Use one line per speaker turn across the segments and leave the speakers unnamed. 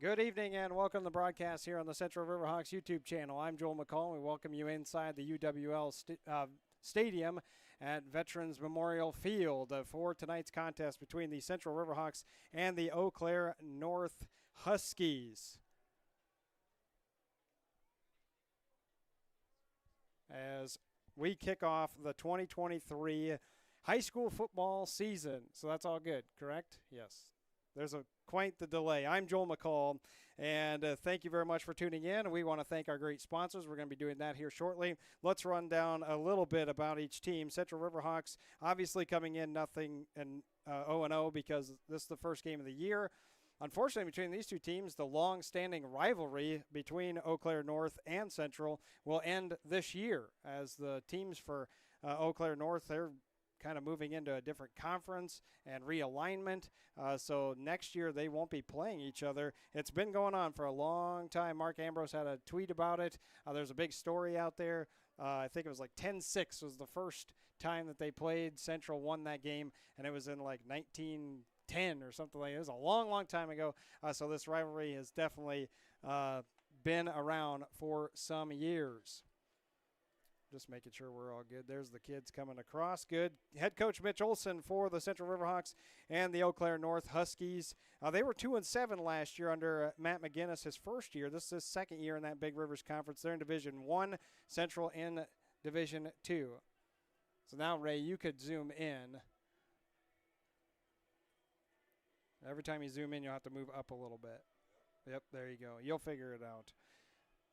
Good evening and welcome to the broadcast here on the Central Riverhawks YouTube channel. I'm Joel McCall and we welcome you inside the UWL Stadium at Veterans Memorial Field for tonight's contest between the Central Riverhawks and the Eau Claire North Huskies. As we kick off the 2023 high school football season. So that's all good, correct? Yes. There's quite the delay. I'm Joel McCall, and thank you very much for tuning in. We want to thank our great sponsors. We're going to be doing that here shortly. Let's run down a little bit about each team. Central Riverhawks obviously coming in nothing and 0-0 because this is the first game of the year. Unfortunately, between these two teams, the long-standing rivalry between Eau Claire North and Central will end this year, as the teams for Eau Claire North, they're kind of moving into a different conference and realignment. So next year they won't be playing each other. It's been going on for a long time. Mark Ambrose had a tweet about it. There's a big story out there. I think it was like 10-6 was the first time that they played. Central won that game, and it was in like 1910 or something like that. It was a long, long time ago. So this rivalry has definitely been around for some years. Just making sure we're all good. There's the kids coming across. Good. Head coach Mitch Olson for the Central Riverhawks and the Eau Claire North Huskies. They were 2-7 last year under Matt McGinnis, his first year. This is his second year in that Big Rivers Conference. They're in Division I, Central in Division II. So now, Ray, you could zoom in. Every time you zoom in, you'll have to move up a little bit. Yep, there you go. You'll figure it out.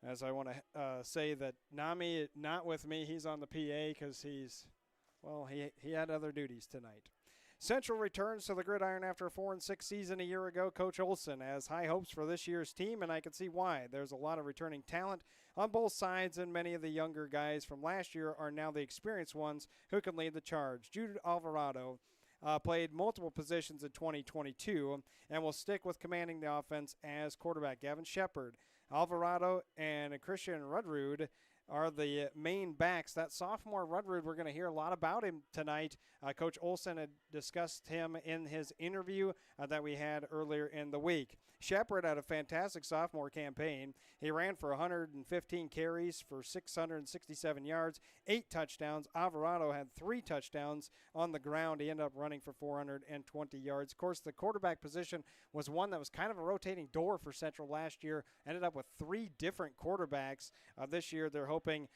As I want to say that Nami, not with me, he's on the PA because he had other duties tonight. Central returns to the gridiron after a 4-6 season a year ago. Coach Olson has high hopes for this year's team, and I can see why. There's a lot of returning talent on both sides, and many of the younger guys from last year are now the experienced ones who can lead the charge. Jude Alvarado played multiple positions in 2022 and will stick with commanding the offense as quarterback. Gavin Shepard, Alvarado, and Christian Rudrud are the main backs. That sophomore Rudrud, we're going to hear a lot about him tonight. Coach Olson had discussed him in his interview that we had earlier in the week. Shepard had a fantastic sophomore campaign. He ran for 115 carries for 667 yards, 8 touchdowns. Alvarado had 3 touchdowns on the ground. He ended up running for 420 yards. Of course, the quarterback position was one that was kind of a rotating door for Central last year. Ended up with 3 different quarterbacks. This year, they're hoping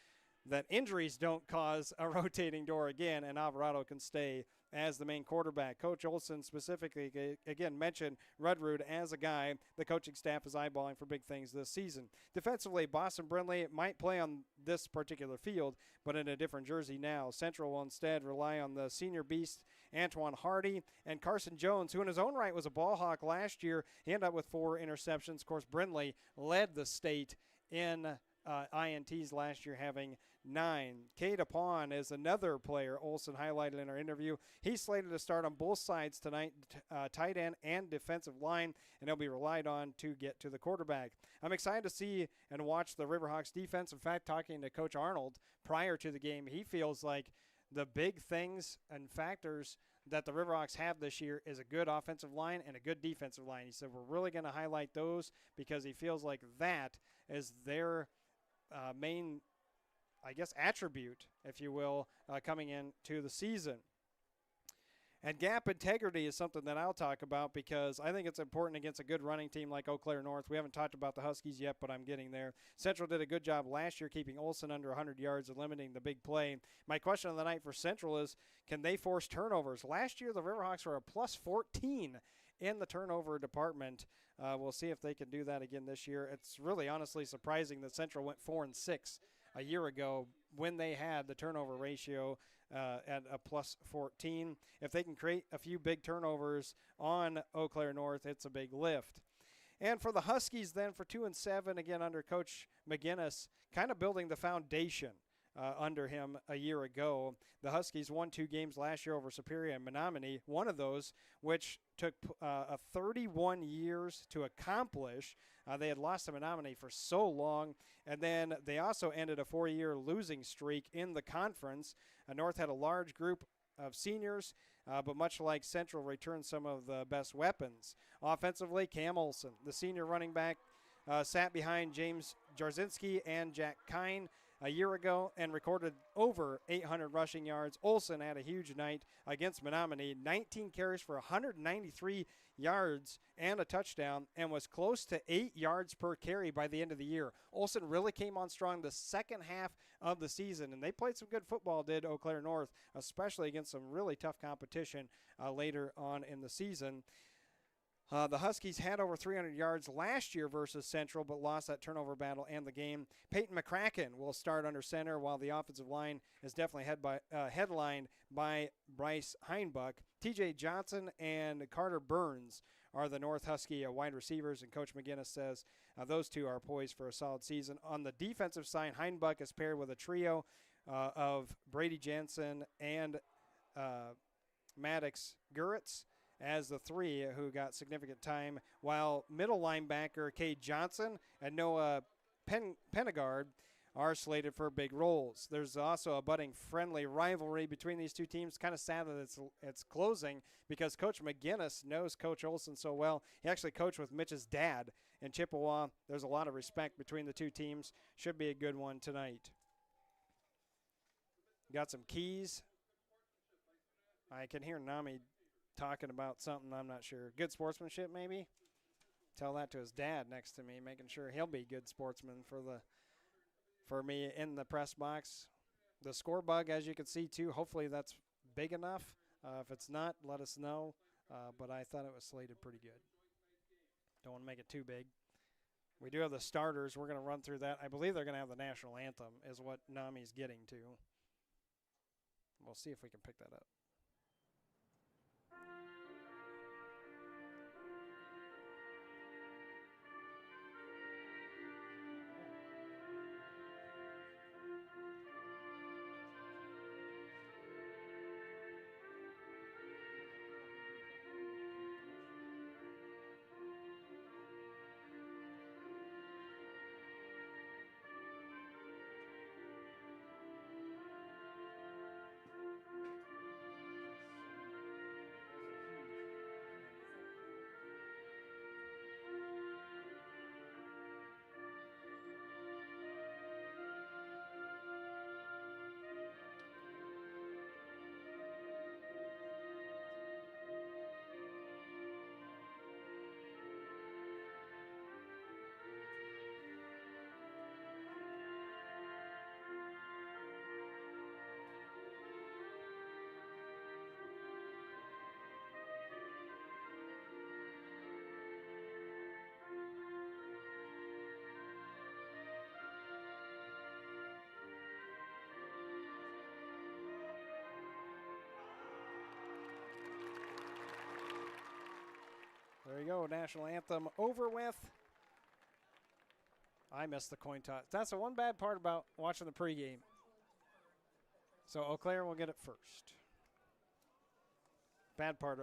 that injuries don't cause a rotating door again and Alvarado can stay as the main quarterback. Coach Olson specifically, again, mentioned Rudrud as a guy the coaching staff is eyeballing for big things this season. Defensively, Boston Brindley might play on this particular field, but in a different jersey now. Central will instead rely on the senior beast Antoine Hardy and Carson Jones, who in his own right was a ball hawk last year. He ended up with 4 interceptions. Of course, Brindley led the state in INTs last year, having 9. Cade Apon is another player Olson highlighted in our interview. He's slated to start on both sides tonight, tight end and defensive line, and he'll be relied on to get to the quarterback. I'm excited to see and watch the Riverhawks defense. In fact, talking to Coach Arnold prior to the game, he feels like the big things and factors that the Riverhawks have this year is a good offensive line and a good defensive line. He said we're really going to highlight those because he feels like that is their main, I guess, attribute, if you will, coming into the season. And gap integrity is something that I'll talk about because I think it's important against a good running team like Eau Claire North. We haven't talked about the Huskies yet, but I'm getting there. Central did a good job last year keeping Olson under 100 yards and limiting the big play. My question of the night for Central is, can they force turnovers? Last year, the Riverhawks were a plus 14 in the turnover department. We'll see if they can do that again this year. It's really honestly surprising that Central went 4-6 a year ago when they had the turnover ratio at a plus 14. If they can create a few big turnovers on Eau Claire North, it's a big lift. And for the Huskies then, for 2-7, again under Coach McGinnis, kind of building the foundation under him a year ago. The Huskies won 2 games last year over Superior and Menominee, one of those which took 31 years to accomplish. They had lost to Menominee for so long, and then they also ended a 4-year losing streak in the conference. North had a large group of seniors. but much like Central, returned some of the best weapons. Offensively, Cam Olson, the senior running back, sat behind James Jarzynski and Jack Kine a year ago and recorded over 800 rushing yards. Olson had a huge night against Menominee, 19 carries for 193 yards and a touchdown, and was close to 8 yards per carry by the end of the year. Olson really came on strong the second half of the season, and they played some good football, did Eau Claire North, especially against some really tough competition later on in the season. The Huskies had over 300 yards last year versus Central, but lost that turnover battle and the game. Peyton McCracken will start under center, while the offensive line is definitely headlined by Bryce Heinbuch. TJ Johnson and Carter Burns are the North Husky wide receivers, and Coach McGinnis says those two are poised for a solid season. On the defensive side, Heinbuch is paired with a trio of Brady Jensen and Maddox Guritz as the three who got significant time, while middle linebacker Cade Johnson and Noah Penegard are slated for big roles. There's also a budding friendly rivalry between these two teams. Kind of sad that it's closing, because Coach McGinnis knows Coach Olson so well. He actually coached with Mitch's dad in Chippewa. There's a lot of respect between the two teams. Should be a good one tonight. Got some keys. I can hear Nami talking about something, I'm not sure. Good sportsmanship, maybe? Tell that to his dad next to me, making sure he'll be good sportsman for me in the press box. The score bug, as you can see, too, hopefully that's big enough. If it's not, let us know. But I thought it was slated pretty good. Don't want to make it too big. We do have the starters. We're going to run through that. I believe they're going to have the national anthem is what Nami's getting to. We'll see if we can pick that up. There you go, national anthem over with. I missed the coin toss. That's the one bad part about watching the pregame. So Eau Claire will get it first. Bad part,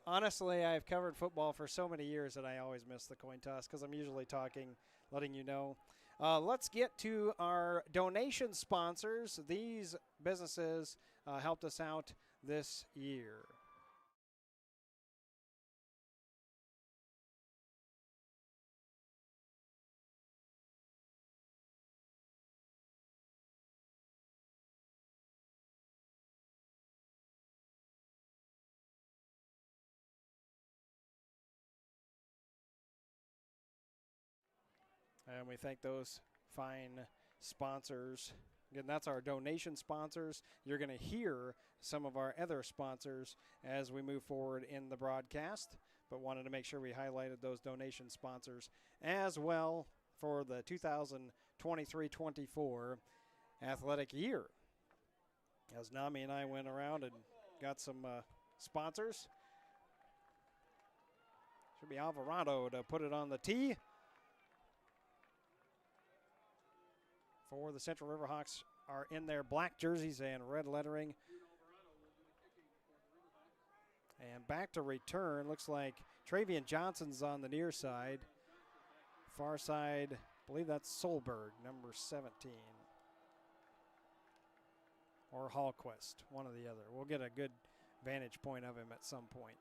honestly, I've covered football for so many years that I always miss the coin toss because I'm usually talking, letting you know. Let's get to our donation sponsors. These businesses helped us out this year. And we thank those fine sponsors. Again, that's our donation sponsors. You're going to hear some of our other sponsors as we move forward in the broadcast, but wanted to make sure we highlighted those donation sponsors as well for the 2023-24 athletic year. As Nami and I went around and got some sponsors. Should be Alvarado to put it on the tee. For the Central Riverhawks are in their black jerseys and red lettering. And back to return. Looks like Travian Johnson's on the near side. Far side, I believe that's Solberg, number 17. or Hallquist, one or the other. We'll get a good vantage point of him at some point.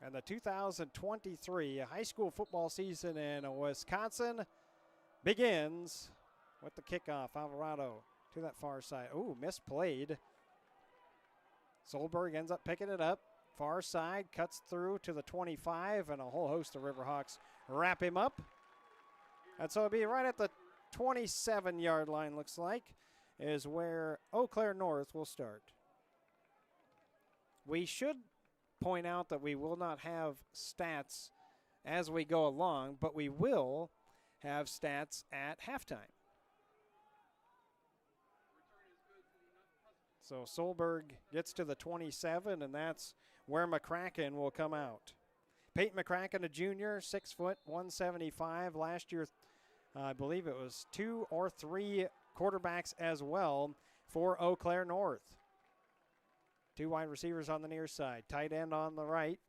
And the 2023 high school football season in Wisconsin begins with the kickoff. Alvarado to that far side. Ooh, misplayed. Solberg ends up picking it up. Far side, cuts through to the 25, and a whole host of Riverhawks wrap him up. And so it'll be right at the 27-yard line, looks like, is where Eau Claire North will start. We should point out that we will not have stats as we go along, but we will have stats at halftime. So Solberg gets to the 27, and that's where McCracken will come out. Peyton McCracken, a junior, 6 foot, 175. Last year, I believe it was 2 or 3 quarterbacks as well for Eau Claire North. 2 wide receivers on the near side, tight end on the right,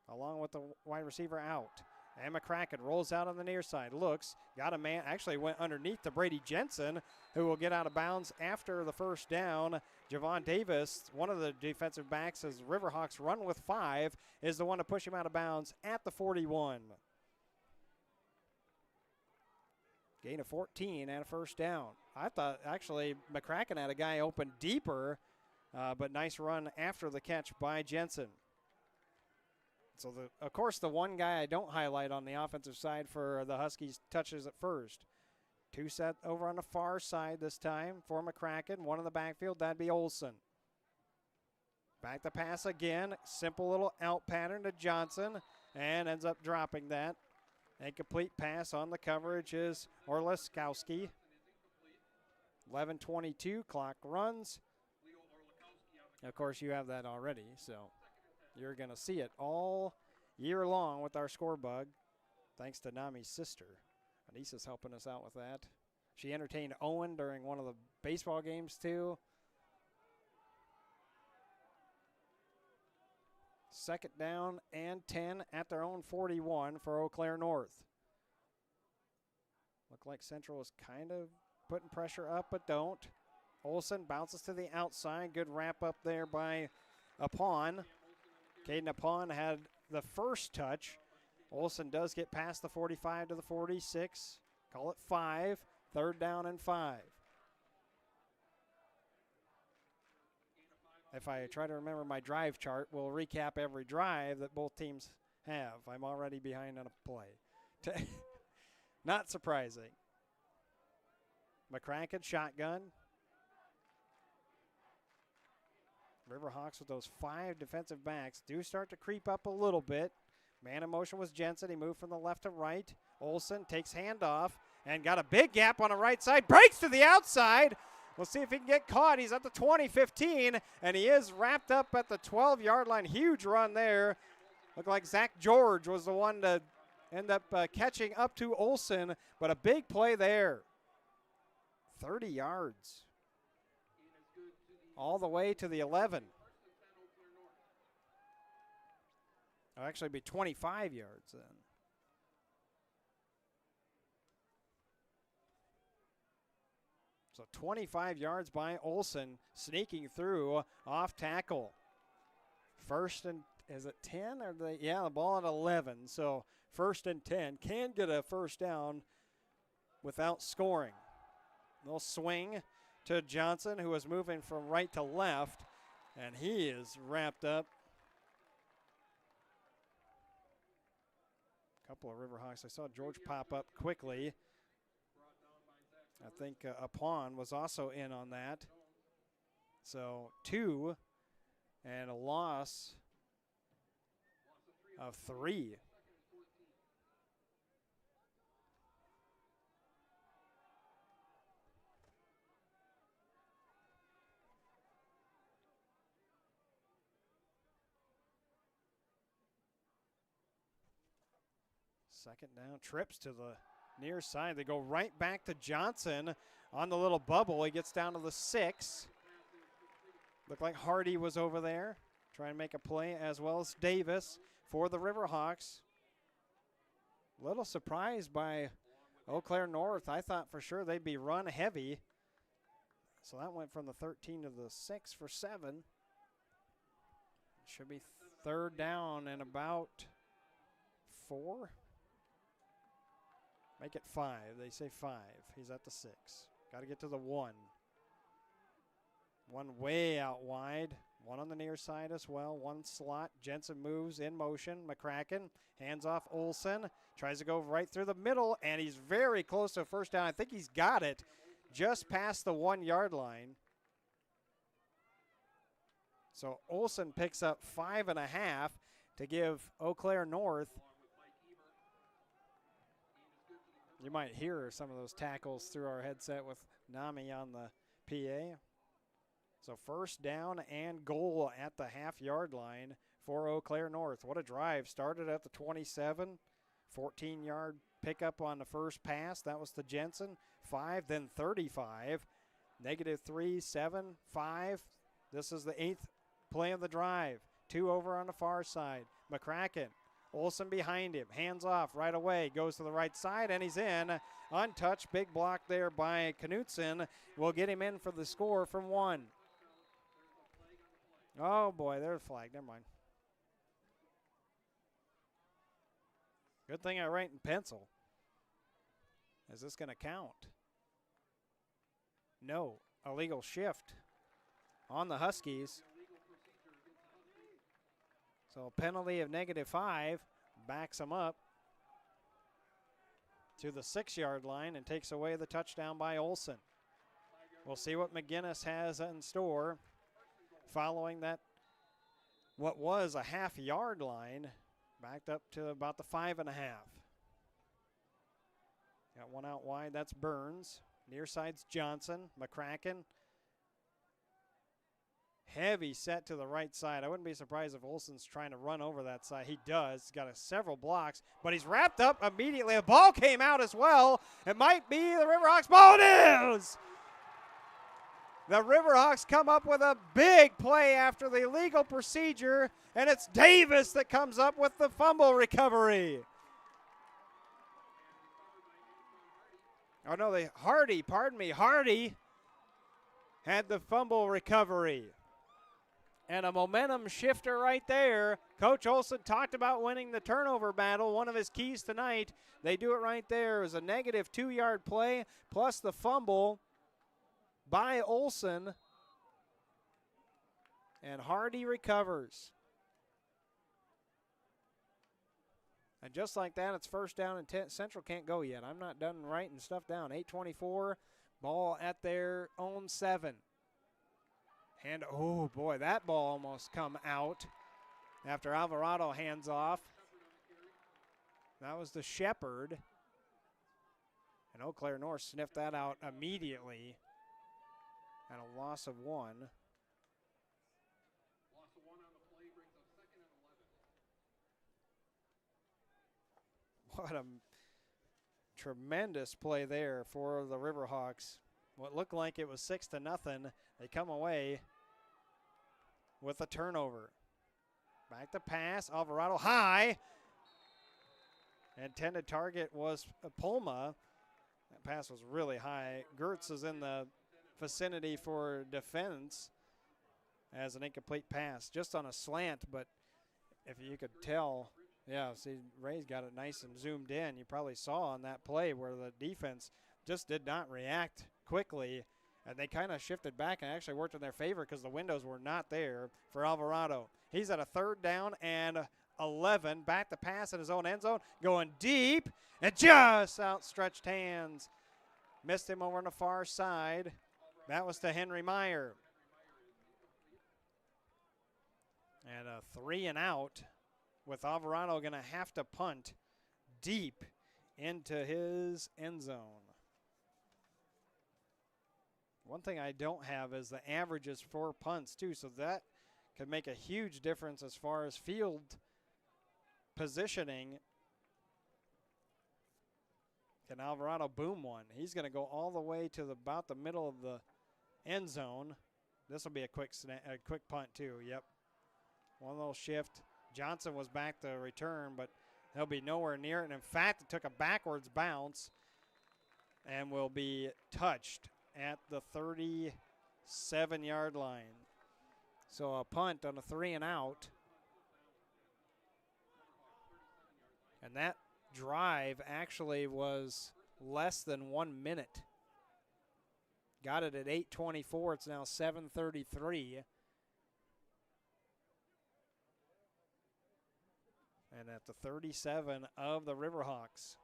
along with the wide receiver out. And McCracken rolls out on the near side, looks, got a man, actually went underneath to Brady Jensen, who will get out of bounds after the first down. Javon Davis, one of the defensive backs as Riverhawks run with 5, is the one to push him out of bounds at the 41. Gain of 14 and a first down. I thought actually McCracken had a guy open deeper, but nice run after the catch by Jensen. So, of course, the one guy I don't highlight on the offensive side for the Huskies touches at first. 2 set over on the far side this time for McCracken. 1 in the backfield, that'd be Olson. Back to pass again. Simple little out pattern to Johnson, and ends up dropping that. Incomplete pass on the coverage is Orliskowski. 11:22, clock runs. Of course, you have that already, so you're going to see it all year long with our score bug, thanks to Nami's sister. Anissa's helping us out with that. She entertained Owen during one of the baseball games, too. Second down and 10 at their own 41 for Eau Claire North. Look like Central is kind of putting pressure up, but don't. Olson bounces to the outside. Good wrap up there by Apon. Caden Apon had the first touch. Olson does get past the 45 to the 46. Call it 5. 3rd down and 5. If I try to remember my drive chart, we'll recap every drive that both teams have. I'm already behind on a play. Not surprising. McCracken, shotgun. Riverhawks with those 5 defensive backs do start to creep up a little bit. Man in motion was Jensen. He moved from the left to right. Olson takes handoff and got a big gap on the right side. Breaks to the outside. We'll see if he can get caught. He's at the 20-15, and he is wrapped up at the 12-yard line. Huge run there. Looked like Zach George was the one to end up catching up to Olson, but a big play there. 30 yards. All the way to the 11. It'll actually be 25 yards then. So 25 yards by Olson, sneaking through off tackle. First and, is it 10? Or yeah, the ball at 11. So 1st and 10. Can get a first down without scoring. They'll swing to Johnson, who is moving from right to left, and he is wrapped up. A couple of Riverhawks. I saw George pop up quickly. I think Apon was also in on that. So 2 and a loss of 3. Second down, trips to the near side. They go right back to Johnson on the little bubble. He gets down to the 6. Looked like Hardy was over there trying to make a play, as well as Davis for the Riverhawks. Little surprised by Eau Claire North, I thought for sure they'd be run heavy. So that went from the 13 to the 6 for 7. Should be third down and about 4. Make it 5. They say 5. He's at the 6. Got to get to the 1. One way out wide. One on the near side as well. One slot. Jensen moves in motion. McCracken hands off Olson. Tries to go right through the middle, and he's very close to a first down. I think he's got it just past the 1 yard line. So Olson picks up 5.5 to give Eau Claire North. You might hear some of those tackles through our headset with Nami on the PA. So first down and goal at the half-yard line for Eau Claire North. What a drive. Started at the 27, 14-yard pickup on the first pass. That was to Jensen. 5, then 35. -3, 7, 5. This is the 8th play of the drive. 2 over on the far side. McCracken. Olson behind him. Hands off right away. Goes to the right side, and he's in. Untouched. Big block there by Knutson. Will get him in for the score from 1. Oh, boy, there's a flag. Never mind. Good thing I write in pencil. Is this going to count? No. Illegal shift on the Huskies. So a penalty of -5 backs them up to the 6-yard line and takes away the touchdown by Olson. We'll see what McGinnis has in store following that, what was a half-yard line, backed up to about the 5.5. Got one out wide, that's Burns. Near side's Johnson. McCracken. Heavy set to the right side. I wouldn't be surprised if Olson's trying to run over that side. He does. He's got several blocks, but he's wrapped up immediately. A ball came out as well. It might be the Riverhawks ball. It is! The Riverhawks come up with a big play after the illegal procedure, and it's Davis that comes up with the fumble recovery. Oh, no, Hardy had the fumble recovery. And a momentum shifter right there. Coach Olson talked about winning the turnover battle, one of his keys tonight. They do it right there. It was a -2-yard play plus the fumble by Olson. And Hardy recovers. And just like that, it's first down and 10. Central can't go yet. I'm not done writing stuff down. 8:24, ball at their own 7. And, oh, boy, that ball almost come out after Alvarado hands off. That was the Shepherd. And Eau Claire North sniffed that out immediately. And a loss of 1.
Loss of 1 on the play brings up 2nd and 11.
What a tremendous play there for the Riverhawks. What looked like it was 6-0. They come away with a turnover. Back to pass. Alvarado high. Intended target was Pulma. That pass was really high. Gertz is in the vicinity for defense as an incomplete pass. Just on a slant, but if you could tell, yeah, see, Ray's got it nice and zoomed in. You probably saw on that play where the defense just did not react quickly, and they kind of shifted back and actually worked in their favor because the windows were not there for Alvarado. He's at a 3rd down and 11. Back to pass in his own end zone, going deep, and just outstretched hands. Missed him over on the far side. That was to Henry Meyer. And a 3 and out with Alvarado going to have to punt deep into his end zone. One thing I don't have is the averages for punts too, so that could make a huge difference as far as field positioning. Can Alvarado boom one? He's going to go all the way to about the middle of the end zone. This will be a quick punt too. Yep, one little shift. Johnson was back to return, but he'll be nowhere near it. And in fact, it took a backwards bounce and will be touched at the 37-yard line. So a punt on a 3 and out. And that drive actually was less than 1 minute. Got it at 8:24. It's now 7:33. And at the 37 of the Riverhawks.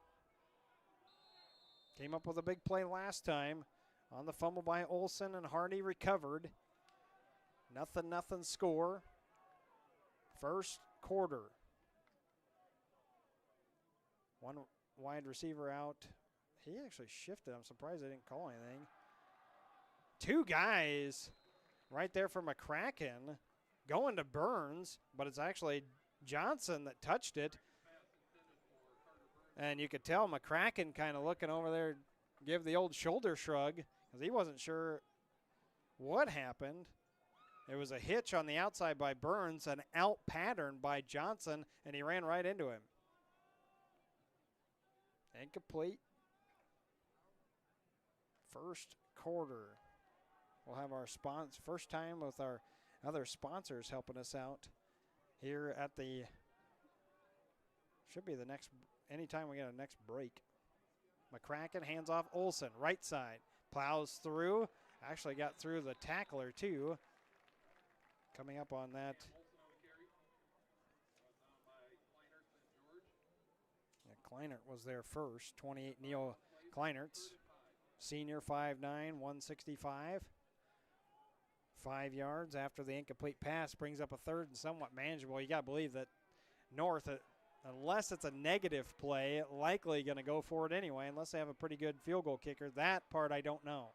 Came up with a big play last time on the fumble by Olson, and Hardy recovered. 0-0 score. First quarter. One wide receiver out. He actually shifted. I'm surprised they didn't call anything. Two guys right there for McCracken going to Burns, but it's actually Johnson that touched it. And you could tell McCracken kind of looking over there, give the old shoulder shrug, because he wasn't sure what happened. It was a hitch on the outside by Burns, an out pattern by Johnson, and he ran right into him. Incomplete. First quarter. We'll have our first time with our other sponsors helping us out here at the, should be the next, anytime we get a next break. McCracken hands off Olson, right side. Plows through, actually got through the tackler too. Coming up on that. Yeah, Kleinert was there first, 28 Neil Kleinertz. Senior, 5'9", 165. 5 yards after the incomplete pass brings up a third and somewhat manageable. You got to believe that North, unless it's a negative play, likely going to go for it anyway, unless they have a pretty good field goal kicker. That part I don't know.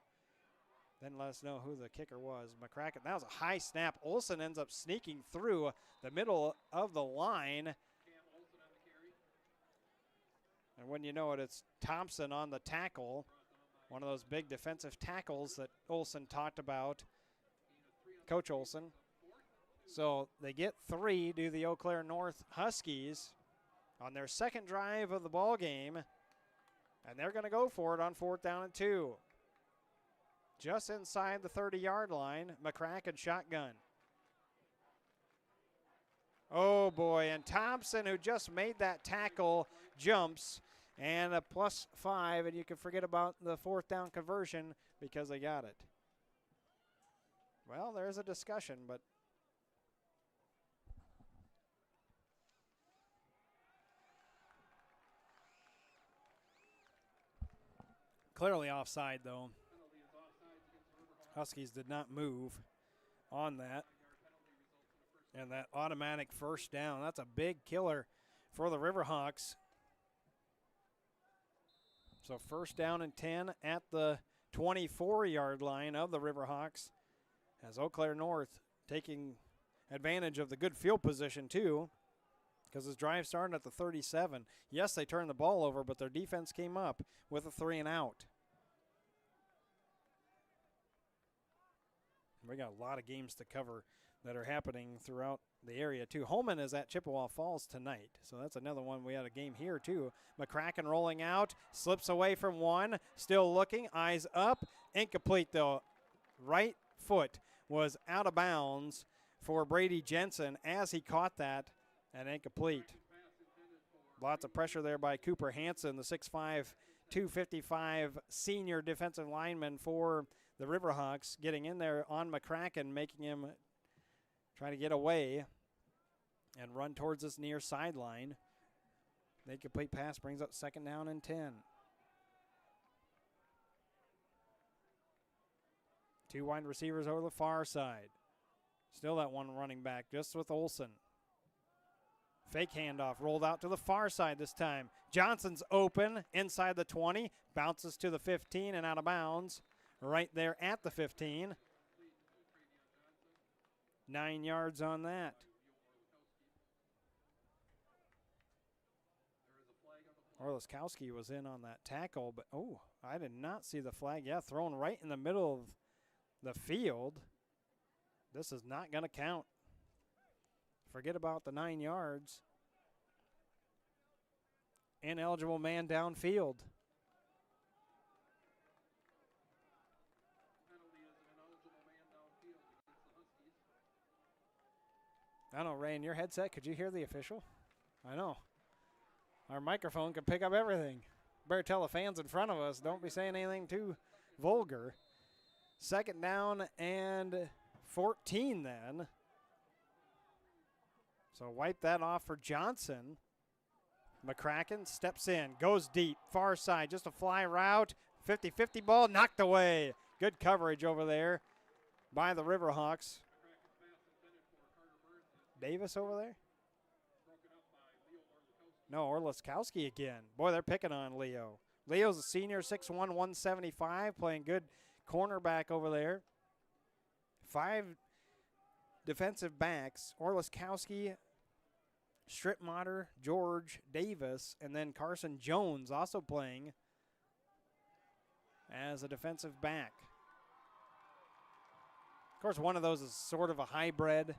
Then let us know who the kicker was. McCracken, that was a high snap. Olson ends up sneaking through the middle of the line. And when you know it, it's Thompson on the tackle. One of those big defensive tackles that Olson talked about. Coach Olson. So they get 3, do the Eau Claire North Huskies on their second drive of the ball game, and they're going to go for it on 4th down and 2. Just inside the 30-yard line, McCracken shotgun. Oh boy, and Thompson, who just made that tackle, jumps, and a +5, and you can forget about the 4th down conversion because they got it. Well, there's a discussion, but clearly offside, though. Huskies did not move on that. And that automatic first down, that's a big killer for the Riverhawks. So 1st down and 10 at the 24-yard line of the Riverhawks, as Eau Claire North taking advantage of the good field position too, because this drive started at the 37. Yes, they turned the ball over, but their defense came up with a 3 and out. We got a lot of games to cover that are happening throughout the area too. Holman is at Chippewa Falls tonight, so that's another one. We had a game here too. McCracken rolling out, slips away from one, still looking, eyes up, incomplete though. Right foot was out of bounds for Brady Jensen as he caught that, and incomplete. Lots of pressure there by Cooper Hansen, the 6'5", 255 senior defensive lineman for the Riverhawks, getting in there on McCracken, making him try to get away and run towards this near sideline. The incomplete pass brings up 2nd down and 10. 2 wide receivers over the far side. Still that one running back just with Olson. Fake handoff, rolled out to the far side this time. Johnson's open inside the 20, bounces to the 15 and out of bounds right there at the 15. 9 yards on that. Orliskowski was in on that tackle, but oh, I did not see the flag. Yeah, thrown right in the middle of the field. This is not going to count. Forget about the 9 yards. Ineligible man downfield. I don't know, Ray, in your headset, could you hear the official? I know. Our microphone can pick up everything. Better tell the fans in front of us, don't be saying anything too vulgar. Second down and 14 then. So wipe that off for Johnson. McCracken steps in, goes deep, far side, just a fly route. 50-50 ball, knocked away. Good coverage over there by the Riverhawks. Davis over there? No, Orliskowski again. Boy, they're picking on Leo. Leo's a senior, 6'1", 175, playing good cornerback over there. 5 defensive backs, Orliskowski, Strittmatter, George, Davis, and then Carson Jones also playing as a defensive back. Of course, one of those is sort of a hybrid,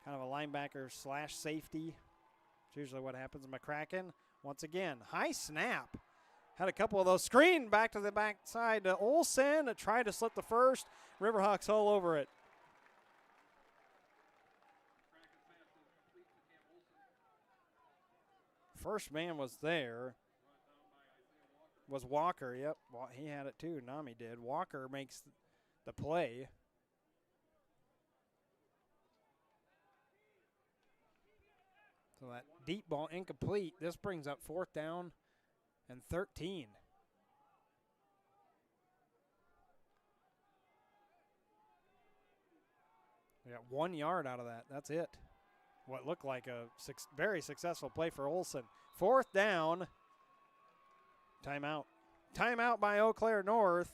kind of a linebacker slash safety. It's usually what happens. McCracken, once again, high snap. Had a couple of those screened back to the backside to Olsen. Tried to slip the first. Riverhawks all over it. First man was there. Was Walker. Yep, he had it too. Nami did. Walker makes the play. So that deep ball incomplete. This brings up 4th down and 13. We got 1 yard out of that. That's it. What looked like a very successful play for Olsen. 4th down. Timeout. Timeout by Eau Claire North.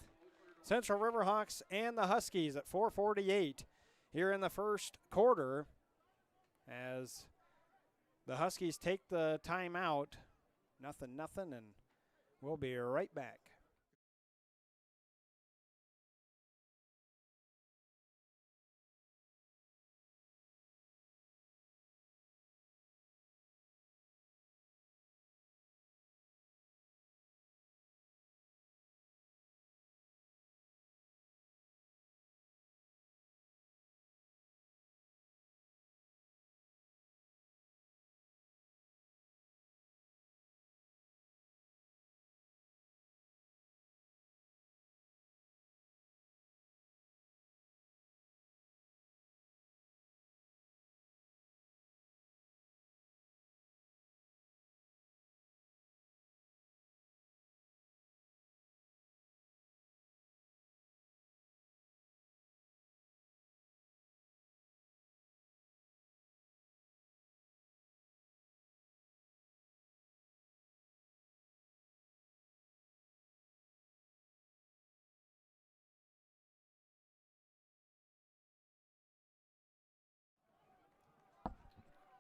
Central Riverhawks and the Huskies at 4:48 here in the first quarter as the Huskies take the timeout. 0-0, and we'll be right back.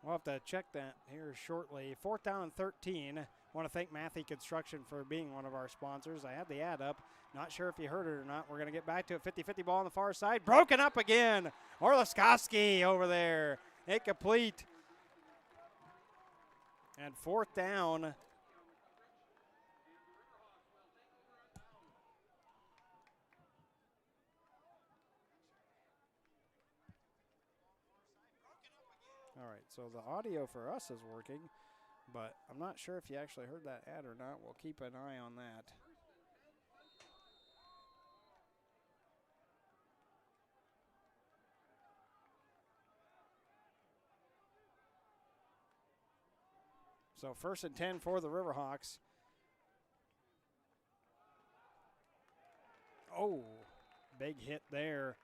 We'll have to check that here shortly. 4th down and 13. I want to thank Matthew Construction for being one of our sponsors. I had the ad up. Not sure if you heard it or not. We're going to get back to it. 50-50 ball on the far side. Broken up again. Orliskowski over there. Incomplete. And 4th down. All right, so the audio for us is working, but I'm not sure if you actually heard that ad or not. We'll keep an eye on that. So 1st and 10 for the Riverhawks. Oh, big hit there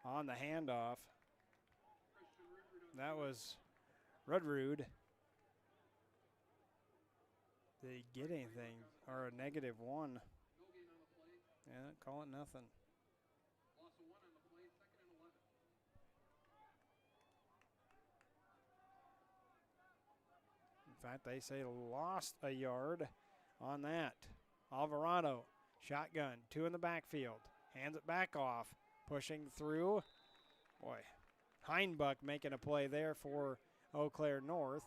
on the handoff. That was Rudrud. Did he get anything? Or a -1? Yeah, call it nothing. In fact, they say lost a yard on that. Alvarado, shotgun, 2 in the backfield. Hands it back off, pushing through. Boy, Heinbuck making a play there for Eau Claire North.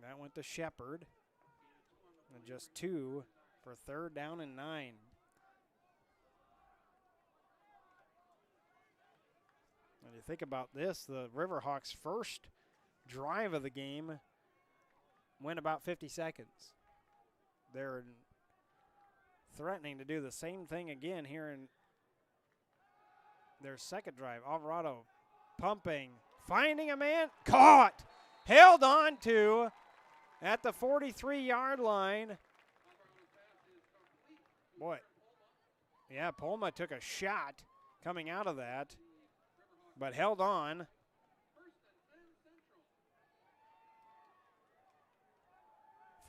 That went to Shepard. And just 2 for 3rd down and 9. You think about this, the Riverhawks' first drive of the game went about 50 seconds. They're threatening to do the same thing again here in their second drive. Alvarado pumping, finding a man, caught, held on to at the 43-yard line. Boy, yeah, Polma took a shot coming out of that, but held on.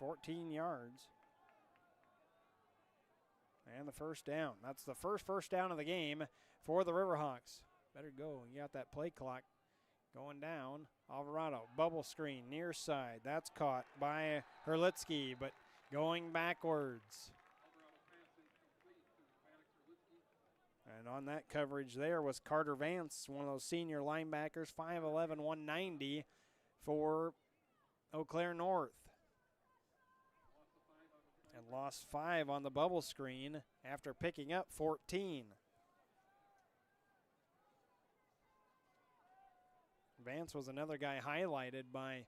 $14 yards. And the first down. That's the first down of the game for the Riverhawks. Better go. You got that play clock going down. Alvarado, bubble screen, near side. That's caught by Herlitzky, but going backwards. And on that coverage there was Carter Vance, one of those senior linebackers, 5'11", 190 for Eau Claire North. And lost 5 on the bubble screen after picking up 14. Vance was another guy highlighted by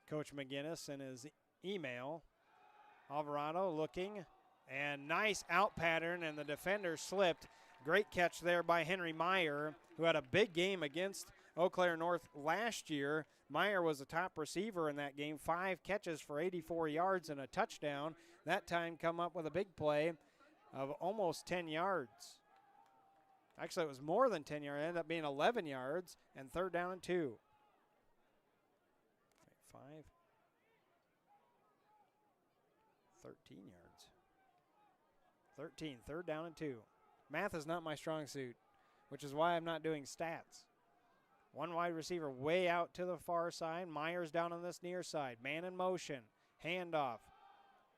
Coach McGinnis in his email. Alvarado looking, and nice out pattern, and the defender slipped. Great catch there by Henry Meyer, who had a big game against Eau Claire North last year. Meyer was the top receiver in that game, 5 catches for 84 yards and a touchdown. That time come up with a big play of almost 10 yards. Actually, it was more than 10 yards. It ended up being 11 yards and 3rd down and 2. 5. 13 yards. 13, 3rd down and 2. Math is not my strong suit, which is why I'm not doing stats. One wide receiver way out to the far side. Myers down on this near side. Man in motion. Handoff.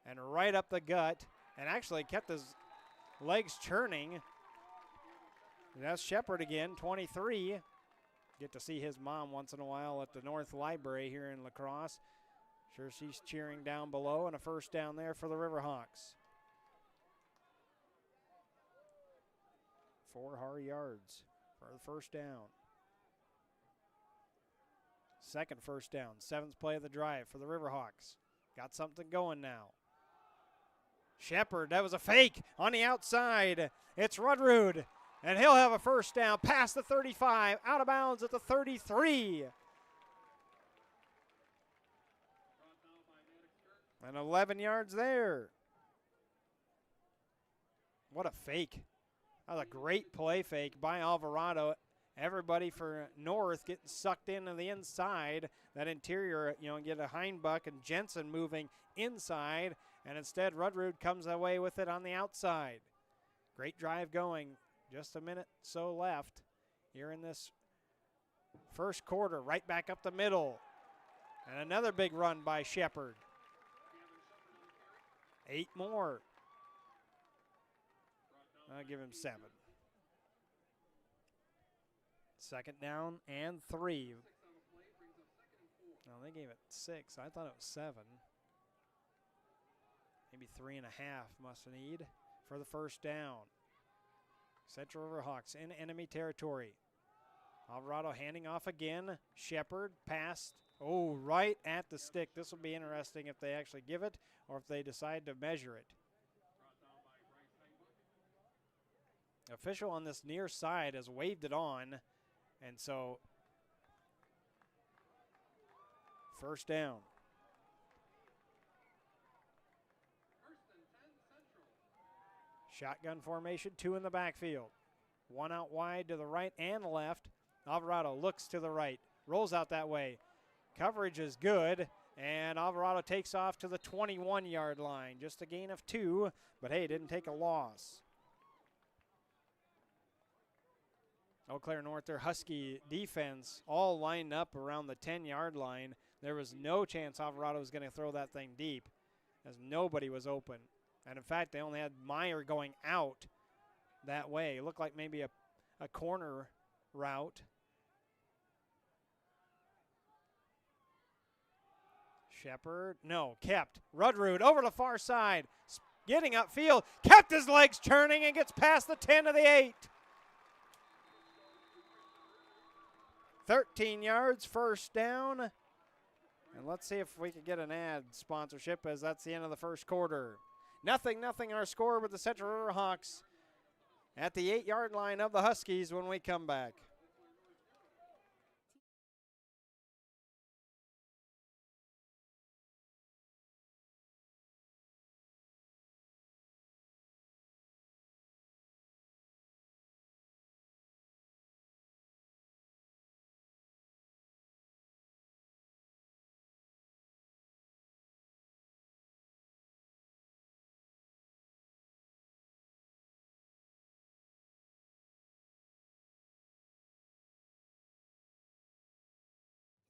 And right up the gut. And actually kept his legs churning. That's Shepard again, 23. Get to see his mom once in a while at the North Library here in La Crosse. Sure she's cheering down below, and a first down there for the Riverhawks. 4 hard yards for the first down. Second first down, 7th play of the drive for the Riverhawks. Got something going now. Shepard, that was a fake on the outside. It's Rudrud, and he'll have a first down past the 35, out of bounds at the 33. And 11 yards there. What a fake. That was a great play fake by Alvarado. Everybody for North getting sucked into the inside. That interior, get a Heinbuck and Jensen moving inside. And instead, Rudrud comes away with it on the outside. Great drive going. Just a minute so left here in this first quarter. Right back up the middle. And another big run by Shepard. 8 more. I'll give him 7. 2nd down and 3. No, they gave it 6. I thought it was 7. Maybe 3.5 must need for the first down. Central Riverhawks in enemy territory. Alvarado handing off again. Shepard passed. Oh, right at the stick. This will be interesting if they actually give it or if they decide to measure it. Official on this near side has waved it on, and so first down. Shotgun formation, 2 in the backfield. 1 out wide to the right and the left. Alvarado looks to the right, rolls out that way. Coverage is good, and Alvarado takes off to the 21-yard line. Just a gain of 2, but hey, didn't take a loss. Eau Claire North, their Husky defense all lined up around the 10-yard line. There was no chance Alvarado was going to throw that thing deep, as nobody was open. And in fact, they only had Meyer going out that way. It looked like maybe a corner route. Shepard, no, kept. Rudrud over the far side, getting upfield, kept his legs churning and gets past the 10 to the 8. 13 yards, first down. And let's see if we can get an ad sponsorship, as that's the end of the first quarter. 0-0 our score with the Central Riverhawks at the 8-yard line of the Huskies when we come back.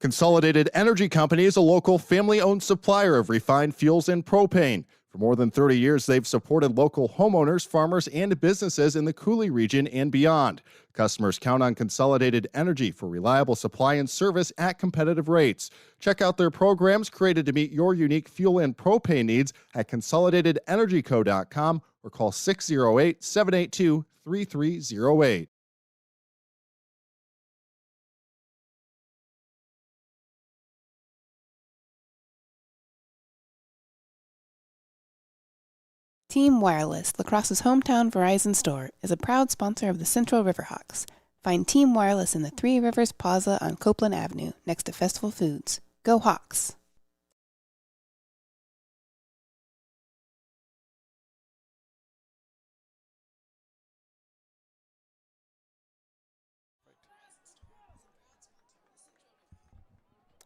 Consolidated Energy Company is a local family-owned supplier of refined fuels and propane. For more than 30 years, they've supported local homeowners, farmers, and businesses in the Coulee region and beyond. Customers count on Consolidated Energy for reliable supply and service at competitive rates. Check out their programs created to meet your unique fuel and propane needs at ConsolidatedEnergyCo.com or call 608-782-3308.
Team Wireless, La Crosse's hometown Verizon store, is a proud sponsor of the Central Riverhawks. Find Team Wireless in the Three Rivers Plaza on Copeland Avenue, next to Festival Foods. Go Hawks!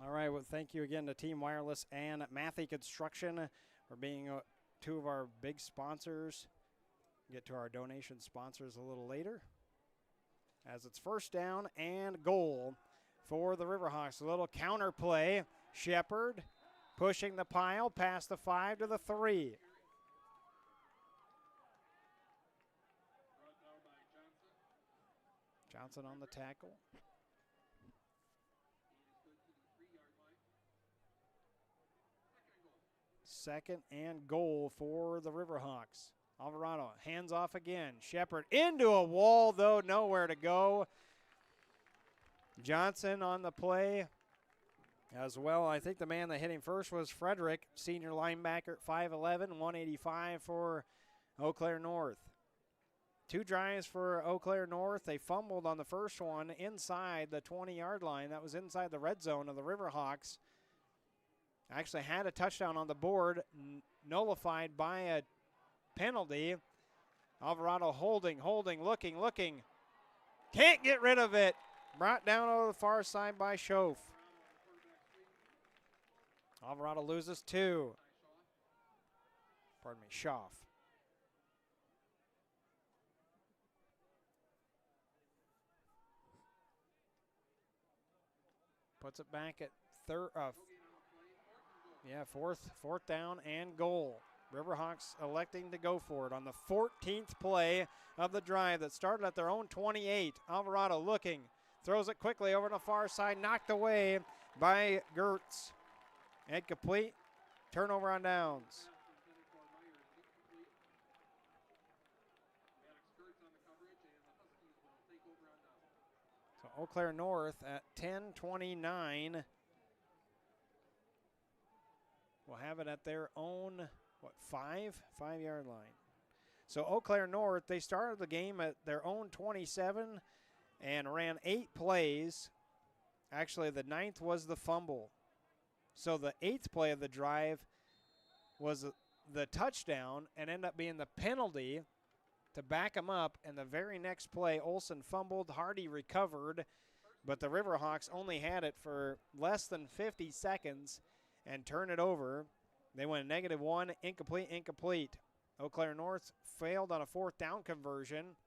All right, well, thank you again to Team Wireless and Matthey Construction for being two of our big sponsors. Get to our donation sponsors a little later. As it's first down and goal for the Riverhawks. A little counter play. Shepard pushing the pile past the 5 to the 3. Johnson on the tackle. Second and goal for the Riverhawks. Alvarado hands off again. Shepard into a wall, though, nowhere to go. Johnson on the play as well. I think the man that hit him first was Frederick, senior linebacker, 5'11", 185 for Eau Claire North. 2 drives for Eau Claire North. They fumbled on the first one inside the 20-yard line. That was inside the red zone of the Riverhawks. Actually had a touchdown on the board, nullified by a penalty. Alvarado holding, looking. Can't get rid of it. Brought down over the far side by Schoaf. Alvarado loses 2. Pardon me, Schaff. Puts it back at fourth down and goal. Riverhawks electing to go for it on the 14th play of the drive that started at their own 28. Alvarado looking, throws it quickly over to the far side, knocked away by Gertz. Incomplete, turnover on downs. So Eau Claire North at 10:29. We'll have it at their own, 5-yard line. So Eau Claire North, they started the game at their own 27 and ran 8 plays. Actually, the 9th was the fumble. So the 8th play of the drive was the touchdown and ended up being the penalty to back them up. And the very next play, Olsen fumbled, Hardy recovered, but the Riverhawks only had it for less than 50 seconds and turn it over. They went -1, incomplete. Eau Claire North failed on a 4th down conversion.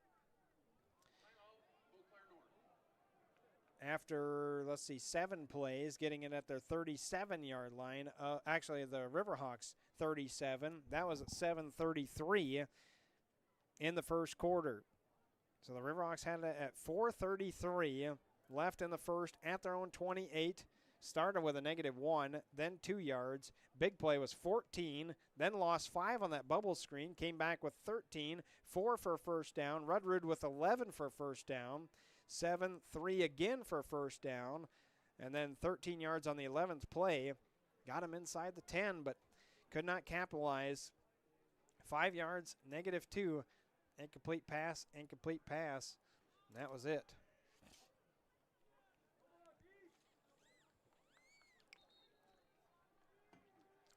After, 7 plays, getting it at their 37-yard line. Actually, the Riverhawks 37. That was at 7:33 in the first quarter. So the Riverhawks had it at 4:33 left in the first at their own 28. Started with a -1, then 2 yards. Big play was 14, then lost 5 on that bubble screen. Came back with 13, 4 for a first down. Rudrud with 11 for a first down. 7-3 again for first down. And then 13 yards on the 11th play. Got him inside the 10, but could not capitalize. 5 yards, -2. Incomplete pass, incomplete pass. And that was it.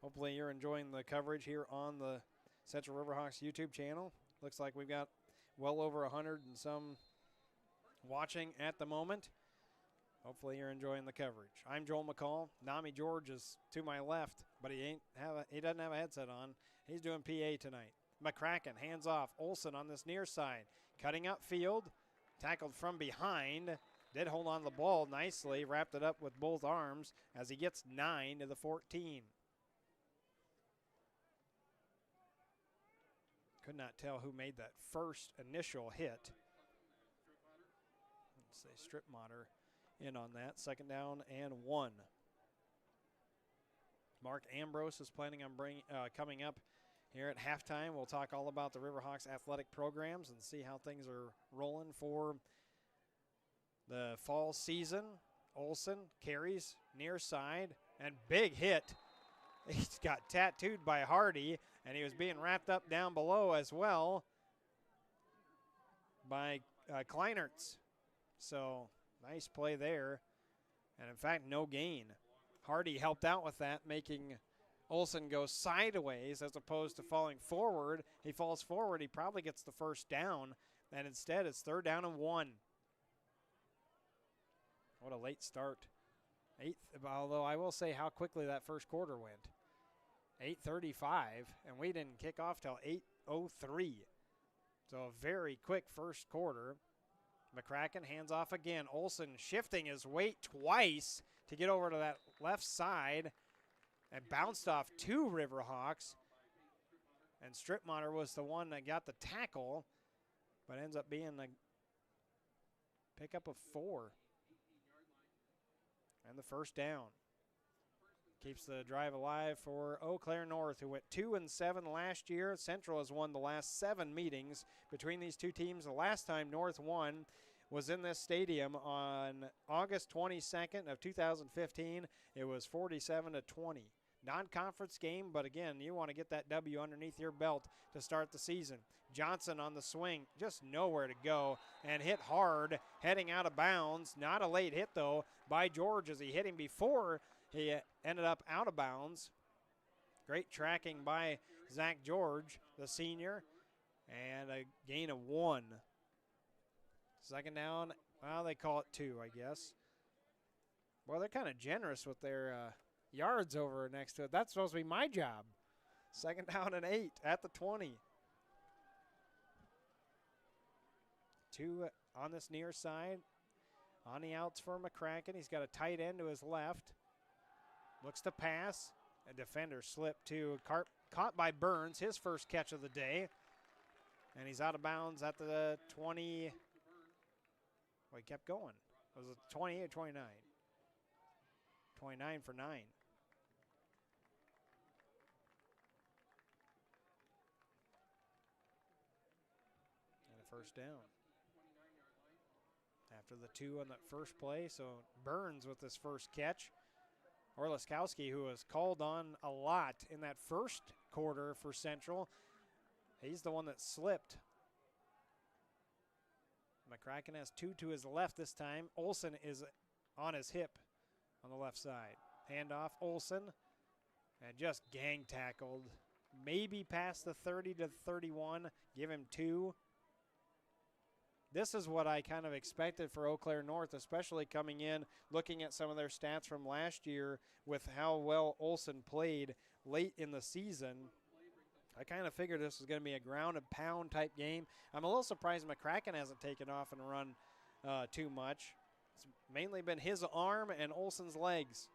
Hopefully you're enjoying the coverage here on the Central Riverhawks YouTube channel. Looks like we've got well over 100 and some watching at the moment. Hopefully you're enjoying the coverage. I'm Joel McCall. Nami George is to my left, but he doesn't have a headset on. He's doing PA tonight. McCracken hands off. Olson on this near side, cutting up field, tackled from behind. Did hold on the ball nicely, wrapped it up with both arms as he gets 9 to the 14. Could not tell who made that first initial hit. Let's say Stripmatter in on that. 2nd down and 1. Mark Ambrose is planning on coming up here at halftime. We'll talk all about the Riverhawks athletic programs and see how things are rolling for the fall season. Olson carries near side and big hit. He's got tattooed by Hardy, and he was being wrapped up down below as well by Kleinertz. So nice play there. And in fact, no gain. Hardy helped out with that, making Olson go sideways as opposed to falling forward. He falls forward, he probably gets the first down, and instead it's 3rd down and 1. What a late start. 8th, although I will say how quickly that first quarter went. 8:35, and we didn't kick off till 8:03. So a very quick first quarter. McCracken hands off again. Olson shifting his weight twice to get over to that left side and bounced off 2 Riverhawks. And Stripmatter was the one that got the tackle, but ends up being a pickup of 4. And the first down. Keeps the drive alive for Eau Claire North, who went 2-7 last year. Central has won the last 7 meetings between these two teams. The last time North won was in this stadium on August 22nd of 2015. It was 47-20. Non-conference game, but again, you want to get that W underneath your belt to start the season. Johnson on the swing, just nowhere to go, and hit hard, heading out of bounds. Not a late hit, though, by George as he hit him before he ended up out of bounds. Great tracking by Zach George, the senior, and a gain of 1. 2nd down, well, they call it 2, I guess. Well, they're kind of generous with their yards over next to it. That's supposed to be my job. 2nd down and 8 at the 20. 2 on this near side. On the outs for McCracken. He's got a tight end to his left. Looks to pass. A defender slipped too. Caught by Burns, his first catch of the day. And he's out of bounds at the 20. Well, he kept going. Was it 28 or 29? 29 for 9. And a first down. After the 2 on that first play, so Burns with his first catch. Orliskowski, who was called on a lot in that first quarter for Central, he's the one that slipped. McCracken has 2 to his left this time. Olson is on his hip on the left side. Handoff, Olson, and just gang tackled. Maybe past the 30 to 31, give him 2. This is what I kind of expected for Eau Claire North, especially coming in, looking at some of their stats from last year with how well Olson played late in the season. I kind of figured this was going to be a ground and pound type game. I'm a little surprised McCracken hasn't taken off and run too much. It's mainly been his arm and Olson's legs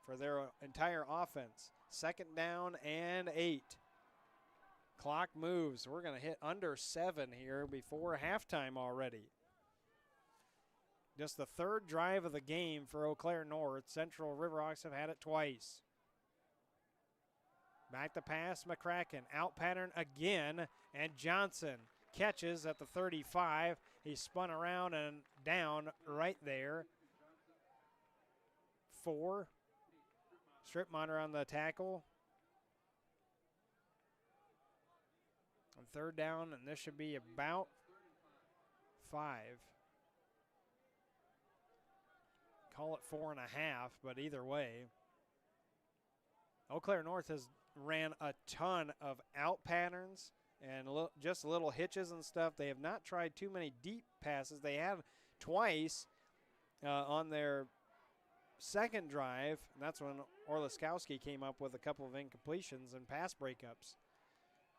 for their entire offense. 2nd down and 8. Clock moves. We're going to hit under 7 here before halftime already. Just the 3rd drive of the game for Eau Claire North. Central Riverhawks have had it twice. Back to pass, McCracken. Out pattern again, and Johnson catches at the 35 He spun around and down right there. 4. Stripminer on the tackle. On 3rd down, and this should be about 5. Call it 4.5, but either way. Eau Claire North has ran a ton of out patterns and just little hitches and stuff. They have not tried too many deep passes. They have twice on their second drive, and that's when Orliskowski came up with a couple of incompletions and pass breakups.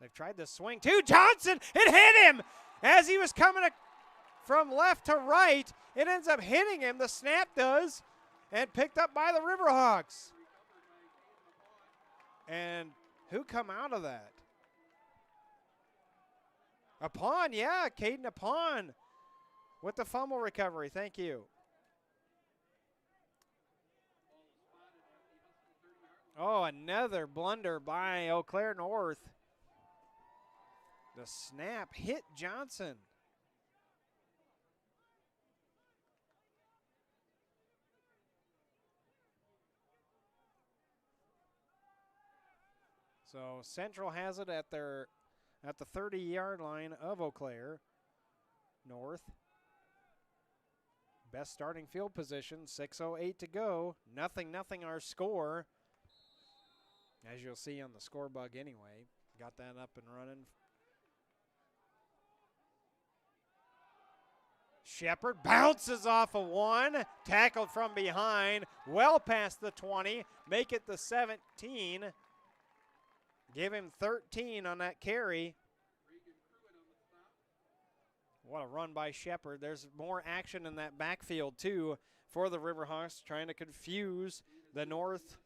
They've tried to swing to Johnson. It hit him as he was coming from left to right. It ends up hitting him. The snap does, and picked up by the Riverhawks. And who come out of that? Apon, yeah, Caden Apon with the fumble recovery. Thank you. Oh, another blunder by Eau Claire North. The snap hit Johnson. So Central has it at the 30-yard line of Eau Claire North. Best starting field position, 6:08 to go. 0-0 our score. As you'll see on the score bug anyway. Got that up and running. Shepard bounces off of 1. Tackled from behind. Well past the 20. Make it the 17. Give him 13 on that carry. What a run by Shepard. There's more action in that backfield, too, for the Riverhawks, trying to confuse the North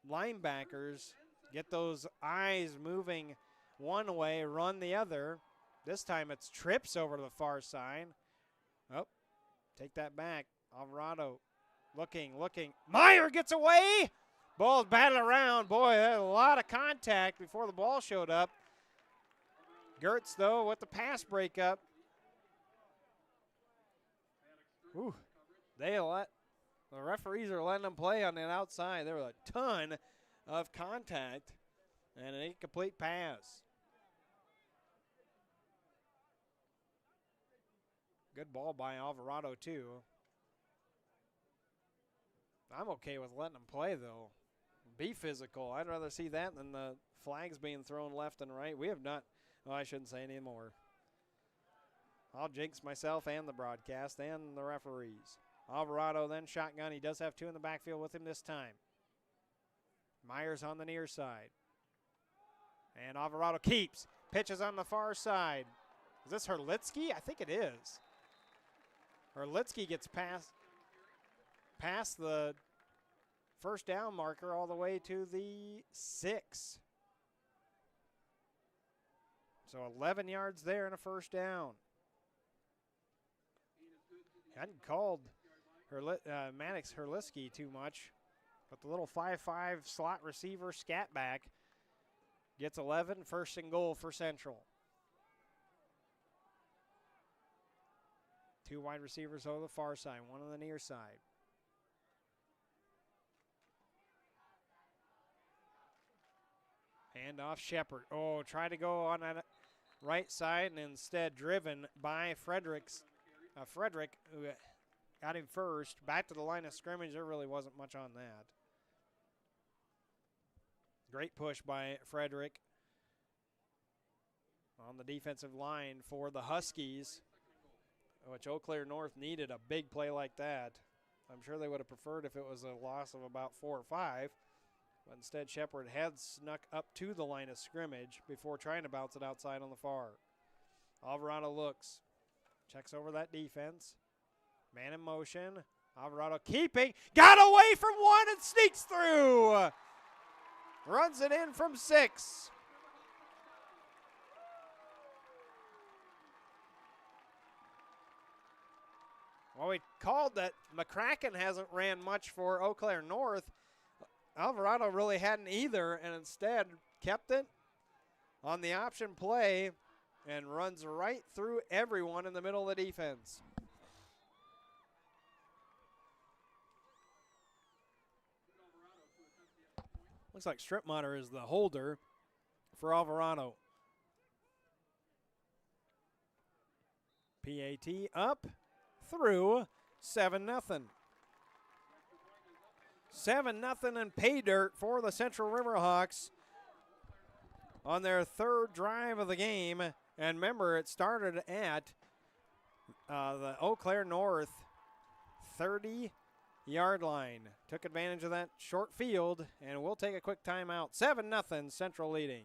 linebackers. Get those eyes moving one way, run the other. This time it's trips over to the far side. Oh, take that back. Alvarado looking. Meyer gets away. Ball's batted around. Boy, that had a lot of contact before the ball showed up. Gertz, though, with the pass breakup. Ooh, the referees are letting them play on the outside. There was a ton of contact and an incomplete pass. Good ball by Alvarado, too. I'm okay with letting them play, though. Be physical. I'd rather see that than the flags being thrown left and right. We have not, well, I shouldn't say any more. I'll jinx myself and the broadcast and the referees. Alvarado then shotgun. He does have 2 in the backfield with him this time. Myers on the near side. And Alvarado keeps. Pitches on the far side. Is this Herlitsky? I think it is. Herlitsky gets past the first down marker all the way to the 6. So 11 yards there and a first down. Hadn't called Maddox Herlisky too much, but the little 5'5" slot receiver scat back gets 11, 1st and goal for Central. 2 wide receivers over the far side, 1 on the near side. Hand off Shepard. Oh, try to go on that right side and instead driven by Frederick, who got him first. Back to the line of scrimmage. There really wasn't much on that. Great push by Frederick on the defensive line for the Huskies, which Eau Claire North needed a big play like that. I'm sure they would have preferred if it was a loss of about 4 or 5. But instead, Shepard had snuck up to the line of scrimmage before trying to bounce it outside on the far. Alvarado looks, checks over that defense. Man in motion. Alvarado keeping, got away from 1 and sneaks through. Runs it in from 6. Well, we called that McCracken hasn't ran much for Eau Claire North. Alvarado really hadn't either, and instead kept it on the option play. and runs right through everyone in the middle of the defense. Looks like Stripmotter is the holder for Alvarado. PAT up through 7-0. 7-0 and pay dirt for the Central Riverhawks on their third drive of the game. And remember, it started at the Eau Claire North 30-yard line. Took advantage of that short field, and we'll take a quick timeout. 7-0 Central leading.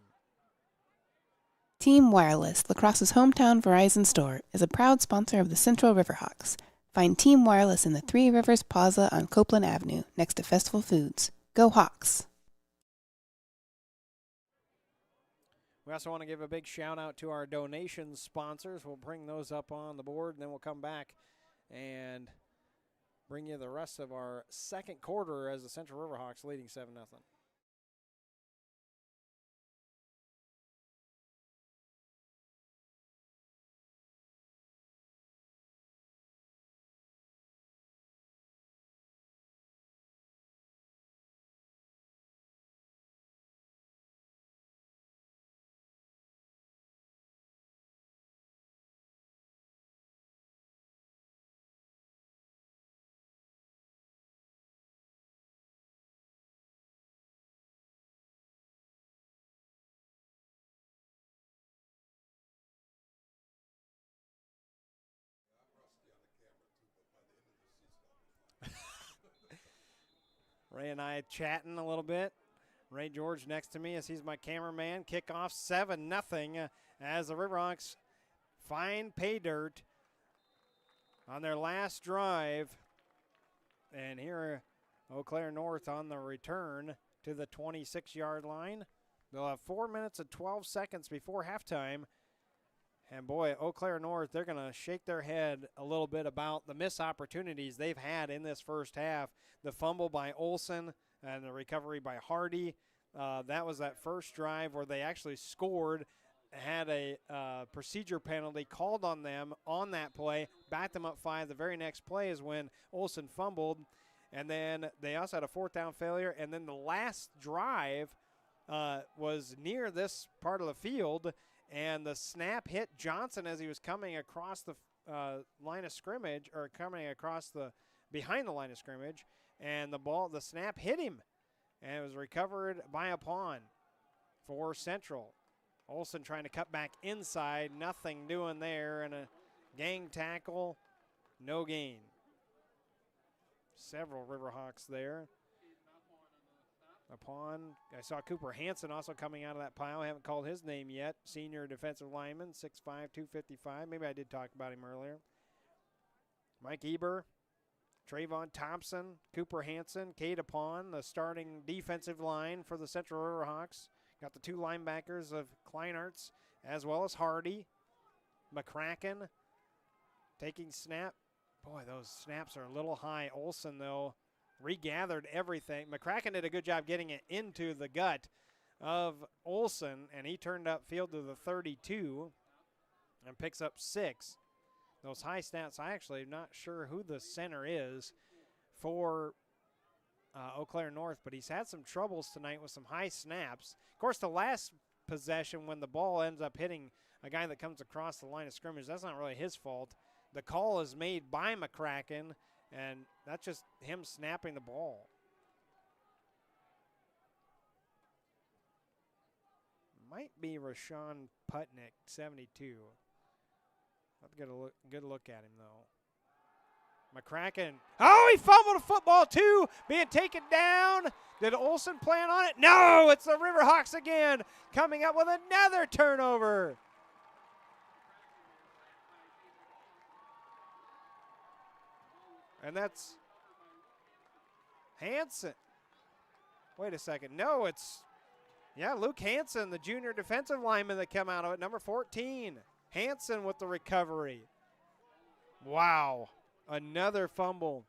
Team Wireless, La Crosse's hometown Verizon store, is a proud sponsor of the Central Riverhawks. Find Team Wireless in the Three Rivers Plaza on Copeland Avenue, next to Festival Foods. Go Hawks!
We also want to give a big shout out to our donation sponsors. We'll bring those up on the board, and then we'll come back and bring you the rest of our second quarter as the Central Riverhawks leading 7-0. Ray and I chatting a little bit. Ray George next to me as he's my cameraman. Kickoff 7-0 as the Riverhawks find pay dirt on their last drive. And here Eau Claire North on the return to the 26-yard line. They'll have 4 minutes and 12 seconds before halftime. And boy, Eau Claire North, they're going to shake their head a little bit about the missed opportunities they've had in this first half. The fumble by Olson and the recovery by Hardy. That was that first drive where they actually scored, had a procedure penalty called on them on that play, backed them up 5. The very next play is when Olson fumbled. And then they also had a fourth down failure. And then the last drive was near this part of the field, and the snap hit Johnson as he was coming across the line of scrimmage, or coming across the behind the line of scrimmage, and the snap hit him, and it was recovered by a pawn for Central. Olson trying to cut back inside, nothing doing there, and a gang tackle, no gain. Several Riverhawks there. A pawn. I saw Cooper Hansen also coming out of that pile. I haven't called his name yet. Senior defensive lineman, 6'5", 255. Maybe I did talk about him earlier. Mike Eber, Trayvon Thompson, Cooper Hansen, Cade Apon, the starting defensive line for the Central Riverhawks. Got the 2 linebackers of Kleinarts as well as Hardy. McCracken taking snap. Boy, those snaps are a little high. Olson, though, regathered everything. McCracken did a good job getting it into the gut of Olson, and he turned upfield to the 32 and picks up 6. Those high snaps, I actually am not sure who the center is for Eau Claire North, but he's had some troubles tonight with some high snaps. Of course, the last possession when the ball ends up hitting a guy that comes across the line of scrimmage, that's not really his fault. The call is made by McCracken, and that's just him snapping the ball. Might be Rashawn Putnick, 72. I'll get a good look at him, though. McCracken. Oh, he fumbled a football, too, being taken down. Did Olson plan on it? No, it's the Riverhawks again, coming up with another turnover. And that's Hansen. Wait a second. No, it's, Luke Hansen, the junior defensive lineman that come out of it, number 14. Hansen with the recovery. Wow. Another fumble.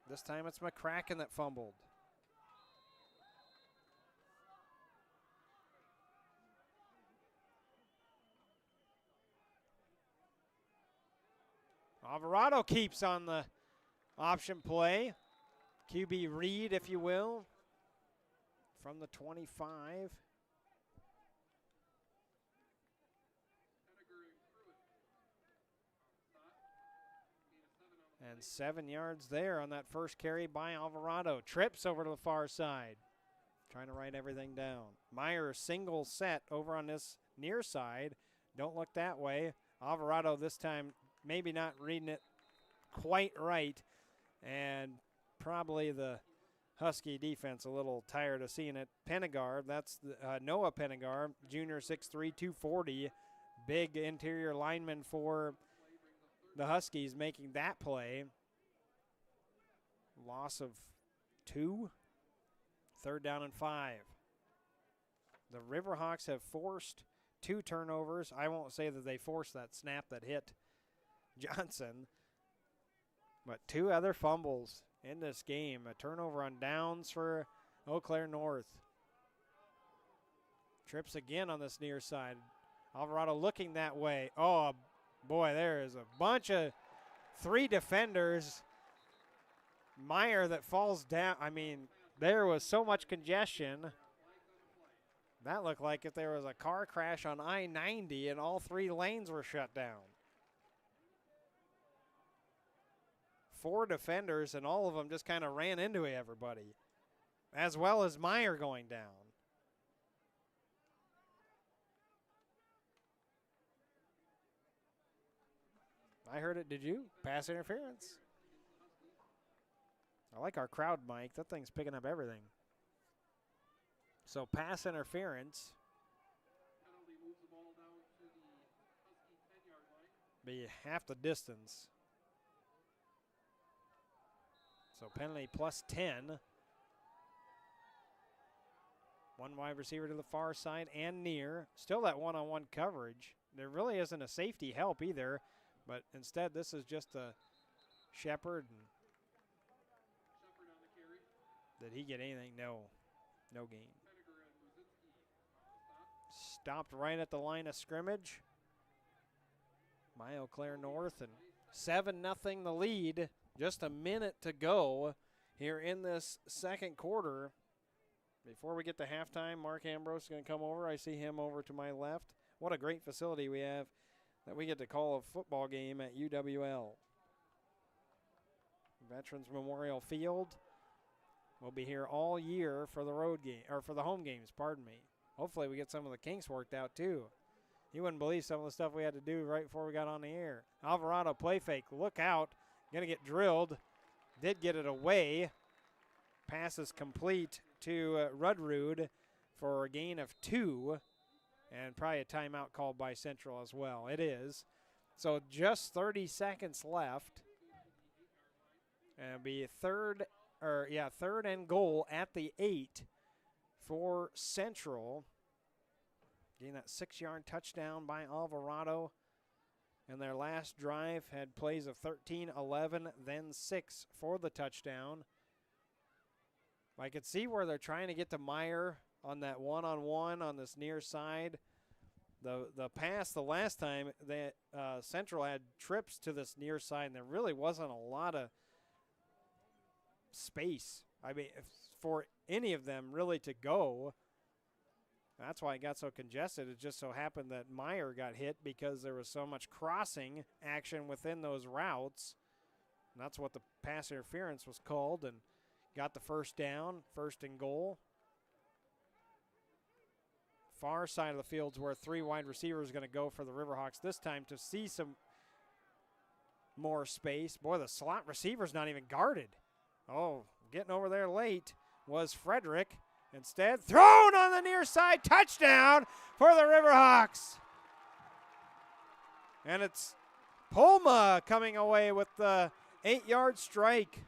This time it's McCracken that fumbled. Alvarado keeps on the option play. QB read, if you will, from the 25. And 7 yards there on that first carry by Alvarado. Trips over to the far side. Trying to write everything down. Meyer single set over on this near side. Don't look that way. Alvarado this time maybe not reading it quite right. And probably the Husky defense a little tired of seeing it. Pennegar, that's Noah Pennegar, junior 6'3", 240. Big interior lineman for the Huskies making that play. Loss of 2. 3rd down and 5. The Riverhawks have forced 2 turnovers. I won't say that they forced that snap that hit Johnson, but 2 other fumbles in this game. A turnover on downs for Eau Claire North. Trips again on this near side. Alvarado looking that way. Oh, boy, there is a bunch of 3 defenders. Meyer that falls down. I mean, there was so much congestion. That looked like if there was a car crash on I-90 and all 3 lanes were shut down. 4 defenders, and all of them just kind of ran into everybody, as well as Meyer going down. I heard it, did you? Pass interference. I like our crowd mic. That thing's picking up everything. So pass interference.
Penalty moves the ball down to the Husky 10-yard line.
Be half the distance. So penalty plus 10. 1 wide receiver to the far side and near. Still that one-on-one coverage. There really isn't a safety help either, but instead this is just a Shepherd.
Shepherd on the carry.
Did he get anything? No. No gain.
Pennegar and Muzinski.
Stopped right at the line of scrimmage. by Eau Claire North, and 7-0 the lead. Just a minute to go here in this second quarter. Before we get to halftime, Mark Ambrose is going to come over. I see him over to my left. What a great facility we have that we get to call a football game at UWL. Veterans Memorial Field. We'll be here all year for the road game, or for the home games, pardon me. Hopefully we get some of the kinks worked out too. You wouldn't believe some of the stuff we had to do right before we got on the air. Alvarado play fake, look out, gonna get drilled. Did get it away. Pass is complete to Rudrud for a gain of 2, and probably a timeout called by Central as well. It is. So just 30 seconds left. And it'll be third and goal at the 8 for Central. Getting that 6-yard touchdown by Alvarado. And their last drive had plays of 13, 11, then 6 for the touchdown. I could see where they're trying to get to Meyer on that one-on-one on this near side. The pass the last time that Central had trips to this near side, and there really wasn't a lot of space. I mean, for any of them really to go. That's why it got so congested. It just so happened that Meyer got hit because there was so much crossing action within those routes. And that's what the pass interference was called, and got the first down, 1st and goal. Far side of the field's where 3 wide receivers are going to go for the Riverhawks this time to see some more space. Boy, the slot receiver's not even guarded. Oh, getting over there late was Frederick. Instead, thrown on the near side, touchdown for the Riverhawks. And it's Pulma coming away with the 8-yard strike.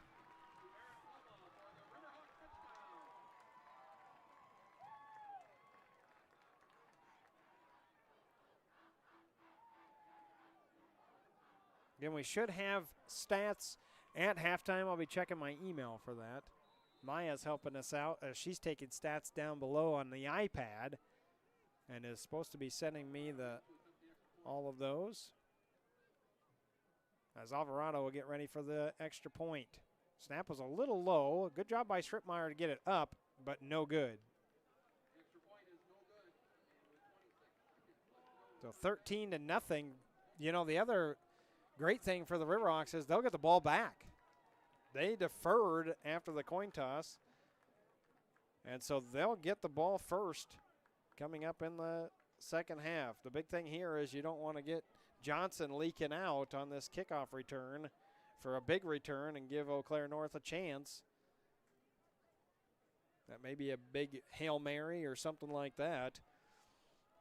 Again, we should have stats at halftime. I'll be checking my email for that. Maya's helping us out as she's taking stats down below on the iPad and is supposed to be sending me all of those. as Alvarado will get ready for the extra point. Snap was a little low. Good job by Schrittmeyer to get it up, but no good.
Extra point is no good. With 26 seconds left to go.
So 13 to nothing. You know, the other great thing for the Riverhawks is they'll get the ball back. They deferred after the coin toss, and so they'll get the ball first coming up in the second half. The big thing here is you don't want to get Johnson leaking out on this kickoff return for a big return and give Eau Claire North a chance. That may be a big Hail Mary or something like that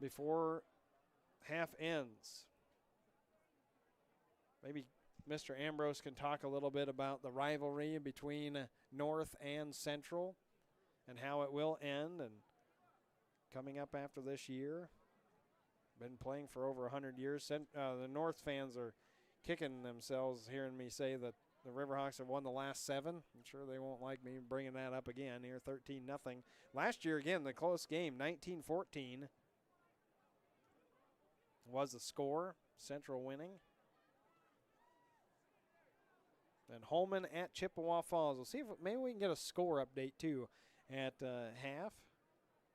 before half ends. Maybe Mr. Ambrose can talk a little bit about the rivalry between North and Central and how it will end and coming up after this year. Been playing for over 100 years. The North fans are kicking themselves hearing me say that the Riverhawks have won the last 7. I'm sure they won't like me bringing that up again here, 13-0. Last year, again, the close game, 19-14 was the score, Central winning. Then Holman at Chippewa Falls. We'll see if maybe we can get a score update, too, at half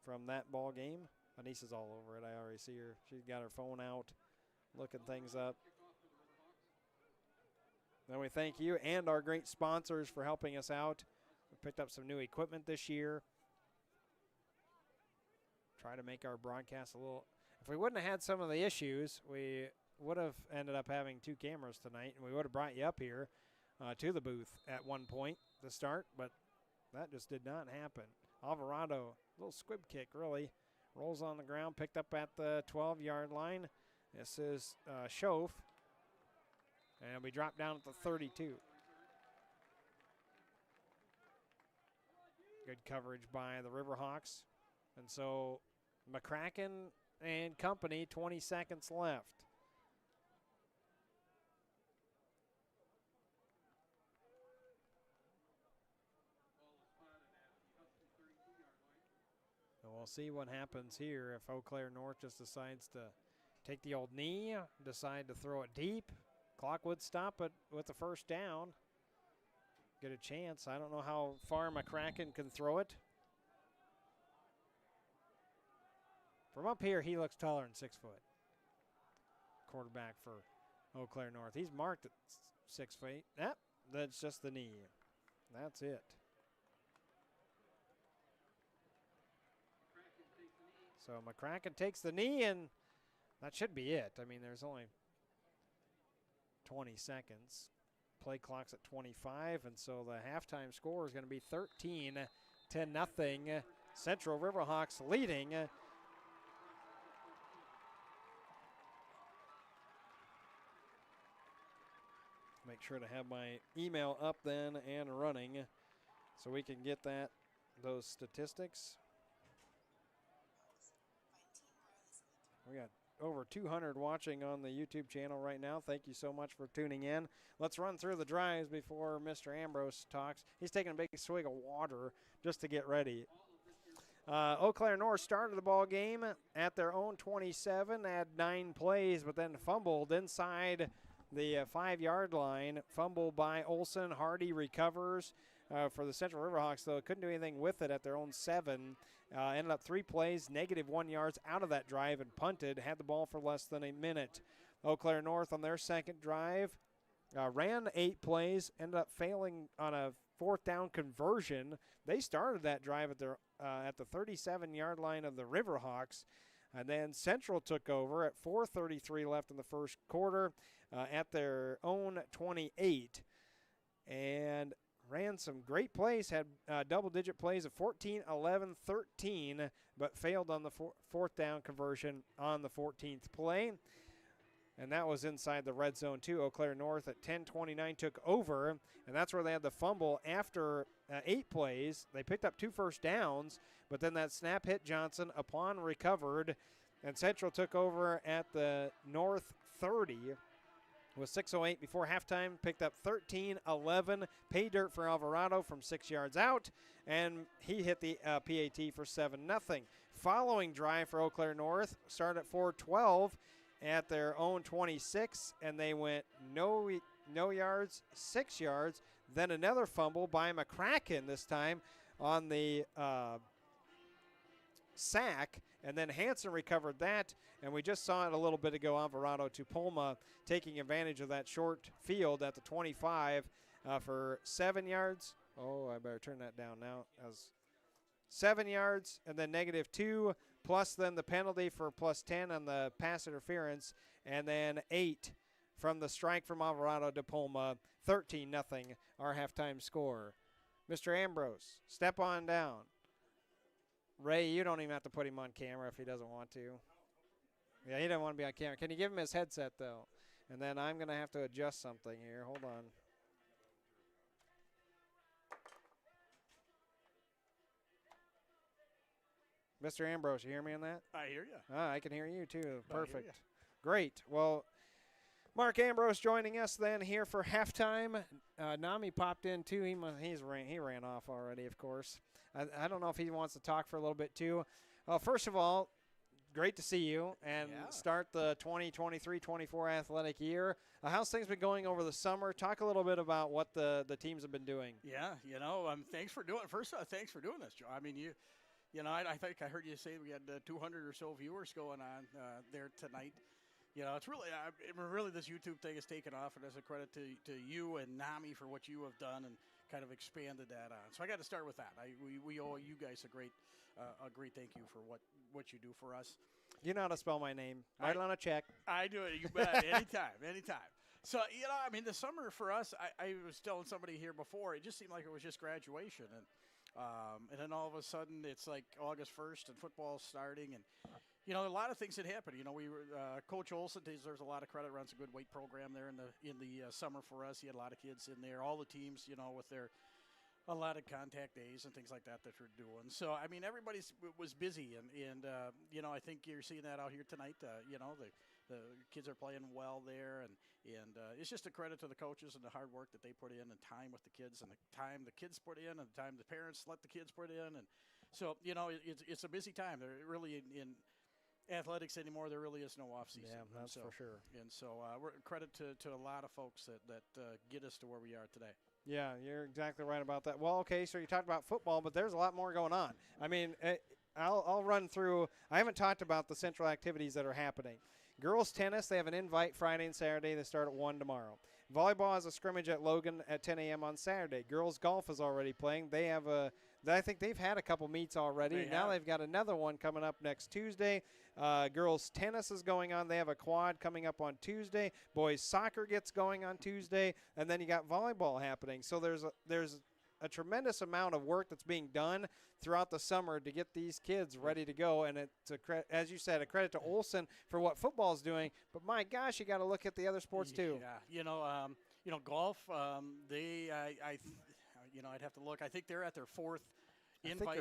from that ball game. Anise is all over it. I already see her. She's got her phone out, looking things up. Then we thank you and our great sponsors for helping us out. We picked up some new equipment this year. Try to make our broadcast a little. If we wouldn't have had some of the issues, we would have ended up having 2 cameras tonight, and we would have brought you up here to the booth at one point to start, but that just did not happen. Alvarado, little squib kick, really. Rolls on the ground, picked up at the 12-yard line. This is Schoaf. And we drop down at the 32. Good coverage by the Riverhawks. And so McCracken and company, 20 seconds left. And we'll see what happens here if Eau Claire North just decides to take the old knee, decide to throw it deep. Clock would stop it with the first down. Get a chance. I don't know how far McCracken can throw it. From up here, he looks taller than 6 foot. Quarterback for Eau Claire North. He's marked at 6 feet. Yep, that's just the knee. That's it. So McCracken takes the knee, and that should be it. I mean, there's only 20 seconds. Play clock's at 25, and so the halftime score is going to be 13-0. Central Riverhawks leading. Make sure to have my email up then and running so we can get those statistics. We got over 200 watching on the YouTube channel right now. Thank you so much for tuning in. Let's run through the drives before Mr. Ambrose talks. He's taking a big swig of water just to get ready. Eau Claire North started the ball game at their own 27, had 9 plays, but then fumbled inside the 5-yard line. Fumble by Olson. Hardy recovers for the Central Riverhawks, though. Couldn't do anything with it at their own 7. Ended up 3 plays, -1 yards out of that drive and punted. Had the ball for less than a minute. Eau Claire North on their second drive ran 8 plays, ended up failing on a 4th down conversion. They started that drive at the 37-yard line of the Riverhawks. And then Central took over at 4:33 left in the first quarter at their own 28. And ran some great plays, had double-digit plays of 14, 11, 13, but failed on the 4th down conversion on the 14th play. And that was inside the red zone, too. Eau Claire North at 10:29 took over, and that's where they had the fumble after 8 plays. They picked up 2 first downs, but then that snap hit Johnson upon recovered, and Central took over at the North 30 with 6:08 before halftime. Picked up 13-11. Pay dirt for Alvarado from 6 yards out, and he hit the PAT for 7-0. Following drive for Eau Claire North started at 4:12 at their own 26, and they went no no yards, 6 yards. Then another fumble by McCracken this time on the sack, and then Hanson recovered that, and we just saw it a little bit ago. Alvarado Tupolma taking advantage of that short field at the 25 for 7 yards. Oh, I better turn that down now. That was 7 yards, and then -2, plus then the penalty for +10 on the pass interference, and then 8 from the strike from Alvarado Tupolma. 13-0, our halftime score. Mr. Ambrose, step on down. Ray, you don't even have to put him on camera if he doesn't want to. Yeah, he doesn't want to be on camera. Can you give him his headset, though? And then I'm going to have to adjust something here. Hold on. Mr. Ambrose, you hear me on that?
I hear you.
I can hear you, too.
I hear
Perfect.
ya.
Great. Well, Mark Ambrose joining us then here for halftime. Nami popped in, too. He ran off already, of course. I don't know if he wants to talk for a little bit, too. First of all, great to see you and start the 2023-24 athletic year. How's things been going over the summer? Talk a little bit about what the teams have been doing.
Yeah, thanks for doing. First, thanks for doing this, Joe. I mean, I think I heard you say we had 200 or so viewers going on there tonight. It's really this YouTube thing has taken off, and as a credit to you and NAMI for what you have done and kind of expanded that on. So I got to start with that. We owe you guys a great thank you for what you do for us.
You know how to spell my name. Write it on a check.
I do it. You bet. Anytime. So, the summer for us, I was telling somebody here before, it just seemed like it was just graduation. And then all of a sudden it's like August 1st and football's starting. And, a lot of things had happened. We were Coach Olson deserves a lot of credit. Runs a good weight program there in the summer for us. He had a lot of kids in there. All the teams, with their a lot of contact days and things like that we're doing. So everybody was busy, and I think you're seeing that out here tonight. The kids are playing well there, and it's just a credit to the coaches and the hard work that they put in, and time with the kids, and the time the kids put in, and the time the parents let the kids put in, and so it's a busy time. There really in athletics anymore, there really is no off season.
Yeah, that's for sure.
And so we're credit to a lot of folks that get us to where we are today.
Yeah, you're exactly right about that. Well, okay, so you talked about football, but there's a lot more going on. I'll run through. I haven't talked about the central activities that are happening. Girls tennis, they have an invite Friday and Saturday. They start at 1 tomorrow. Volleyball has a scrimmage at Logan at 10 a.m. on Saturday. Girls golf is already playing. I think they've had a couple meets already. Now they've got another one coming up next Tuesday. Girls tennis is going on. They have a quad coming up on Tuesday. Boys soccer gets going on Tuesday. And then you got volleyball happening. So there's a tremendous amount of work that's being done throughout the summer to get these kids ready to go. And it's, as you said, a credit to Olson for what football is doing. But, my gosh, you got to look at the other sports too.
Yeah, golf, I'd have to look. I think they're at their fourth invite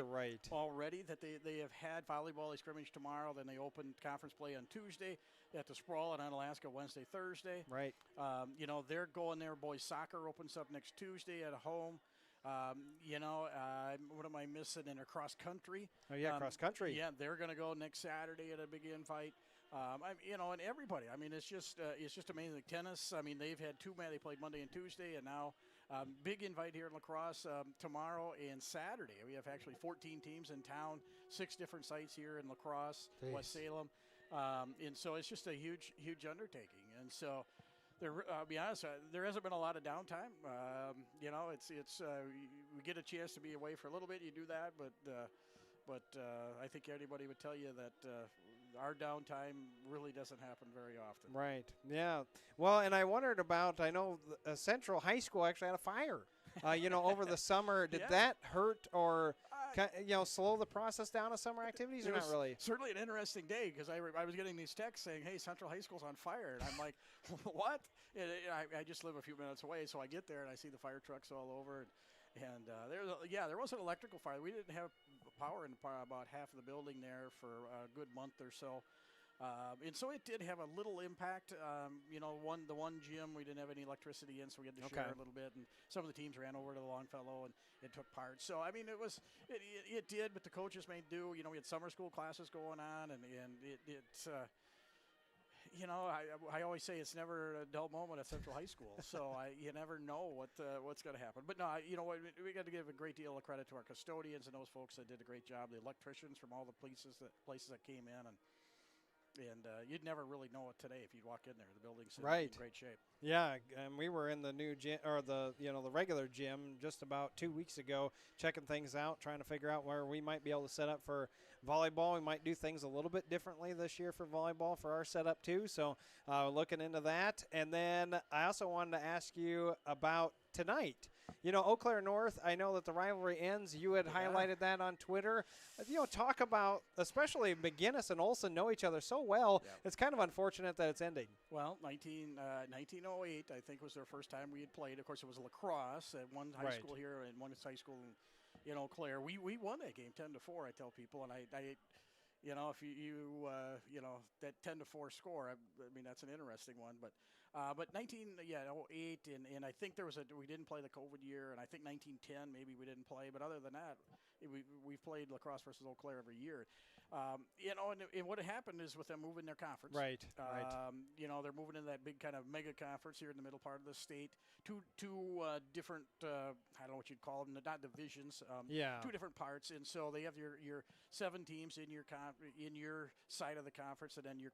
already that they have had. Volleyball, they scrimmage tomorrow. Then they open conference play on Tuesday at the Sprawl in Onalaska Wednesday, Thursday.
Right.
They're going there. Boys soccer opens up next Tuesday at home. What am I missing in their cross country?
Oh, yeah, cross country.
Yeah, they're going to go next Saturday at a big invite. And everybody. It's just amazing. Tennis. They've had they played Monday and Tuesday, and now big invite here in La Crosse tomorrow and Saturday. We have actually 14 teams in town, 6 different sites here in La Crosse, West Salem, and so it's just a huge undertaking. And so, I'll be honest, there hasn't been a lot of downtime. We get a chance to be away for a little bit. You do that, but I think anybody would tell you that our downtime really doesn't happen very often.
Right. Yeah. Well, and I wondered about. I know Central High School actually had a fire. Over the summer. Did that hurt or slow the process down of summer activities? Or not really?
Certainly an interesting day because I was getting these texts saying, "Hey, Central High School's on fire," and I'm like, "What?" And I just live a few minutes away, so I get there and I see the fire trucks all over. And there was an electrical fire. We didn't have power in about half of the building there for a good month or so. And so it did have a little impact. The one gym we didn't have any electricity in, so we had to share a little bit. And some of the teams ran over to the Longfellow and took part. So it did, but the coaches made do. We had summer school classes going on, and I always say it's never a dull moment at Central High School, so you never know what's going to happen. But no, we got to give a great deal of credit to our custodians and those folks that did a great job. The electricians from all the places that came in, and you'd never really know it today if you'd walk in there. The building's in great shape.
Yeah, and we were in the new gym, or the regular gym, just about 2 weeks ago, checking things out, trying to figure out where we might be able to set up for volleyball. We might do things a little bit differently this year for volleyball for our setup too. So looking into that, and then I also wanted to ask you about tonight. Eau Claire North, I know that the rivalry ends. You had highlighted that on Twitter. Talk about, especially McGinnis and Olson know each other so well. Yep. It's kind of unfortunate that it's ending.
Well, 1908, I think, was their first time we had played. Of course, it was lacrosse at one high school here and one high school in Eau Claire. We won that game 10-4, I tell people, and I if you that 10-4 score, I mean, that's an interesting one. But 08, and I think we didn't play the COVID year, and I think 1910 maybe we didn't play. But other than that, we've played lacrosse versus Eau Claire every year. And what happened is with them moving their conference.
Right.
They're moving into that big kind of mega conference here in the middle part of the state. Two different, I don't know what you'd call them, not divisions. Two different parts, and so they have your 7 teams in your side of the conference, and then your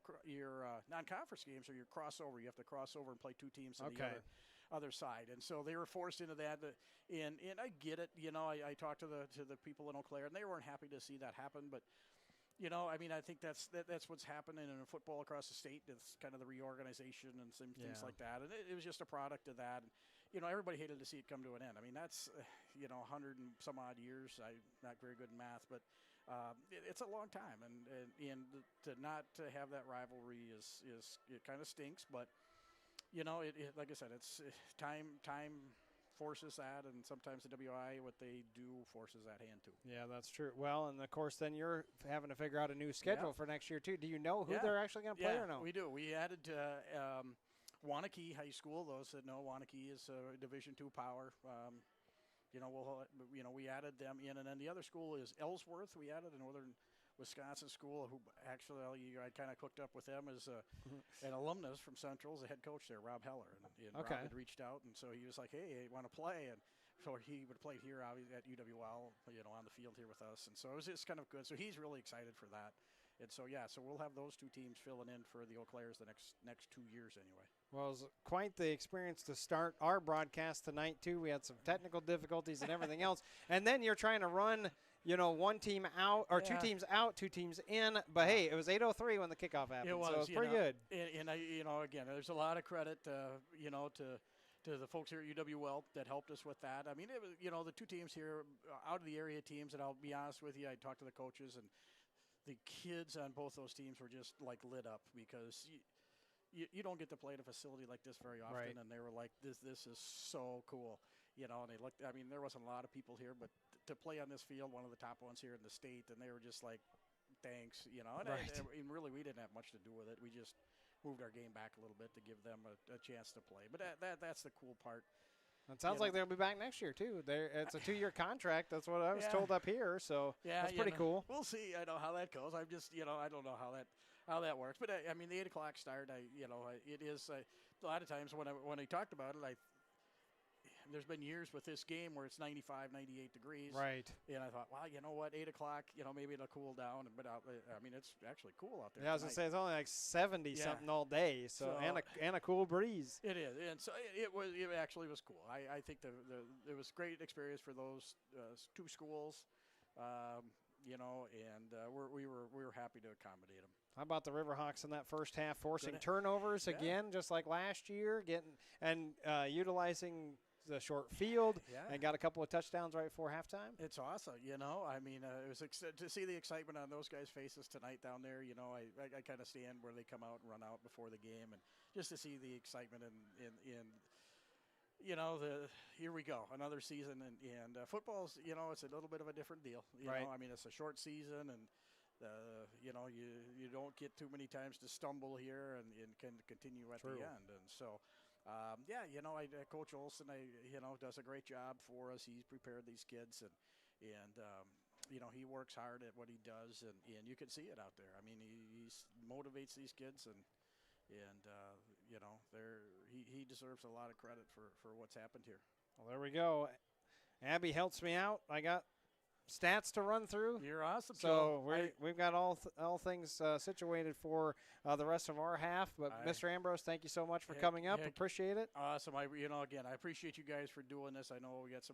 non-conference games are your crossover. You have to cross over and play 2 teams on the other side, and so they were forced into that. And I get it. I talked to the people in Eau Claire, and they weren't happy to see that happen, but. I think that's what's happening in football across the state. It's kind of the reorganization and some things like that. And it was just a product of that. And, everybody hated to see it come to an end. I mean, that's, 100 and some odd years. I'm not very good in math, but it's a long time. And to not to have that rivalry is it kind of stinks. But, like I said, it's time forces that, and sometimes the WI, what they do, forces that hand too. Yeah,
that's true. Well, and of course, then you're having to figure out a new schedule for next year too. Do you know who they're actually going to play or no?
We do. We added Waunakee High School. Those that know, Waunakee is a Division II power. We added them in, and then the other school is Ellsworth. We added a Northern Wisconsin school, who actually I kind of hooked up with them as an alumnus from Central, as the head coach there, Rob Heller. And Rob had reached out, and so he was like, hey, I want to play. And so he would play here at UWL, on the field here with us. And so it was just kind of good. So he's really excited for that. And so, so we'll have those 2 teams filling in for the Eau Claires the next 2 years anyway.
Well, it was quite the experience to start our broadcast tonight, too. We had some technical difficulties and everything else. And then you're trying to run – one team out or 2 teams out, 2 teams in. But hey, it was 8:03 when the kickoff happened.
It was,
so it was pretty good.
And again, there's a lot of credit, to the folks here at UWL that helped us with that. I mean, it was, the 2 teams here, out of the area teams, and I'll be honest with you, I talked to the coaches, and the kids on both those teams were just like lit up, because you don't get to play at a facility like this very often, and they were like, this is so cool. And they looked, I mean, there wasn't a lot of people here, but to play on this field, one of the top ones here in the state, and they were just like, thanks, and really we didn't have much to do with it. We just moved our game back a little bit to give them a chance to play. But that's the cool part.
It sounds like they'll be back next year, too. It's a 2-year contract. That's what I was told up here, so that's pretty cool.
We'll see. I know how that goes. I'm just, I don't know how that works. But, I mean, the 8 o'clock start, it is a lot of times when I talked about it, there's been years with this game where it's 95, 98 degrees.
Right.
And I thought, well, you know what, 8 o'clock, maybe it'll cool down. But, I mean, it's actually cool out there.
Yeah, I was going to say, it's only like 70-something all day, so and a cool breeze.
It is. And so it actually was cool. I think it was a great experience for those 2 schools, and we were happy to accommodate them.
How about the Riverhawks in that first half, forcing turnovers again, just like last year, utilizing the short field and got a couple of touchdowns right before halftime?
It's awesome, I mean, it was to see the excitement on those guys' faces tonight down there. I kind of stand where they come out and run out before the game, and just to see the excitement in here we go, another season, and football's, it's a little bit of a different deal. I mean, it's a short season, and you don't get too many times to stumble here and can continue at the end, and so. Coach Olson, does a great job for us. He's prepared these kids, and he works hard at what he does, and you can see it out there. I mean, he motivates these kids, and and you know, he deserves a lot of credit for what's happened here.
Well, there we go. Abby helps me out. I got stats to run through.
You're awesome,
So
Joe.
we've got all things situated for the rest of our half. But Mr. Ambrose, thank you so much for coming up. Appreciate it.
Awesome. Again, I appreciate you guys for doing this. I know we got a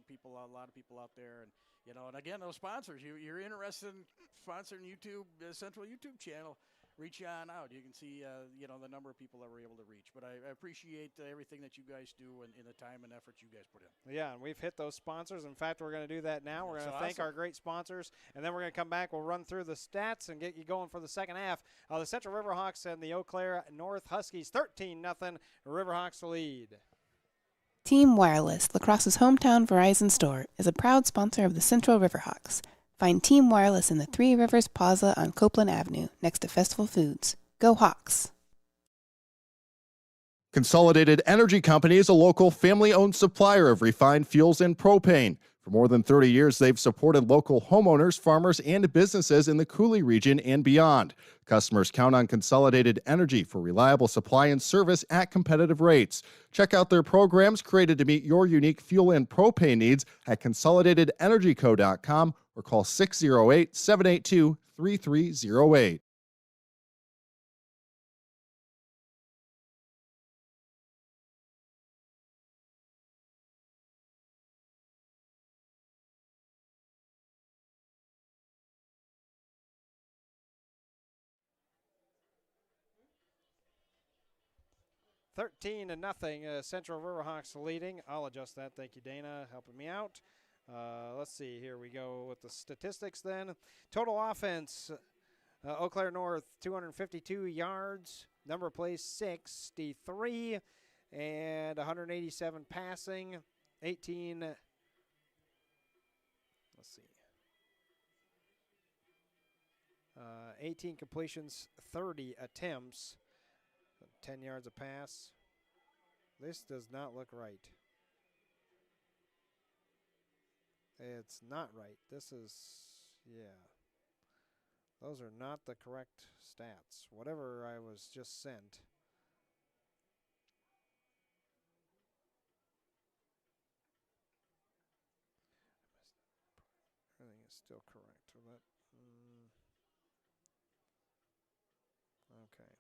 lot of people out there, and again, those sponsors. You're interested in sponsoring YouTube, Central YouTube channel. Reach on out. You can see, the number of people that we're able to reach. But I appreciate everything that you guys do and the time and effort you guys put in.
Yeah, and we've hit those sponsors. In fact, we're going to do that now. We're going to thank
awesome.
our great sponsors, and then we're going to come back. We'll run through the stats and get you going for the second half. The Central Riverhawks and the Eau Claire North Huskies, 13-0. Riverhawks lead.
Team Wireless, La Crosse's hometown Verizon store, is a proud sponsor of the Central Riverhawks. Find Team Wireless in the Three Rivers Plaza on Copeland Avenue, next to Festival Foods. Go Hawks!
Consolidated Energy Company is a local family-owned supplier of refined fuels and propane. For more than 30 years, they've supported local homeowners, farmers, and businesses in the Coulee region and beyond. Customers count on Consolidated Energy for reliable supply and service at competitive rates. Check out their programs created to meet your unique fuel and propane needs at consolidatedenergyco.com or call 608-782-3308.
$13-0. Central Riverhawks leading. I'll adjust that. Thank you, Dana, helping me out. Let's see. Here we go with the statistics then. Total offense, Eau Claire North, 252 yards. Number of plays, 63. And 187 passing. 18. Let's see. 18 completions, 30 attempts. 10 yards a pass. This does not look right. It's not right. This is, yeah. Those are not the correct stats. Whatever I was just sent. Everything is still correct. Okay.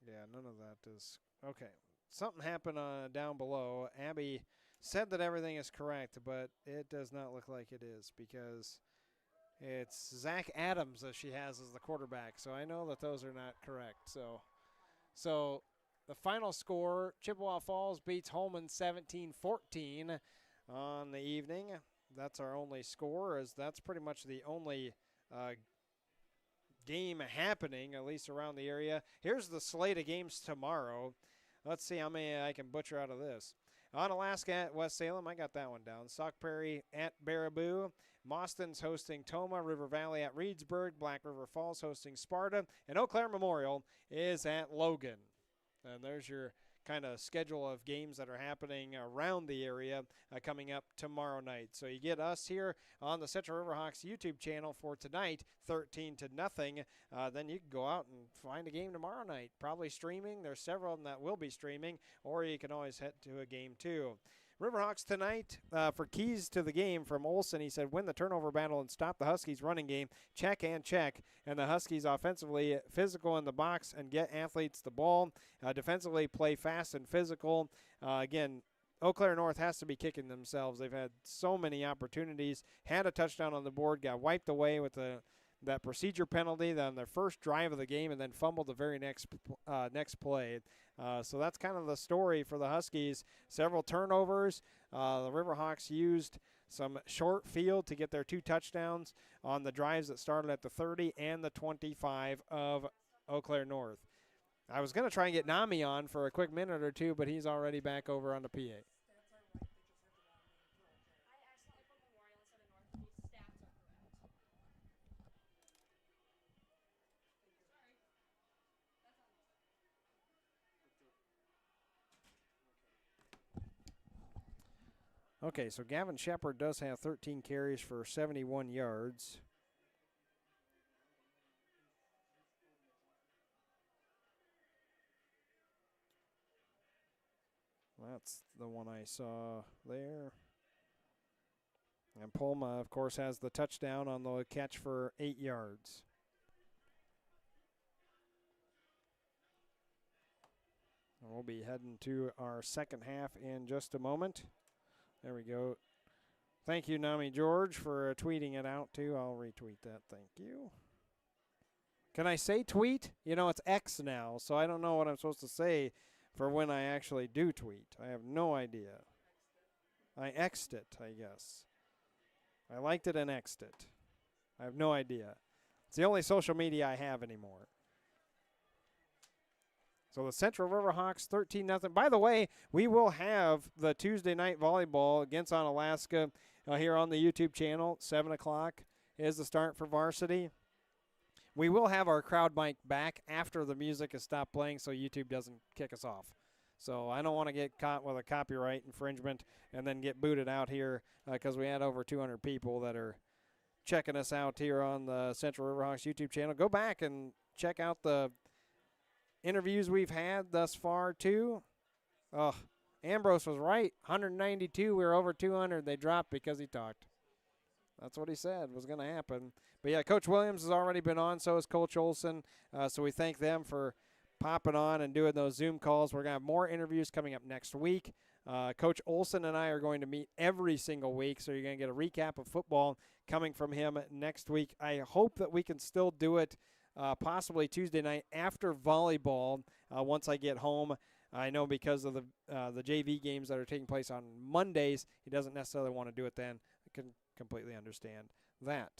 Yeah, none of that is okay. Something happened down below. Abby said that everything is correct, but it does not look like it is because it's Zach Adams that she has as the quarterback. So I know that those are not correct. So the final score, Chippewa Falls beats Holman 17-14 on the evening. That's our only score, as that's pretty much the only game happening, at least around the area. Here's the slate of games tomorrow. Let's see how many I can butcher out of this. Onalaska at West Salem, I got that one down. Sauk Prairie at Baraboo. Mauston's hosting Toma. River Valley at Reedsburg. Black River Falls hosting Sparta. And Eau Claire Memorial is at Logan. And there's your kind of schedule of games that are happening around the area coming up tomorrow night. So you get us here on the Central Riverhawks YouTube channel for tonight, 13-0. Then you can go out and find a game tomorrow night, probably streaming. There's several of them that will be streaming, or you can always head to a game too. Riverhawks tonight for keys to the game from Olson. He said, win the turnover battle and stop the Huskies running game. Check and check. And the Huskies offensively physical in the box and get athletes the ball. Defensively play fast and physical. Again, Eau Claire North has to be kicking themselves. They've had so many opportunities. Had a touchdown on the board. Got wiped away with that procedure penalty on their first drive of the game and then fumbled the very next play. So that's kind of the story for the Huskies. Several turnovers. The Riverhawks used some short field to get their 2 touchdowns on the drives that started at the 30 and the 25 of Eau Claire North. I was going to try and get Nami on for a quick minute or two, but he's already back over on the PA. Okay, so Gavin Shepard does have 13 carries for 71 yards. That's the one I saw there. And Polma, of course, has the touchdown on the catch for 8 yards. And we'll be heading to our second half in just a moment. There we go. Thank you, Nami George, for tweeting it out, too. I'll retweet that. Thank you. Can I say tweet? You know, it's X now, so I don't know what I'm supposed to say for when I actually do tweet. I have no idea. I X'd it, I guess. I liked it and X'd it. I have no idea. It's the only social media I have anymore. So the Central Riverhawks 13-0. By the way, we will have the Tuesday night volleyball against Onalaska here on the YouTube channel. 7 o'clock is the start for varsity. We will have our crowd mic back after the music has stopped playing so YouTube doesn't kick us off. So I don't want to get caught with a copyright infringement and then get booted out here because we had over 200 people that are checking us out here on the Central Riverhawks YouTube channel. Go back and check out the interviews we've had thus far, too. Oh, Ambrose was right. 192. We were over 200. They dropped because he talked. That's what he said was going to happen. But, yeah, Coach Williams has already been on. So has Coach Olson. So we thank them for popping on and doing those Zoom calls. We're going to have more interviews coming up next week. Coach Olson and I are going to meet every single week. So you're going to get a recap of football coming from him next week. I hope that we can still do it possibly Tuesday night after volleyball once I get home. I know because of the JV games that are taking place on Mondays, he doesn't necessarily want to do it then. I can completely understand that.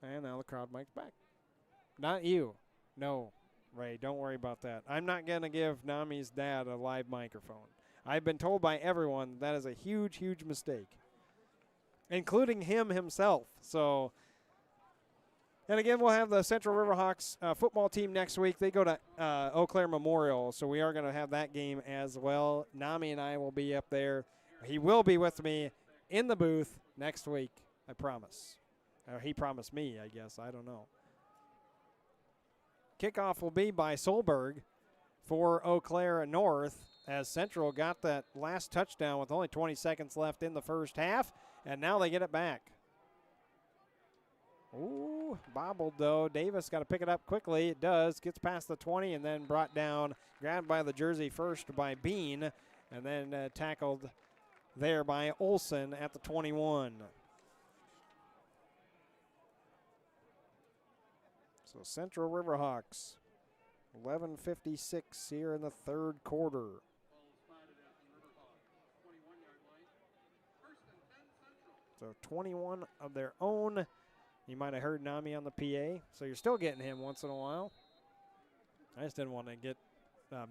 And now the crowd mic's back. Not you. No, Ray, don't worry about that. I'm not going to give Nami's dad a live microphone. I've been told by everyone that is a huge, huge mistake, including him himself. So, and again, we'll have the Central Riverhawks football team next week. They go to Eau Claire Memorial, so we are going to have that game as well. Nami and I will be up there. He will be with me in the booth next week, I promise. He promised me, I guess. I don't know. Kickoff will be by Solberg for Eau Claire North, as Central got that last touchdown with only 20 seconds left in the first half, and now they get it back. Ooh, bobbled though. Davis got to pick it up quickly. It does. Gets past the 20 and then brought down, grabbed by the jersey first by Bean, and then tackled there by Olson at the 21. So Central Riverhawks, 11:56 here in the third quarter. So 21 of their own. You might have heard Nami on the PA, so you're still getting him once in a while. I just didn't want to get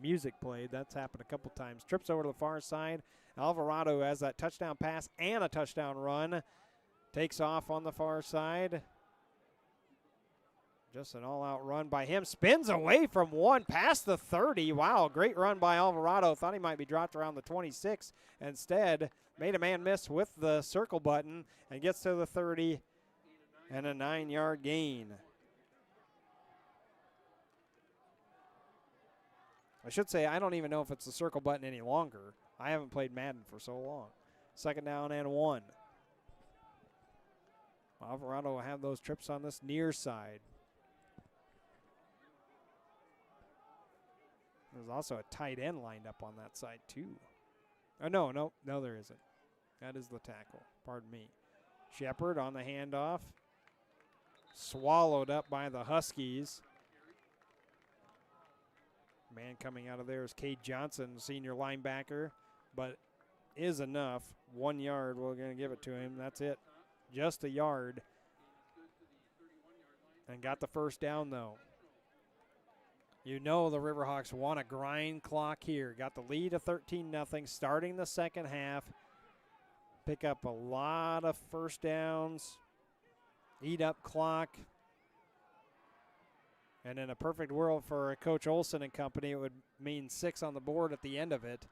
music played. That's happened a couple times. Trips over to the far side. Alvarado has that touchdown pass and a touchdown run. Takes off on the far side. Just an all-out run by him. Spins away from one past the 30. Wow, great run by Alvarado. Thought he might be dropped around the 26. Instead, made a man miss with the circle button and gets to the 30 and a 9-yard gain. I should say I don't even know if it's the circle button any longer. I haven't played Madden for so long. Second down and 1. Alvarado will have those trips on this near side. There's also a tight end lined up on that side, too. Oh, no, there isn't. That is the tackle. Pardon me. Shepard on the handoff. Swallowed up by the Huskies. Man coming out of there is Cade Johnson, senior linebacker, but is enough. 1 yard, we're going to give it to him. That's it. Just a yard. And got the first down, though. You know the Riverhawks want a grind clock here. Got the lead of 13-0 starting the second half. Pick up a lot of first downs. Eat up clock. And in a perfect world for Coach Olson and company, it would mean 6 on the board at the end of it.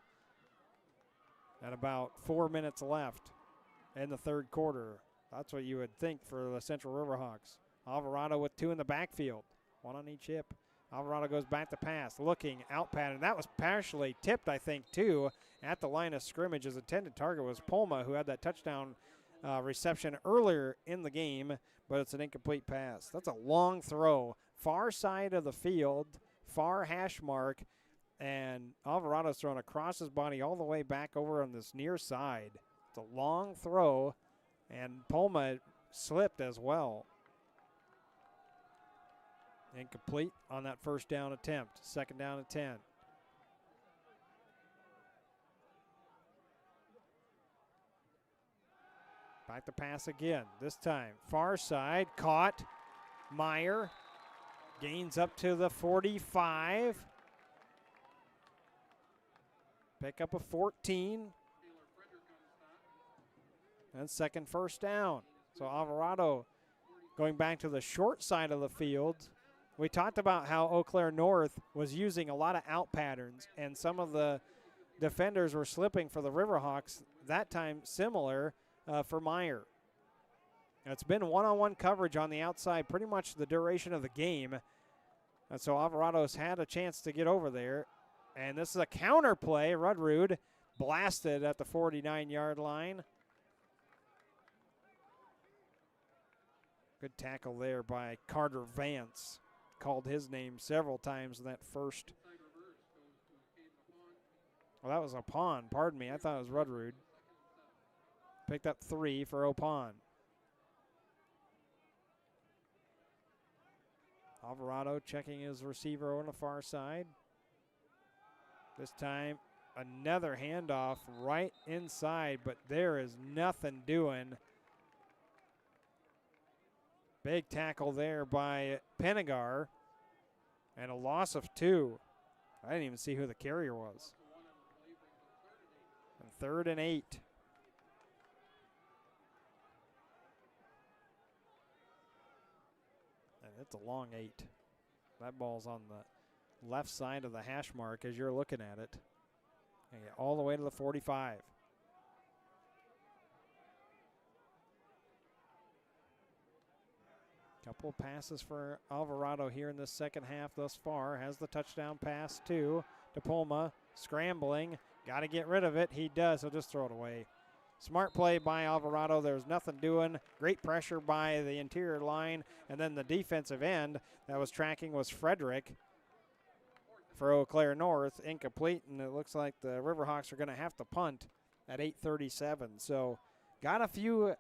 And about 4 minutes left in the third quarter. That's what you would think for the Central Riverhawks. Alvarado with 2 in the backfield, 1 on each hip. Alvarado goes back to pass, looking, out pattern. That was partially tipped, I think, too, at the line of scrimmage. His intended target was Polma, who had that touchdown reception earlier in the game, but it's an incomplete pass. That's a long throw, far side of the field, far hash mark, and Alvarado's thrown across his body all the way back over on this near side. It's a long throw, and Polma slipped as well. Incomplete on that first down attempt. Second down and 10. Back to pass again. This time, far side, caught. Meyer gains up to the 45. Pick up a 14. And second first down. So Alvarado going back to the short side of the field. We talked about how Eau Claire North was using a lot of out patterns, and some of the defenders were slipping for the Riverhawks. That time similar for Meyer. It's been one-on-one coverage on the outside pretty much the duration of the game. And so Alvarado's had a chance to get over there. And this is a counter play. Rudrud blasted at the 49-yard line. Good tackle there by Carter Vance. Called his name several times in that first. Well, that was Opon. Pardon me. I thought it was Rudrud. Picked up 3 for Opon. Alvarado checking his receiver on the far side. This time, another handoff right inside, but there is nothing doing. Big tackle there by Penegar, and a loss of 2. I didn't even see who the carrier was. And 3rd and 8. And it's a long 8. That ball's on the left side of the hash mark as you're looking at it. And get all the way to the 45. Couple of passes for Alvarado here in the second half thus far. Has the touchdown pass too to Polma. Scrambling. Got to get rid of it. He does. He'll just throw it away. Smart play by Alvarado. There's nothing doing. Great pressure by the interior line. And then the defensive end that was tracking was Frederick for Eau Claire North. Incomplete. And it looks like the Riverhawks are going to have to punt at 8:37. So got a few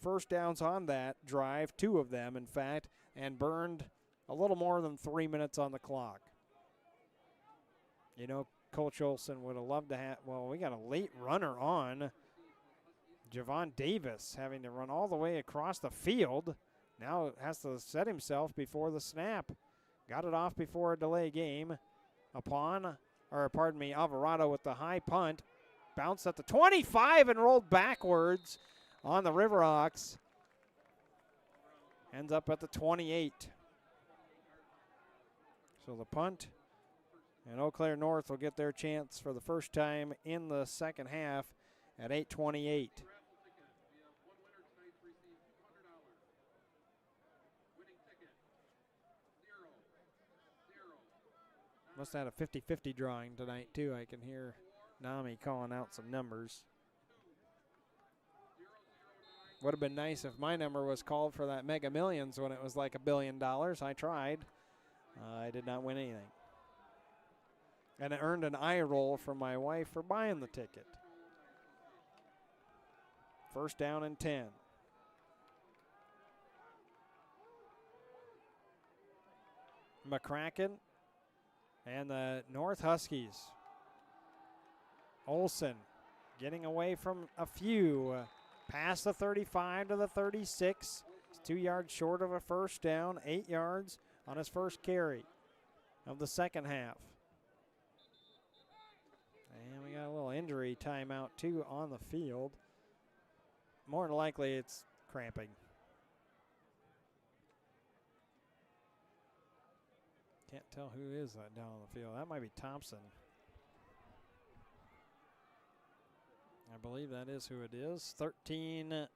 first downs on that drive, 2 of them, in fact, and burned a little more than 3 minutes on the clock. You know, Coach Olson would have loved to have, well, we got a late runner on. Javon Davis having to run all the way across the field. Now has to set himself before the snap. Got it off before a delay game. Alvarado with the high punt. Bounced at the 25 and rolled backwards on the Riverhawks. Ends up at the 28. So the punt, and Eau Claire North will get their chance for the first time in the second half at 8:28. Must have had a 50-50 drawing tonight, too. I can hear Nami calling out some numbers. Would have been nice if my number was called for that Mega Millions when it was like $1 billion. I tried. I did not win anything. And it earned an eye roll from my wife for buying the ticket. First down and 10. McCracken and the North Huskies. Olson getting away from a few. Past the 35 to the 36. He's 2 yards short of a first down, 8 yards on his first carry of the second half. And we got a little injury timeout too on the field. More than likely it's cramping. Can't tell who is that down on the field. That might be Thompson. I believe that is who it is. 13-0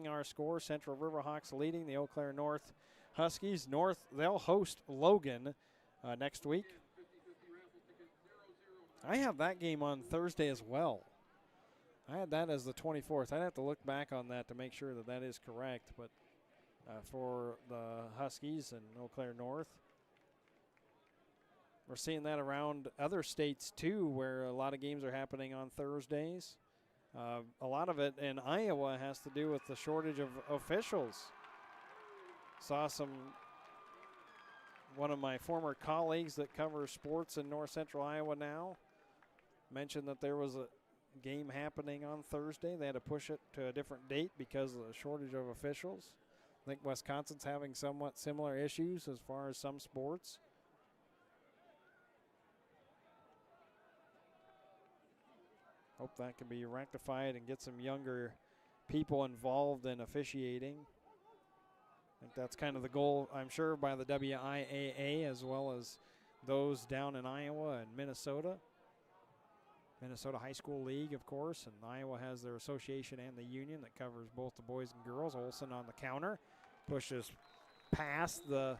our score. Central Riverhawks leading the Eau Claire North Huskies. North, they'll host Logan next week. I have that game on Thursday as well. I had that as the 24th. I'd have to look back on that to make sure that that is correct. But for the Huskies and Eau Claire North, we're seeing that around other states too, where a lot of games are happening on Thursdays. A lot of it in Iowa has to do with the shortage of officials. Saw one of my former colleagues that covers sports in north central Iowa now mentioned that there was a game happening on Thursday. They had to push it to a different date because of the shortage of officials. I think Wisconsin's having somewhat similar issues as far as some sports. Hope that can be rectified and get some younger people involved in officiating. I think that's kind of the goal, I'm sure, by the WIAA as well as those down in Iowa and Minnesota. Minnesota High School League, of course, and Iowa has their association and the union that covers both the boys and girls. Olsen on the counter, pushes past the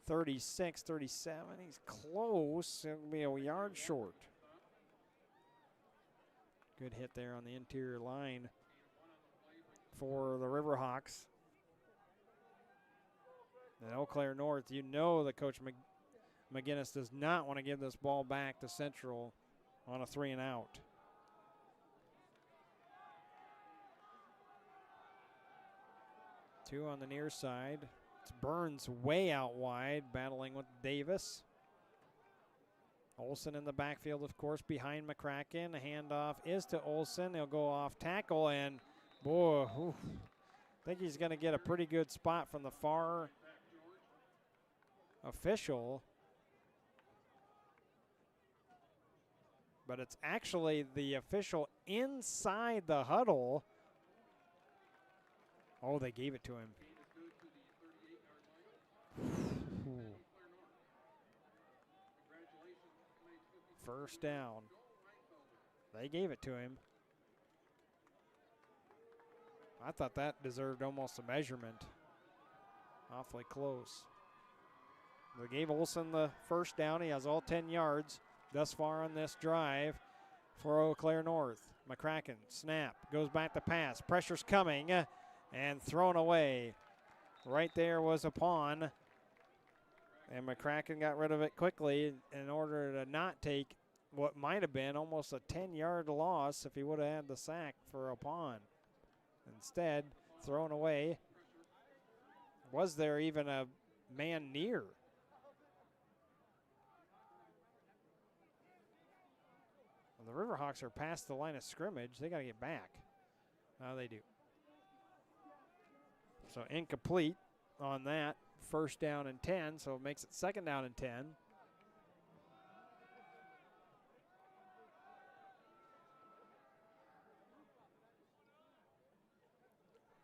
36, 37. He's close. It'll be a yard short. Good hit there on the interior line for the Riverhawks. And Eau Claire North, you know that Coach McGinnis does not want to give this ball back to Central on a 3-and-out. Two on the near side. It's Burns way out wide, battling with Davis. Olsen in the backfield, of course, behind McCracken. The handoff is to Olsen. He'll go off tackle, and boy, I think he's going to get a pretty good spot from the far official. But it's actually the official inside the huddle. Oh, they gave it to him. First down. They gave it to him. I thought that deserved almost a measurement. Awfully close. They gave Olsen the first down. He has all 10 yards thus far on this drive for Eau Claire North. McCracken, snap, goes back to pass. Pressure's coming and thrown away. Right there was a pawn. And McCracken got rid of it quickly in order to not take what might have been almost a 10-yard loss if he would have had the sack for a pawn. Instead, thrown away. Was there even a man near? Well, the Riverhawks are past the line of scrimmage. They got to get back. Now they do. So incomplete on that. First down and 10, so it makes it second down and 10.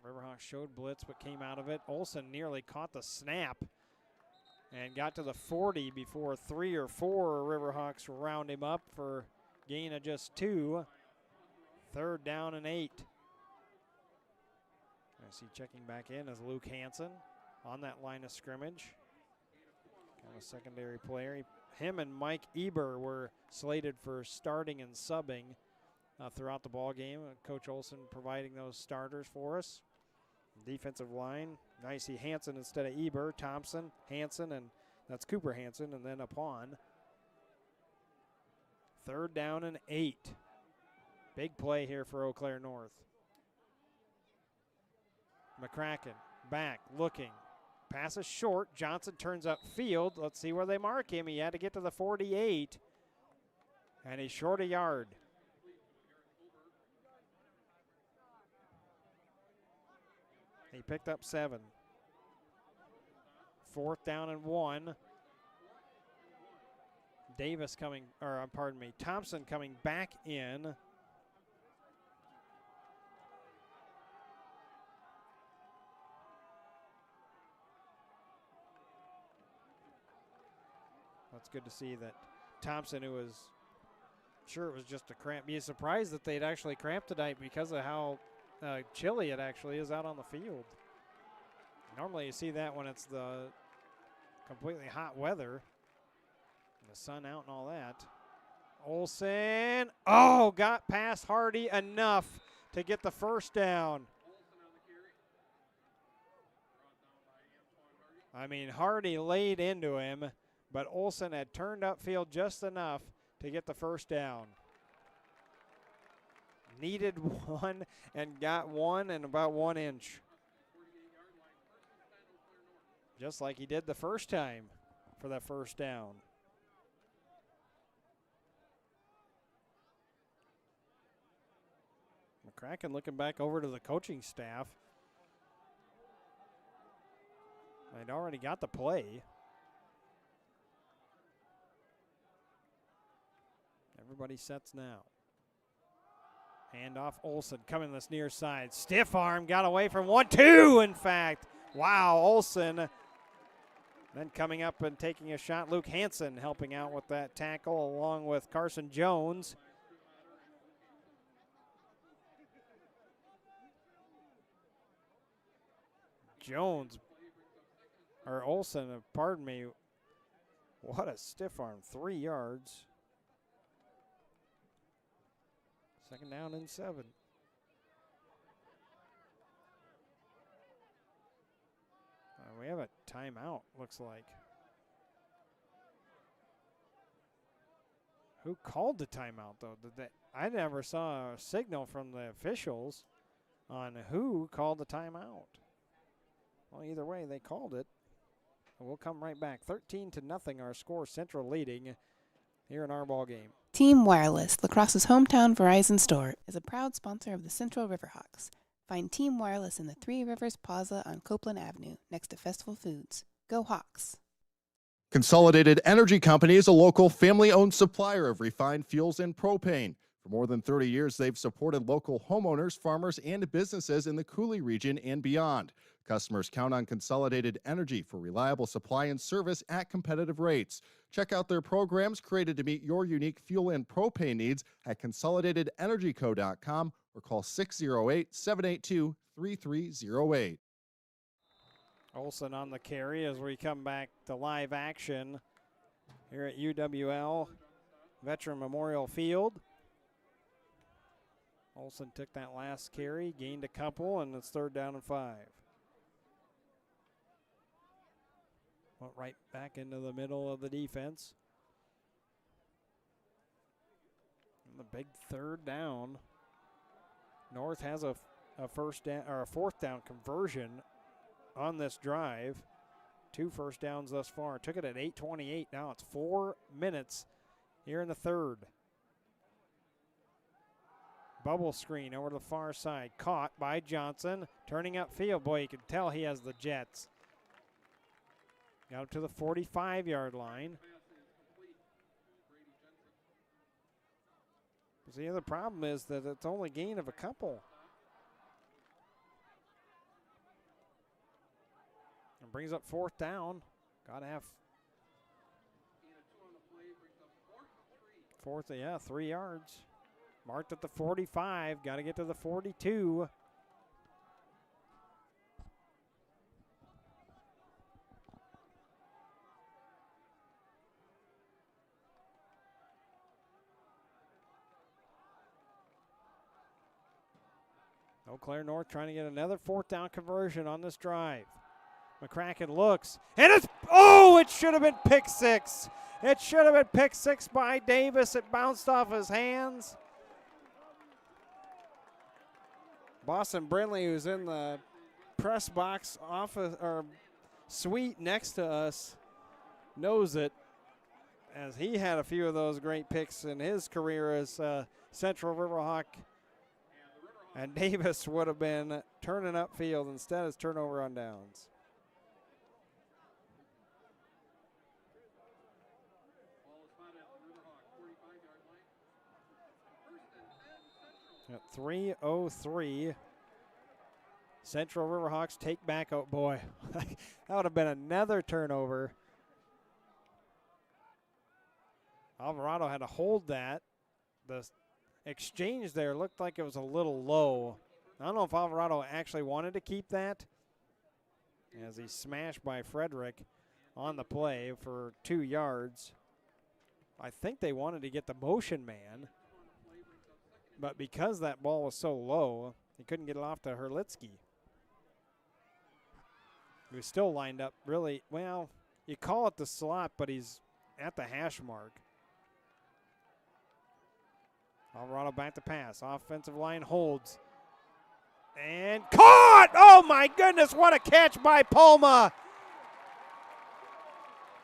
Riverhawks showed blitz but came out of it. Olsen nearly caught the snap and got to the 40 before 3 or 4 Riverhawks round him up for gain of just 2. Third down and 8. I see checking back in as Luke Hansen on that line of scrimmage. Kind of a secondary player. Him and Mike Eber were slated for starting and subbing throughout the ball game. Coach Olsen providing those starters for us. Defensive line, now you see Hansen instead of Eber. Thompson, Hansen, and that's Cooper Hansen, and then a pawn. Third down and 8. Big play here for Eau Claire North. McCracken back, looking. Pass is short. Johnson turns upfield. Let's see where they mark him. He had to get to the 48, and he's short a yard. He picked up 7. Fourth down and 1. Davis coming, or pardon me, Thompson coming back in. it's good to see that Thompson, who was sure it was just a cramp, be surprised that they'd actually cramped tonight because of how chilly it actually is out on the field. Normally you see that when it's the completely hot weather, the sun out and all that. Olsen, oh, got past Hardy enough to get the first down. I mean, Hardy laid into him, but Olsen had turned upfield just enough to get the first down. Needed one and got one in about 1 inch. Just like he did the first time for that first down. McCracken looking back over to the coaching staff. They'd already got the play. Everybody sets now. Handoff Olsen coming this near side. Stiff arm, got away from 1-2, in fact. Wow, Olsen. Then coming up and taking a shot, Luke Hansen helping out with that tackle along with Carson Jones. Olsen, pardon me. What a stiff arm, 3 yards. Second down and 7. We have a timeout, looks like. Who called the timeout, though? I never saw a signal from the officials on who called the timeout. Well, either way, they called it. We'll come right back. 13-0 our score. Central leading here in our ball game.
Team Wireless, Lacrosse's hometown Verizon store, is a proud sponsor of the Central Riverhawks. Find Team Wireless in the Three Rivers Plaza on Copeland Avenue, next to Festival Foods. Go Hawks!
Consolidated Energy Company is a local family-owned supplier of refined fuels and propane. For more than 30 years, they've supported local homeowners, farmers, and businesses in the Cooley region and beyond. Customers count on Consolidated Energy for reliable supply and service at competitive rates. Check out their programs created to meet your unique fuel and propane needs at consolidatedenergyco.com or call 608-782-3308.
Olsen on the carry as we come back to live action here at UWL Veteran Memorial Field. Olsen took that last carry, gained a couple, and it's 3rd down and 5. Went right back into the middle of the defense. And the big 3rd down. North has a 4th down conversion on this drive. 2 first downs thus far. Took it at 8:28. Now it's 4 minutes here in the 3rd. Bubble screen over to the far side. Caught by Johnson. Turning upfield. Boy, you can tell he has the jets. Got up to the 45-yard line. The other problem is that it's only gain of a couple. And brings up 4th down. Got to have 3 yards. Marked at the 45. Got to get to the 42. Eau Claire North trying to get another 4th down conversion on this drive. McCracken looks, and it should have been pick 6. It should have been pick 6 by Davis. It bounced off his hands. Boston Brindley, who's in the press box office or suite next to us, knows it, as he had a few of those great picks in his career as Central Riverhawk. And Davis would have been turning upfield. Instead, it's turnover on downs. At 3:03, Central Riverhawks take back. Oh, boy. That would have been another turnover. Alvarado had to hold that. The exchange there looked like it was a little low. I don't know if Alvarado actually wanted to keep that, as he's smashed by Frederick on the play for 2 yards. I think they wanted to get the motion man, but because that ball was so low, he couldn't get it off to Herlitzky. He was still lined up really, well, you call it the slot, but he's at the hash mark. Alvarado back to pass. Offensive line holds. And caught! Oh my goodness, what a catch by Palma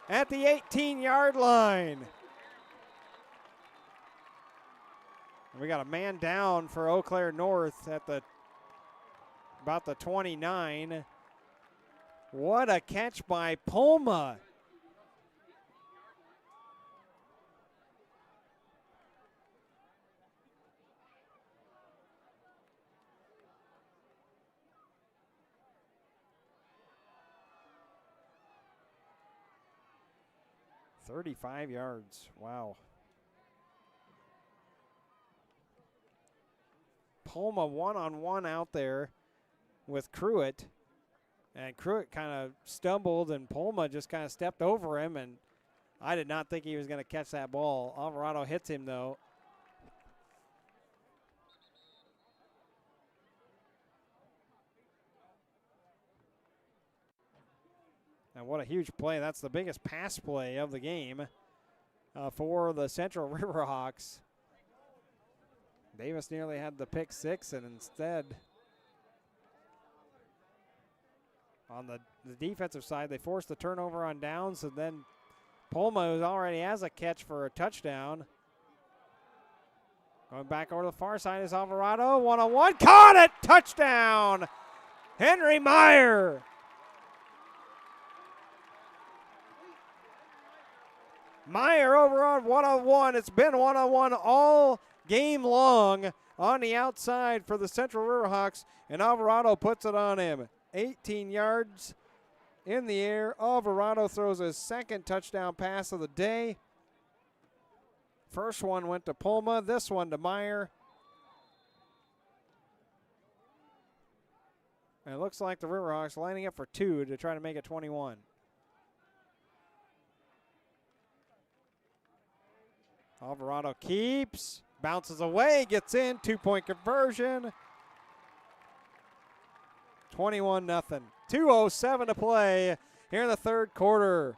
at the 18-yard line. We got a man down for Eau Claire North at about the 29. What a catch by Palma. $35 yards. Wow. Palma one-on-one out there with Cruitt. And Cruitt kind of stumbled, and Palma just kind of stepped over him, and I did not think he was going to catch that ball. Alvarado hits him, though. And what a huge play. That's the biggest pass play of the game for the Central Riverhawks. Davis nearly had the pick six, and instead, on the defensive side, they forced the turnover on downs, and then Palma, who already has a catch for a touchdown. Going back over to the far side is Alvarado. One-on-one. Caught it! Touchdown! Henry Meyer. Meyer over on one-on-one. It's been one-on-one all game long on the outside for the Central Riverhawks, and Alvarado puts it on him. 18 yards in the air. Alvarado throws his second touchdown pass of the day. First one went to Palma, this one to Meyer. And it looks like the Riverhawks lining up for two to try to make it 21. Alvarado keeps, bounces away, gets in, 2-point conversion. 21-0. 2:07 to play here in the third quarter.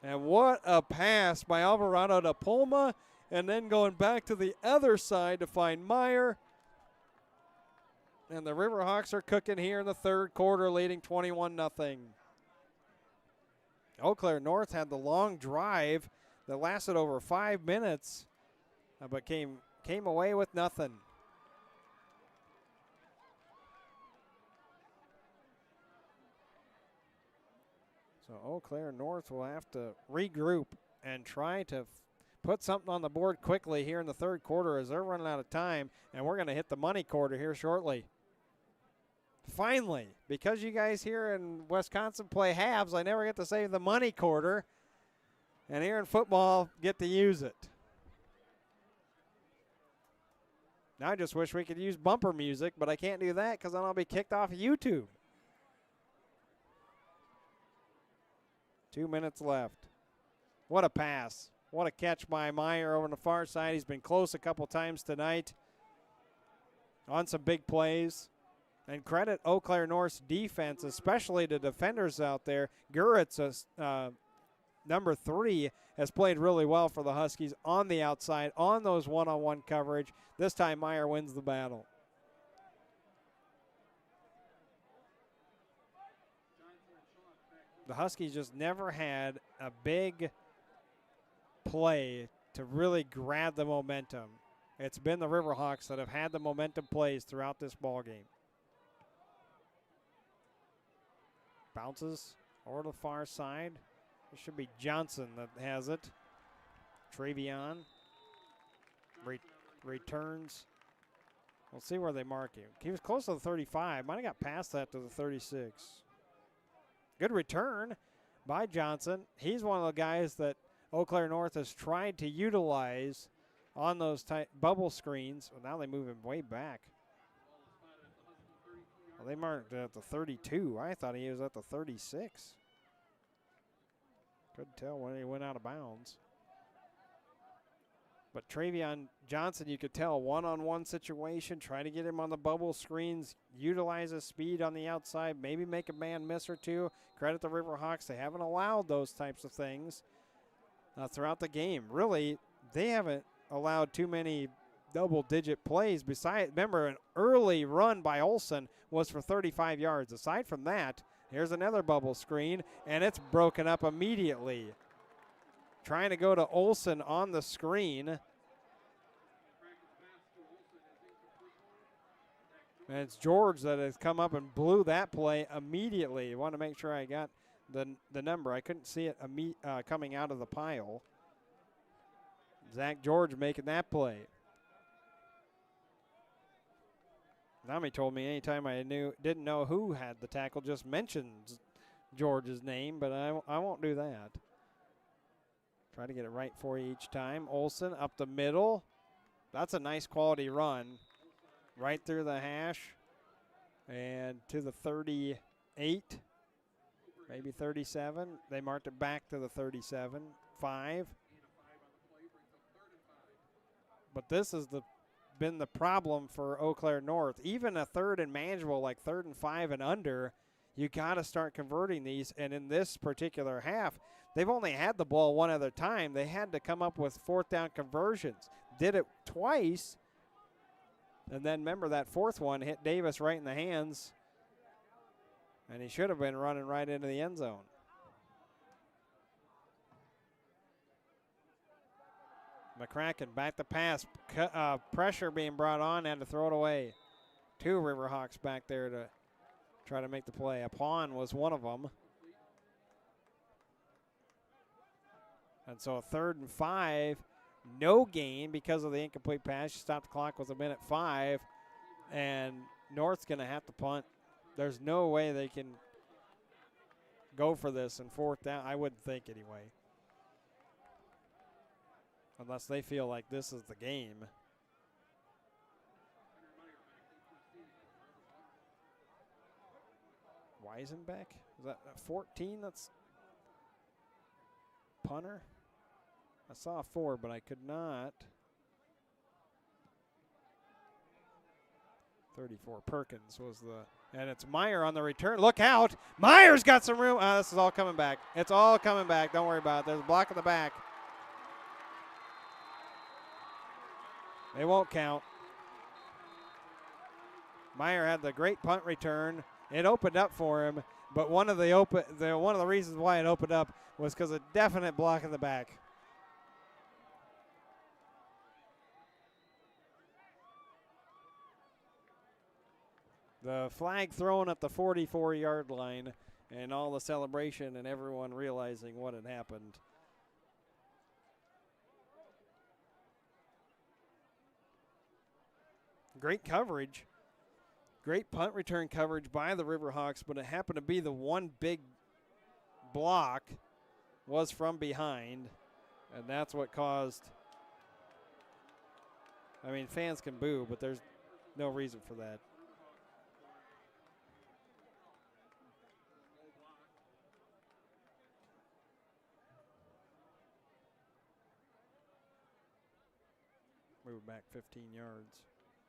And what a pass by Alvarado to Palma, and then going back to the other side to find Meyer. And the Riverhawks are cooking here in the third quarter, leading 21-0. Eau Claire North had the long drive that lasted over 5 minutes, but came away with nothing. So Eau Claire North will have to regroup and try to put something on the board quickly here in the third quarter as they're running out of time, and we're going to hit the money quarter here shortly. Finally, because you guys here in Wisconsin play halves, I never get to say the money quarter, and here in football, get to use it. Now I just wish we could use bumper music, but I can't do that because then I'll be kicked off of YouTube. 2 minutes left. What a pass. What a catch by Meyer over on the far side. He's been close a couple times tonight on some big plays. And credit Eau Claire North's defense, especially the defenders out there. Guritz, number 3, has played really well for the Huskies on the outside, on those one-on-one coverage. This time Meyer wins the battle. The Huskies just never had a big play to really grab the momentum. It's been the Riverhawks that have had the momentum plays throughout this ball game. Bounces over to the far side. It should be Johnson that has it. Travion returns. We'll see where they mark him. He was close to the 35. Might have got past that to the 36. Good return by Johnson. He's one of the guys that Eau Claire North has tried to utilize on those bubble screens. Well, now they move him way back. Well, they marked at the 32. I thought he was at the 36. Couldn't tell when he went out of bounds. But Travion Johnson, you could tell, one-on-one situation, try to get him on the bubble screens, utilize his speed on the outside, maybe make a man miss or two. Credit the Riverhawks. They haven't allowed those types of things throughout the game. Really, they haven't allowed too many double-digit plays. Besides, remember, an early run by Olson was for 35 yards. Aside from that, here's another bubble screen, and it's broken up immediately. Trying to go to Olson on the screen. And it's George that has come up and blew that play immediately. I want to make sure I got the number. I couldn't see it coming out of the pile. Zach George making that play. Nami told me anytime I didn't know who had the tackle, just mentions George's name, but I won't do that. Try to get it right for you each time. Olson up the middle. That's a nice quality run. Right through the hash. And to the 38, maybe 37. They marked it back to the 37. 5. But this has been the problem for Eau Claire North. Even a third and manageable, like 3rd and 5 and under, you got to start converting these. And in this particular half, they've only had the ball one other time. They had to come up with 4th down conversions. Did it twice. And then remember that 4th one hit Davis right in the hands. And he should have been running right into the end zone. McCracken back to pass. Pressure being brought on and to throw it away. 2 Riverhawks back there to try to make the play. Apon was one of them. And so a 3rd and 5, no gain because of the incomplete pass. You stop the clock with 1:05, and North's going to have to punt. There's no way they can go for this in 4th down. I wouldn't think anyway. Unless they feel like this is the game. Weisenbeck? Is that 14? That's punter? I saw a 4, but I could not. 34. Perkins was and it's Meyer on the return. Look out. Meyer's got some room. This is all coming back. It's all coming back. Don't worry about it. There's a block in the back. They won't count. Meyer had the great punt return. It opened up for him, but one of the reasons why it opened up was because of a definite block in the back. The flag thrown at the 44-yard line, and all the celebration and everyone realizing what had happened. Great coverage. Great punt return coverage by the Riverhawks, but it happened to be the one big block was from behind, and that's what caused. I mean, fans can boo, but there's no reason for that. Move back 15 yards.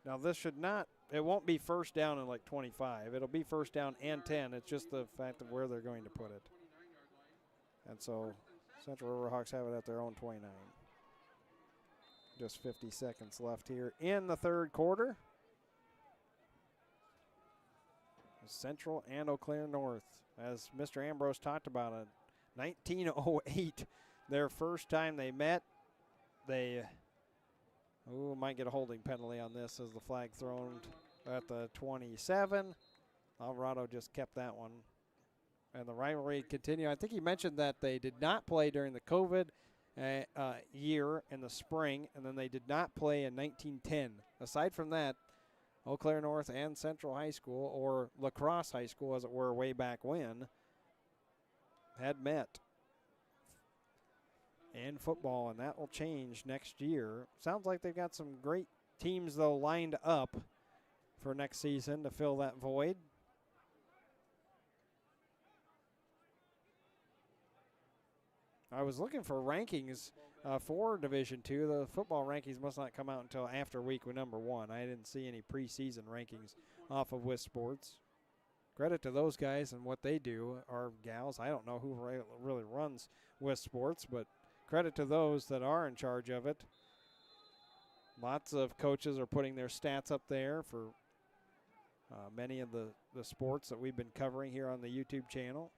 Now this should not, it won't be 1st down in like 25. It'll be 1st down and 10. It's just the fact of where they're going to put it. And so Central Riverhawks have it at their own 29. Just 50 seconds left here in the 3rd quarter. Central and Eau Claire North. As Mr. Ambrose talked about it, 1908, their first time they met. They might get a holding penalty on this as the flag thrown at the 27. Alvarado just kept that one. And the rivalry continued. I think he mentioned that they did not play during the COVID year in the spring, and then they did not play in 1910. Aside from that, Eau Claire North and Central High School, or La Crosse High School as it were way back when, had met. in football, and that will change next year. Sounds like they've got some great teams, though, lined up for next season to fill that void. I was looking for rankings for Division II. The football rankings must not come out until after week number 1. I didn't see any preseason rankings off of WIS Sports. Credit to those guys and what they do, or gals. I don't know who really runs WIS Sports, but credit to those that are in charge of it. Lots of coaches are putting their stats up there for many of the sports that we've been covering here on the YouTube channel.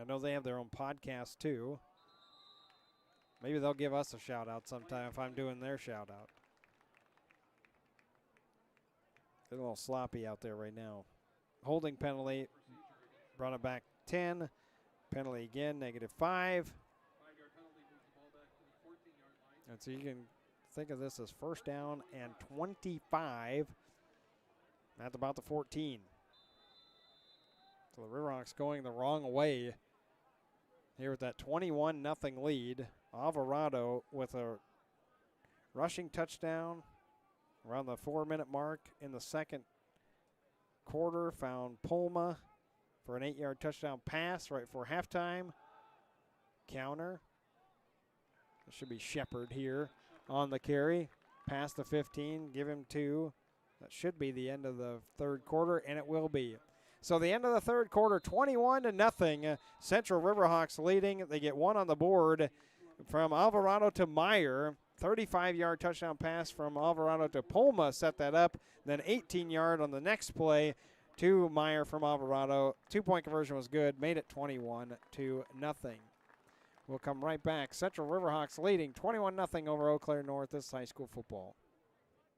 I know they have their own podcast too. Maybe they'll give us a shout out sometime if I'm doing their shout out. They're a little sloppy out there right now. Holding penalty, brought it back 10. Penalty again, -5.
5-yard penalty moves the ball back to the 14-yard line.
And so you can think of this as first down and 25 at about the 14. So the Riverhawks going the wrong way here with that 21-0 lead. Alvarado with a rushing touchdown around the 4-minute mark in the second quarter. Found Pulma for an 8-yard touchdown pass right before halftime. Counter. It should be Shepard here on the carry. Past the 15, give him 2. That should be the end of the third quarter, and it will be. So the end of the third quarter, 21-0. Central Riverhawks leading. They get 1 on the board from Alvarado to Meyer. 35-yard touchdown pass from Alvarado to Pulma set that up. Then 18-yard on the next play to Meyer from Alvarado. 2-point conversion was good. Made it 21-0. We'll come right back. Central Riverhawks leading 21-0 over Eau Claire North. This is high school football.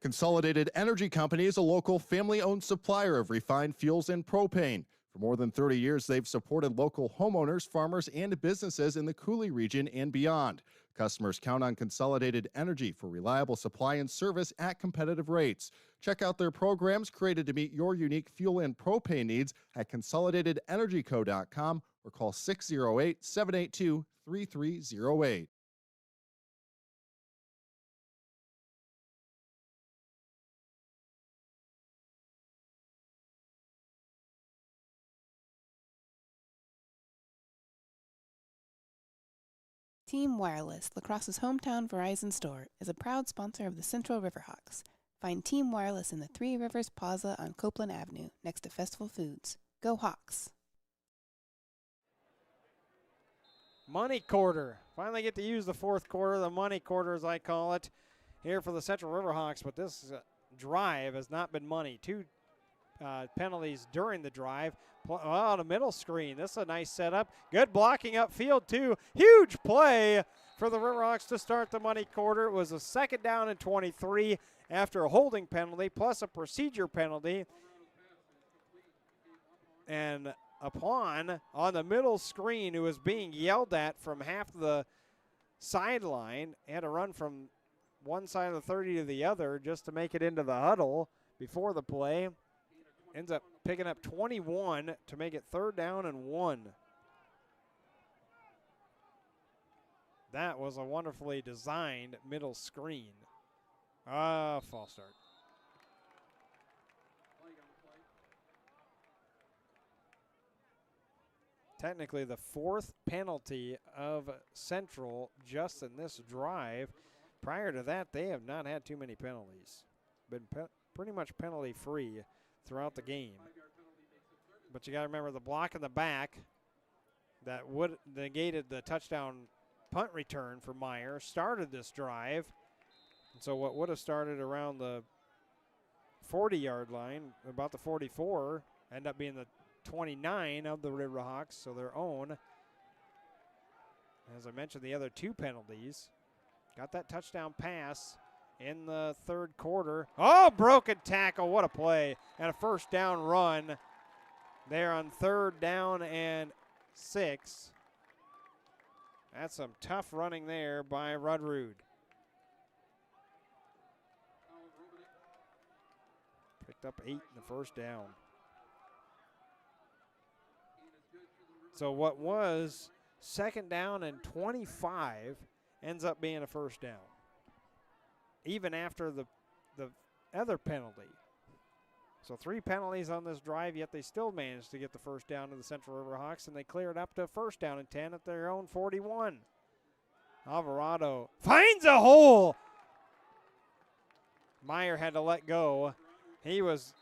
Consolidated Energy Company is a local family-owned supplier of refined fuels and propane. For more than 30 years, they've supported local homeowners, farmers, and businesses in the Cooley region and beyond. Customers count on Consolidated Energy for reliable supply and service at competitive rates. Check out their programs created to meet your unique fuel and propane needs at consolidatedenergyco.com or call 608-782-3308.
Team Wireless, La Crosse's hometown Verizon store, is a proud sponsor of the Central Riverhawks. Find Team Wireless in the Three Rivers Plaza on Copeland Avenue, next to Festival Foods. Go Hawks!
Money quarter. Finally get to use the fourth quarter, the money quarter as I call it, here for the Central Riverhawks. But this drive has not been money. 2 penalties during the drive. Oh, the middle screen. This is a nice setup. Good blocking upfield, too. Huge play for the Riverhawks to start the money quarter. It was a 2nd down and 23 after a holding penalty plus a procedure penalty. And upon on the middle screen, who was being yelled at from half the sideline, had to run from one side of the 30 to the other just to make it into the huddle before the play. Ends up picking up 21 to make it 3rd down and 1. That was a wonderfully designed middle screen. False start. Technically the 4th penalty of Central just in this drive. Prior to that, they have not had too many penalties. Been pretty much penalty free throughout the game. But you got to remember the block in the back that would negated the touchdown punt return for Meyer started this drive. And so what would have started around the 40-yard line, about the 44, ended up being the 29 of the Riverhawks, so their own. As I mentioned, the other 2 penalties. Got that touchdown pass in the 3rd quarter. Oh, broken tackle. What a play. And a 1st down run there on 3rd down and 6. That's some tough running there by Rudrud. Picked up 8 in the 1st down. So what was 2nd down and 25 ends up being a first down. Even after the other penalty. So 3 penalties on this drive, yet they still managed to get the first down to the Central Riverhawks, and they clear it up to first down and 10 at their own 41. Alvarado finds a hole. Meyer had to let go. He was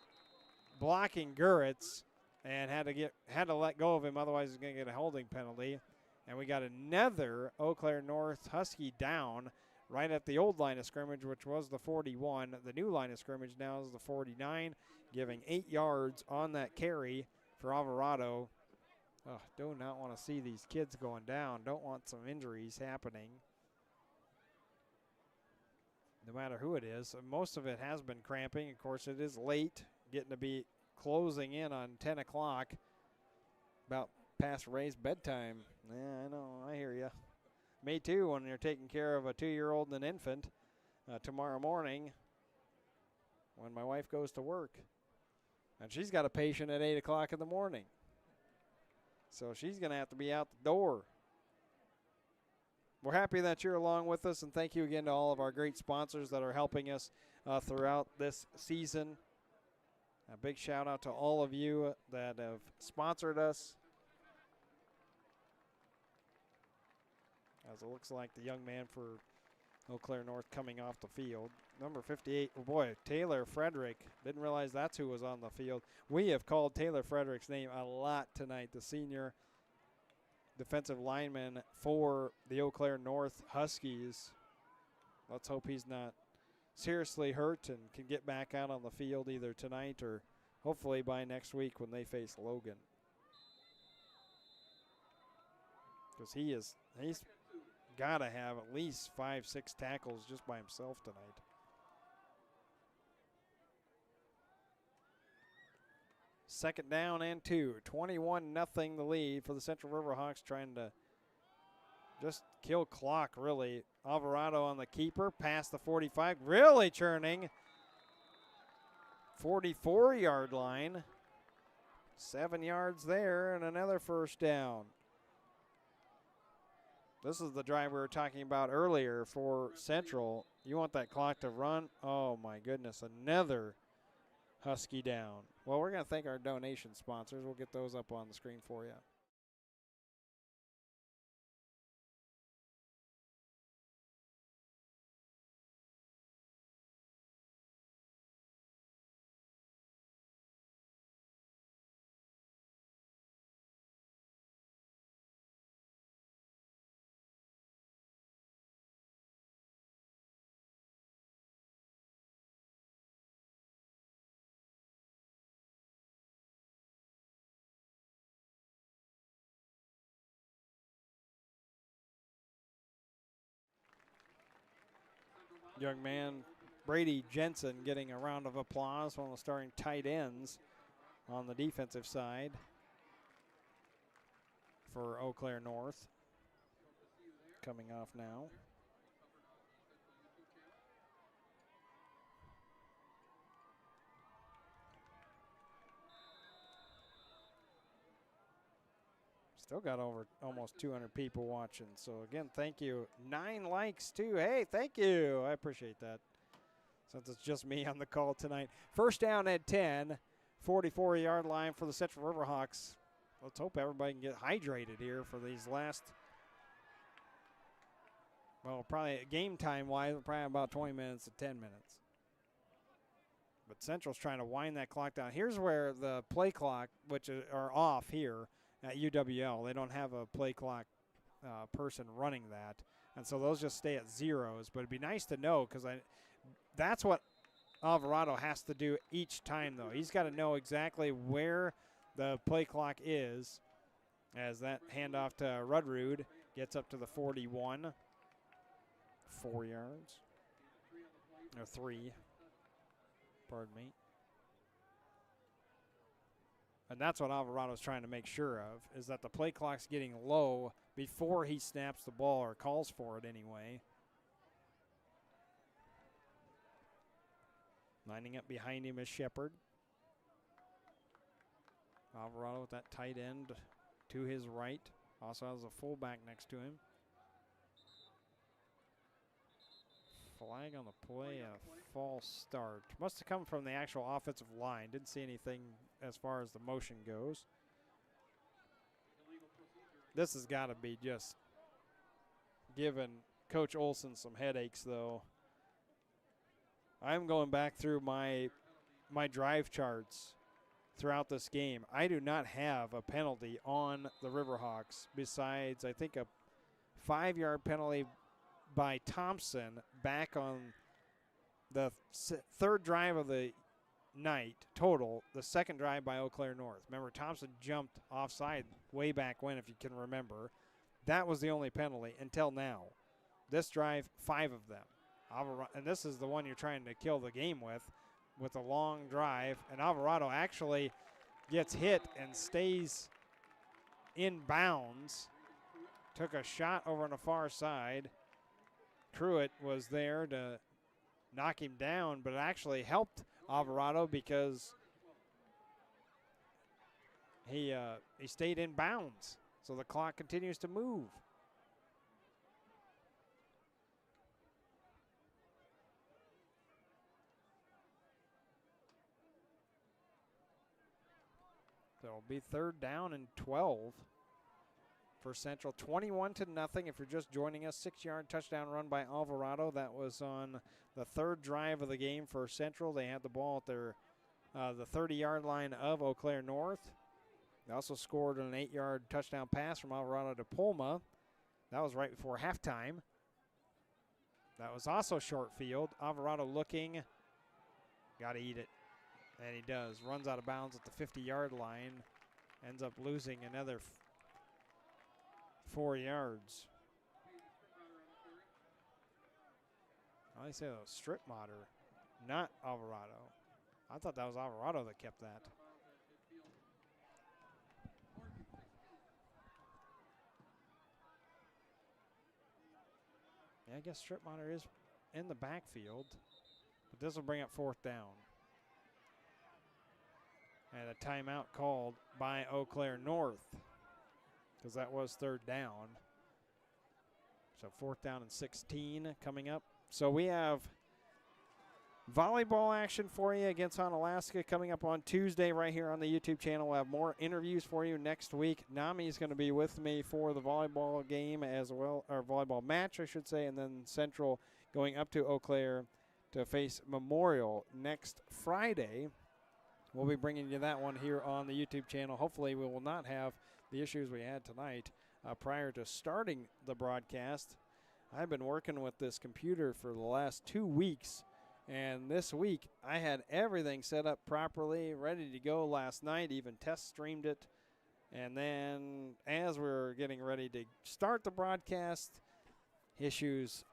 blocking Guritz and had to let go of him, otherwise he's going to get a holding penalty. And we got another Eau Claire North Husky down right at the old line of scrimmage, which was the 41. The new line of scrimmage now is the 49, giving 8 yards on that carry for Alvarado. Oh, do not want to see these kids going down. Don't want some injuries happening, no matter who it is. Most of it has been cramping. Of course, it is late, getting to be closing in on 10 o'clock, about past Ray's bedtime. Yeah, I know. I hear you. Me too, when you're taking care of a 2-year-old and an infant tomorrow morning when my wife goes to work. And she's got a patient at 8 o'clock in the morning. So she's going to have to be out the door. We're happy that you're along with us, and thank you again to all of our great sponsors that are helping us throughout this season. A big shout out to all of you that have sponsored us. As it looks like the young man for Eau Claire North coming off the field. Number 58, oh boy, Taylor Frederick. Didn't realize that's who was on the field. We have called Taylor Frederick's name a lot tonight, the senior defensive lineman for the Eau Claire North Huskies. Let's hope he's not seriously hurt and can get back out on the field either tonight or hopefully by next week when they face Logan. Because he's got to have at least 5-6 tackles just by himself tonight. Second down and 2. 21-0 the lead for the Central Riverhawks, trying to just kill clock, really. Alvarado on the keeper, past the 45, really churning. 44-yard line. 7 yards there and another first down. This is the drive we were talking about earlier for Central. You want that clock to run. Oh, my goodness, another Husky down. Well, we're going to thank our donation sponsors. We'll get those up on the screen for you. Young man Brady Jensen getting a round of applause, one of the starting tight ends on the defensive side for Eau Claire North. Coming off now. Still got over almost 200 people watching. So, again, thank you. 9 likes, too. Hey, thank you. I appreciate that. Since it's just me on the call tonight. First down at 10. 44-yard line for the Central Riverhawks. Let's hope everybody can get hydrated here for these last, well, probably game time-wise, probably about 20 minutes to 10 minutes. But Central's trying to wind that clock down. Here's where the play clock, which are off here, at UWL, they don't have a play clock person running that, and so those just stay at zeros. But it'd be nice to know, because that's what Alvarado has to do each time, though. He's got to know exactly where the play clock is, as that handoff to Rudrud gets up to the 41. 4 yards, or 3. Pardon me. And that's what Alvarado's trying to make sure of, is that the play clock's getting low before he snaps the ball or calls for it anyway. Lining up behind him is Shepard. Alvarado with that tight end to his right. Also has a fullback next to him. Flag on the play, a false start. Must have come from the actual offensive line. Didn't see anything as far as the motion goes. This has got to be just giving Coach Olson some headaches, though. I'm going back through my drive charts throughout this game. I do not have a penalty on the Riverhawks besides, I think, a 5-yard penalty by Thompson back on the third drive of the night total, the second drive by Eau Claire North. Remember, Thompson jumped offside way back when, if you can remember. That was the only penalty until now. This drive, 5 of them. And this is the one you're trying to kill the game with a long drive. And Alvarado actually gets hit and stays in bounds. Took a shot over on the far side. Pruitt was there to knock him down, but it actually helped Alvarado because he stayed in bounds. So the clock continues to move. So it'll be 3rd down and 12 for Central. 21-0 if you're just joining us. 6-yard touchdown run by Alvarado. That was on the 3rd drive of the game for Central. They had the ball at their the 30-yard line of Eau Claire North. They also scored an 8-yard touchdown pass from Alvarado to Pulma. That was right before halftime. That was also short field. Alvarado looking. Got to eat it. And he does. Runs out of bounds at the 50-yard line. Ends up losing another 4 yards. I say that was Stripmatter, not Alvarado. I thought that was Alvarado that kept that. Yeah, I guess Stripmatter is in the backfield, but this will bring up 4th down. And a timeout called by Eau Claire North because that was 3rd down. So 4th down and 16 coming up. So we have volleyball action for you against Onalaska coming up on Tuesday right here on the YouTube channel. We'll have more interviews for you next week. Nami is going to be with me for the volleyball game as well, or volleyball match, I should say, and then Central going up to Eau Claire to face Memorial next Friday. We'll be bringing you that one here on the YouTube channel. Hopefully we will not have the issues we had tonight prior to starting the broadcast. I've been working with this computer for the last 2 weeks, and this week I had everything set up properly, ready to go last night, even test streamed it. And then as we were getting ready to start the broadcast, issues,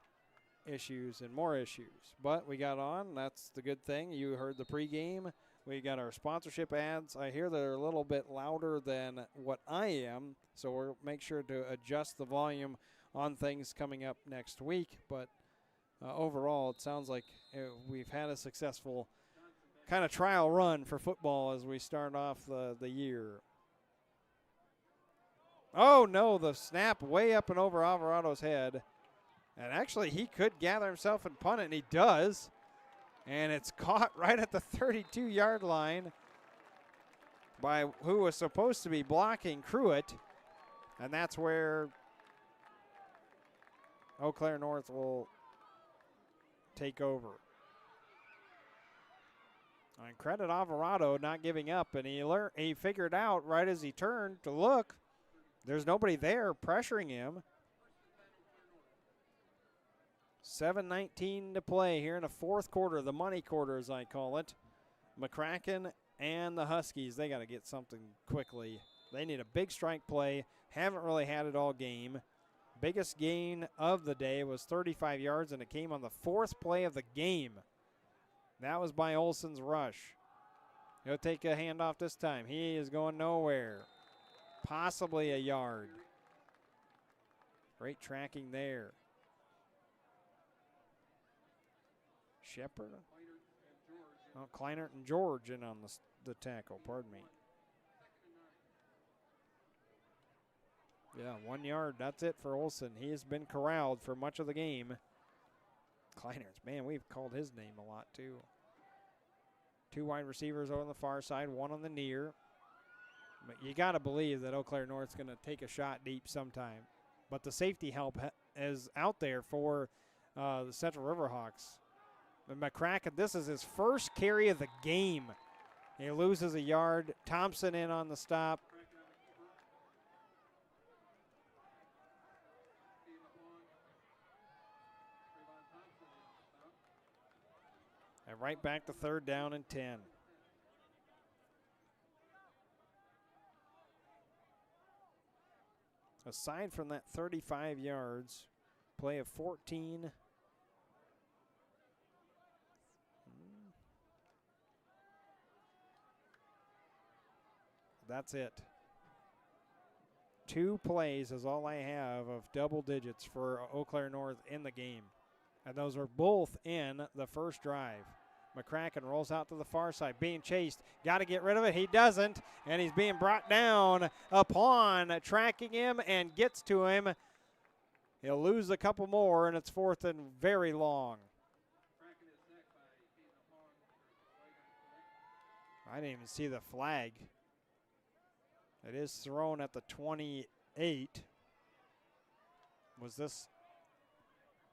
and more issues. But we got on. That's the good thing. You heard the pregame. We got our sponsorship ads. I hear they're a little bit louder than what I am, so we'll make sure to adjust the volume on things coming up next week. But overall, it sounds like we've had a successful kind of trial run for football as we start off the year. Oh, no, the snap way up and over Alvarado's head. And actually, he could gather himself and punt it, and he does. And it's caught right at the 32-yard line by who was supposed to be blocking Pruitt. And that's where Eau Claire North will take over. And credit Alvarado not giving up. And he figured out right as he turned to look, there's nobody there pressuring him. 7:19 to play here in the 4th quarter, the money quarter as I call it. McCracken and the Huskies, they got to get something quickly. They need a big strike play. Haven't really had it all game. Biggest gain of the day was 35 yards, and it came on the 4th play of the game. That was by Olson's rush. He'll take a handoff this time. He is going nowhere. Possibly a yard. Great tracking there. Shepard. Oh, Kleinert and George in on the tackle, pardon me. Yeah, 1 yard. That's it for Olson. He has been corralled for much of the game. Kleinertz. Man, we've called his name a lot too. 2 wide receivers on the far side, 1 on the near. But you got to believe that Eau Claire North's going to take a shot deep sometime. But the safety help is out there for the Central Riverhawks. And McCracken, this is his first carry of the game. He loses a yard. Thompson in on the stop. And right back to 3rd down and 10. Aside from that 35 yards, play of 14. That's it. 2 plays is all I have of double digits for Eau Claire North in the game. And those are both in the first drive. McCracken rolls out to the far side, being chased. Got to get rid of it. He doesn't, and he's being brought down upon tracking him and gets to him. He'll lose a couple more, and it's 4th and very long. I didn't even see the flag. It is thrown at the 28. Was this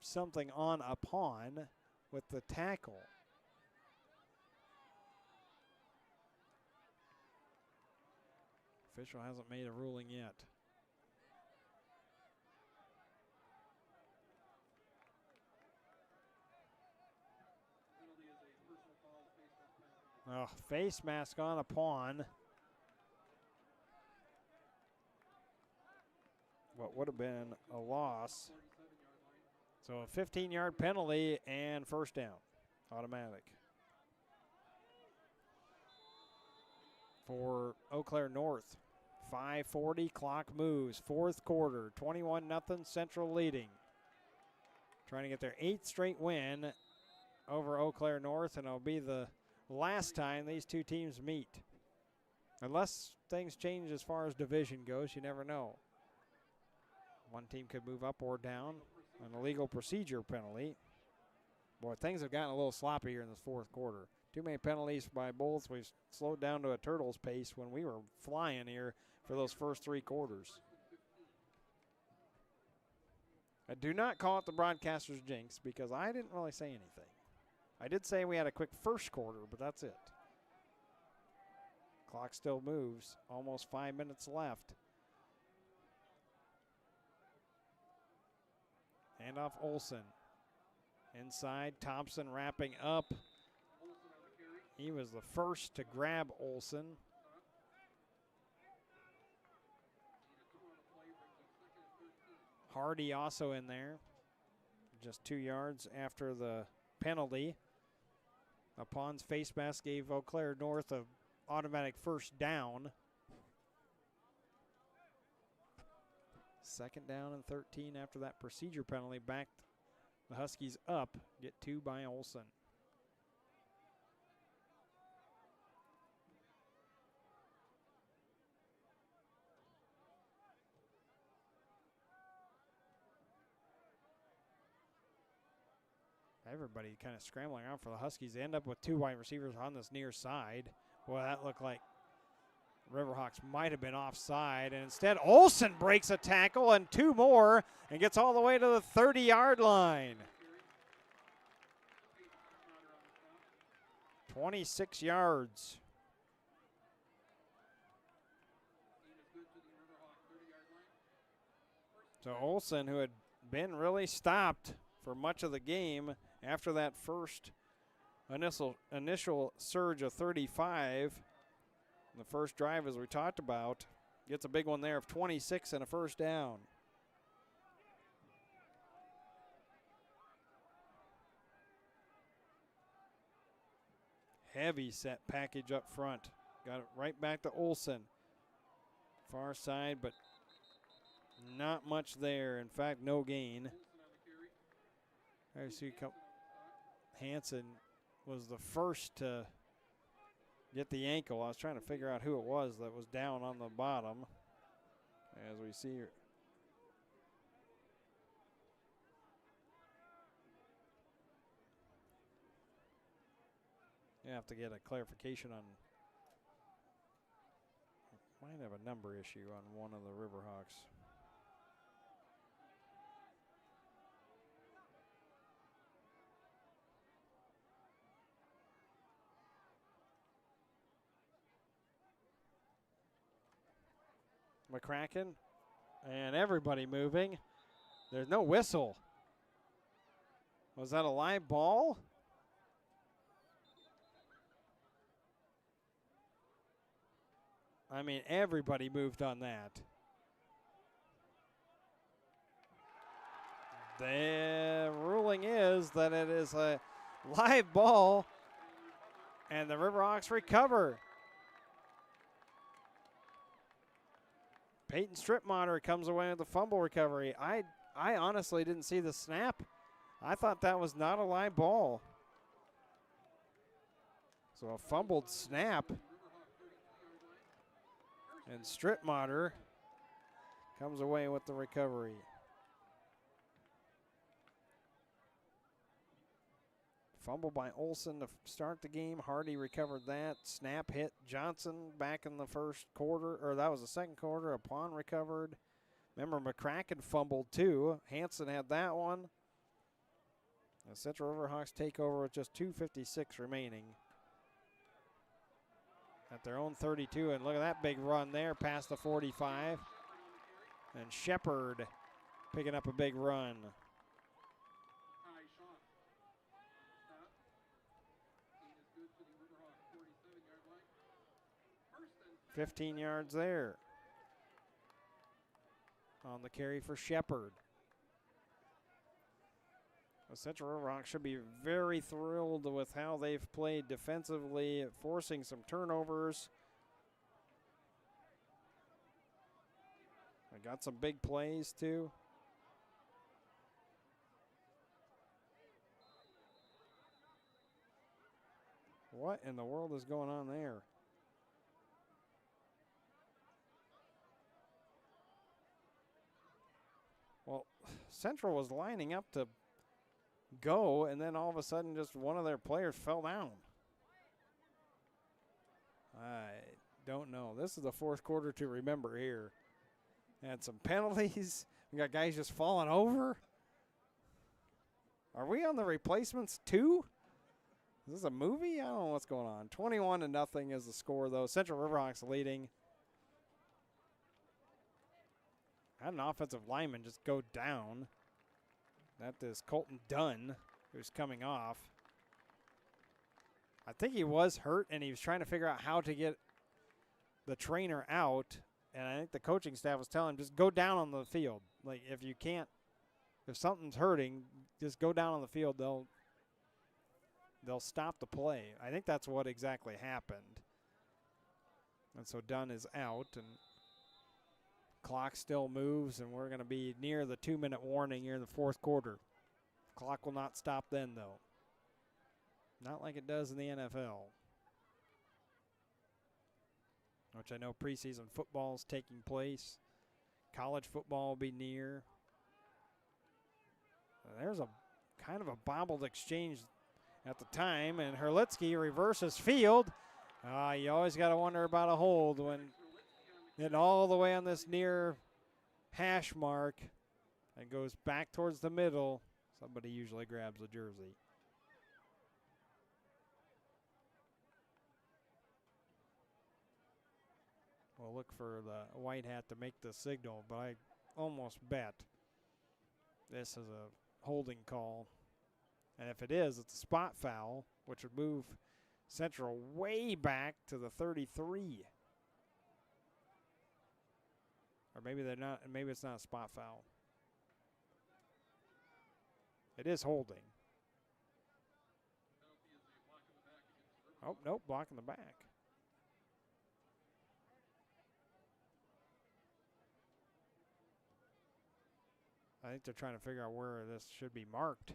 something on upon with the tackle? Official hasn't made a ruling yet. Oh, face mask on upon what would have been a loss. So a 15-yard penalty and 1st down, automatic. For Eau Claire North, 5:40, clock moves, 4th quarter, 21-0, Central leading. Trying to get their 8th straight win over Eau Claire North, and it'll be the last time these 2 teams meet. Unless things change as far as division goes, you never know. One team could move up or down. An illegal procedure penalty. Boy, things have gotten a little sloppy here in this 4th quarter. Too many penalties by both. We've slowed down to a Turtles pace when we were flying here for those first 3 quarters. I do not call it the broadcaster's jinx because I didn't really say anything. I did say we had a quick 1st quarter, but that's it. Clock still moves. Almost 5 minutes left. Handoff Olson. Inside, Thompson wrapping up. He was the first to grab Olson. Hardy also in there. Just 2 yards after the penalty. Upon's face mask gave Eau Claire North an automatic 1st down. 2nd down and 13 after that procedure penalty. Backed the Huskies up. Get 2 by Olson. Everybody kind of scrambling around for the Huskies. They end up with 2 wide receivers on this near side. Boy, that looked like Riverhawks might have been offside. And instead, Olson breaks a tackle and 2 more and gets all the way to the 30-yard line. 26 yards. So Olson, who had been really stopped for much of the game after that first initial surge of 35, the first drive, as we talked about, gets a big one there of 26 and a 1st down. Heavy set package up front. Got it right back to Olson. Far side, but not much there. In fact, no gain. I see Hanson was the first to get the ankle. I was trying to figure out who it was that was down on the bottom. As we see here. You have to get a clarification on. Might have a number issue on one of the Riverhawks. McCracken and everybody moving. There's no whistle. Was that a live ball? I mean, everybody moved on that. The ruling is that it is a live ball, and the Riverhawks recover. Peyton Stripmotter comes away with the fumble recovery. I honestly didn't see the snap. I thought that was not a live ball. So a fumbled snap. And Stripmotter comes away with the recovery. Fumble by Olson to start the game. Hardy recovered that. Snap hit Johnson back in the first quarter, or that was the second quarter. Upon recovered. Remember, McCracken fumbled too. Hanson had that one. The Central Riverhawks take over with just 2:56 remaining. At their own 32, and look at that big run there past the 45. And Shepard picking up a big run. 15 yards there. On the carry for Shepard. The Central Riverhawks should be very thrilled with how they've played defensively, forcing some turnovers. I got some big plays too. What in the world is going on there? Well, Central was lining up to go, and then all of a sudden just one of their players fell down. I don't know. This is the fourth quarter to remember here. Had some penalties. We got guys just falling over. Are we on the replacements too? Is this a movie? I don't know what's going on. 21-0 is the score, though. Central Riverhawks leading. Had an offensive lineman just go down. That is Colton Dunn, who's coming off. I think he was hurt, and he was trying to figure out how to get the trainer out. And I think the coaching staff was telling him, just go down on the field. Like, if you can't, if something's hurting, just go down on the field. They'll stop the play. I think that's what exactly happened. And so Dunn is out, and clock still moves, and we're going to be near the 2-minute warning here in the fourth quarter. Clock will not stop then, though. Not like it does in the NFL, which I know preseason football is taking place. College football will be near. There's a kind of a bobbled exchange at the time, and Herlitzky reverses field. You always got to wonder about a hold when getting all the way on this near hash mark and goes back towards the middle. Somebody usually grabs the jersey. We'll look for the white hat to make the signal, but I almost bet this is a holding call. And if it is, it's a spot foul, which would move Central way back to the 33. Or maybe they're not, maybe it's not a spot foul. It is holding. Oh, nope, blocking the back. I think they're trying to figure out where this should be marked.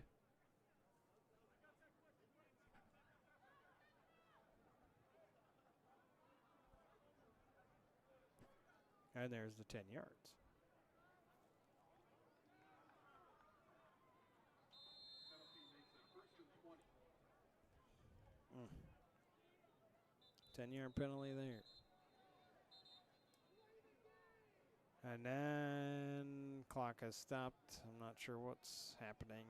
And there's the 10 yards. 10-yard penalty there. And then clock has stopped. I'm not sure what's happening.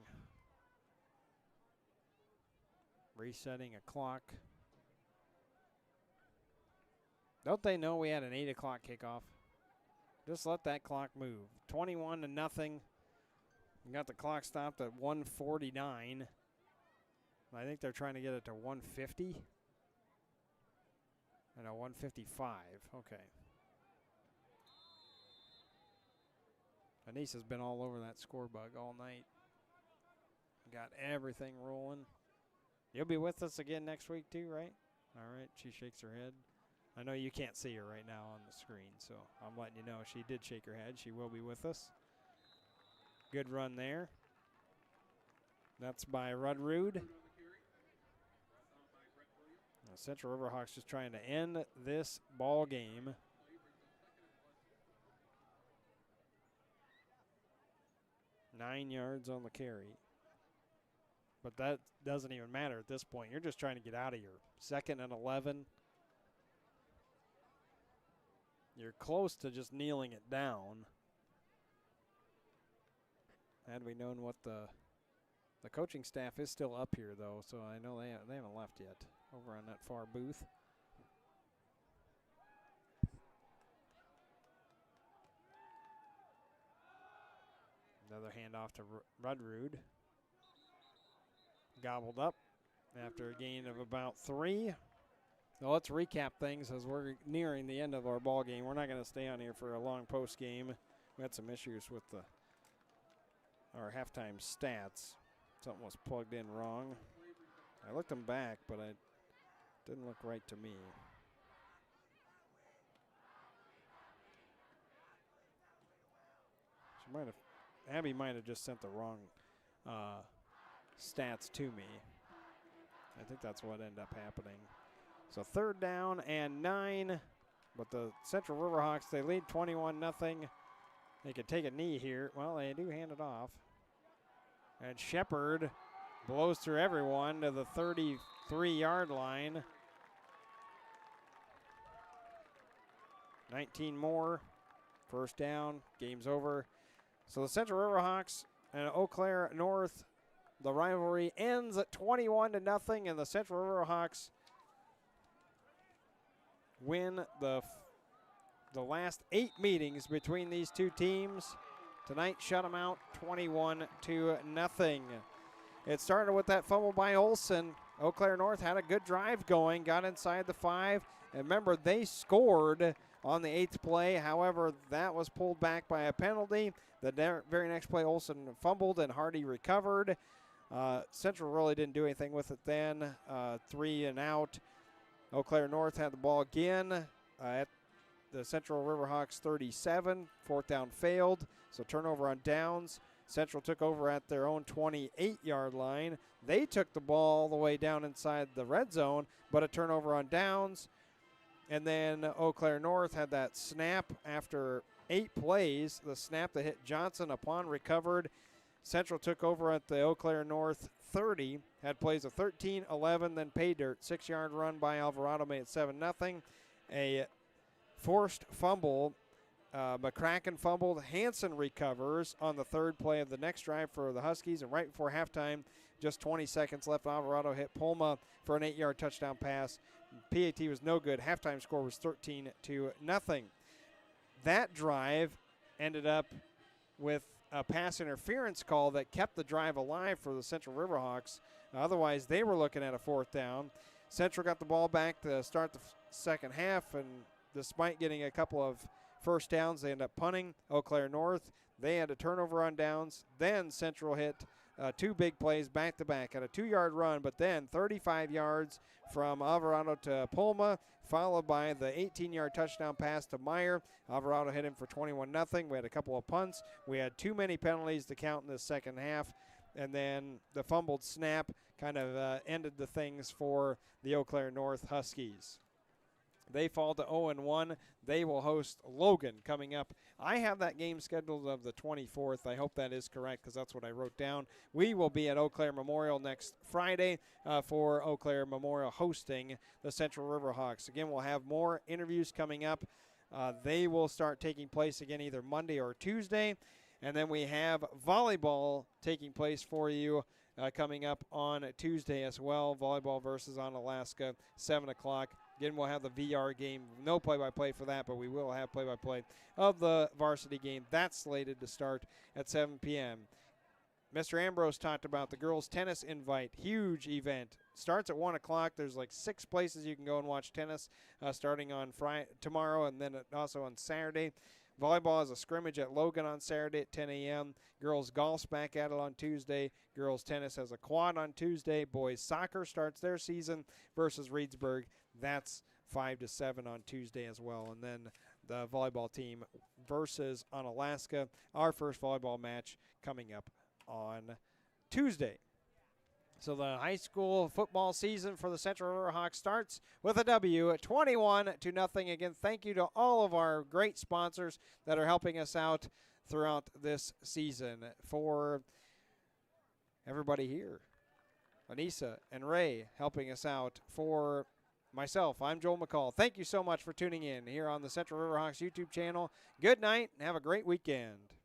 Resetting a clock. Don't they know we had an 8 o'clock kickoff? Just let that clock move. 21 to nothing. We got the clock stopped at 1:49. I think they're trying to get it to 1:50. I know 1:55. Okay. Anise has been all over that score bug all night. Got everything rolling. You'll be with us again next week too, right? All right. She shakes her head. I know you can't see her right now on the screen, so I'm letting you know she did shake her head. She will be with us. Good run there. That's by Rudrud. Central Riverhawks just trying to end this ball game. Nine yards on the carry. But that doesn't even matter at this point. You're just trying to get out of here. 2nd and 11. You're close to just kneeling it down. Had we known what the coaching staff is still up here, though, so I know they haven't left yet over on that far booth. Another handoff to Rudrud. Gobbled up after a gain of about 3. So let's recap things as we're nearing the end of our ball game. We're not going to stay on here for a long post game. We had some issues with our halftime stats. Something was plugged in wrong. I looked them back, but it didn't look right to me. Abby might have just sent the wrong stats to me. I think that's what ended up happening. So 3rd down and 9, but the Central Riverhawks, they lead 21-0. They could take a knee here. Well, they do hand it off. And Shepard blows through everyone to the 33-yard line. 19 more. 1st down. Game's over. So the Central Riverhawks and Eau Claire North, the rivalry ends at 21-0, and the Central Riverhawks win the last 8 meetings between these two teams. Tonight shut them out 21-0. It started with that fumble by Olson. Eau Claire North had a good drive going, got inside the 5. And remember, they scored on the 8th play. However, that was pulled back by a penalty. The very next play, Olson fumbled and Hardy recovered. Central really didn't do anything with it then. 3 and out. Eau Claire North had the ball again at the Central Riverhawks 37. 4th down failed, so turnover on downs. Central took over at their own 28-yard line. They took the ball all the way down inside the red zone, but a turnover on downs. And then Eau Claire North had that snap after 8 plays, the snap that hit Johnson upon recovered. Central took over at the Eau Claire North 30, had plays of 13, 11, then pay dirt. 6-yard run by Alvarado made it 7-0. A forced fumble. McCracken fumbled. Hanson recovers on the 3rd play of the next drive for the Huskies. And right before halftime, just 20 seconds left, Alvarado hit Pulma for an 8-yard touchdown pass. PAT was no good. Halftime score was 13-0. That drive ended up with a pass interference call that kept the drive alive for the Central Riverhawks. Otherwise, they were looking at a 4th down. Central got the ball back to start the second half, and despite getting a couple of first downs, they end up punting. Eau Claire North, they had a turnover on downs. Then Central hit 2 big plays back-to-back at a 2-yard run, but then 35 yards from Alvarado to Pulma, followed by the 18-yard touchdown pass to Meyer. Alvarado hit him for 21-0. We had a couple of punts. We had too many penalties to count in the second half, and then the fumbled snap kind of ended the things for the Eau Claire North Huskies. They fall to 0-1. They will host Logan coming up. I have that game scheduled of the 24th. I hope that is correct because that's what I wrote down. We will be at Eau Claire Memorial next Friday for Eau Claire Memorial hosting the Central Riverhawks. Again, we'll have more interviews coming up. They will start taking place again either Monday or Tuesday. And then we have volleyball taking place for you coming up on Tuesday as well. Volleyball versus Onalaska, 7 o'clock. Again, we'll have the VR game. No play-by-play for that, but we will have play-by-play of the varsity game. That's slated to start at 7 p.m. Mr. Ambrose talked about the girls' tennis invite. Huge event. Starts at 1 o'clock. There's like 6 places you can go and watch tennis starting on tomorrow and then also on Saturday. Volleyball has a scrimmage at Logan on Saturday at 10 a.m. Girls golf's back at it on Tuesday. Girls tennis has a quad on Tuesday. Boys soccer starts their season versus Reedsburg. That's 5 to 7 on Tuesday as well. And then the volleyball team versus Onalaska. Our first volleyball match coming up on Tuesday. So the high school football season for the Central Riverhawks starts with a W, 21-0. Again, thank you to all of our great sponsors that are helping us out throughout this season. For everybody here, Anissa and Ray helping us out. For myself, I'm Joel McCall. Thank you so much for tuning in here on the Central Riverhawks YouTube channel. Good night and have a great weekend.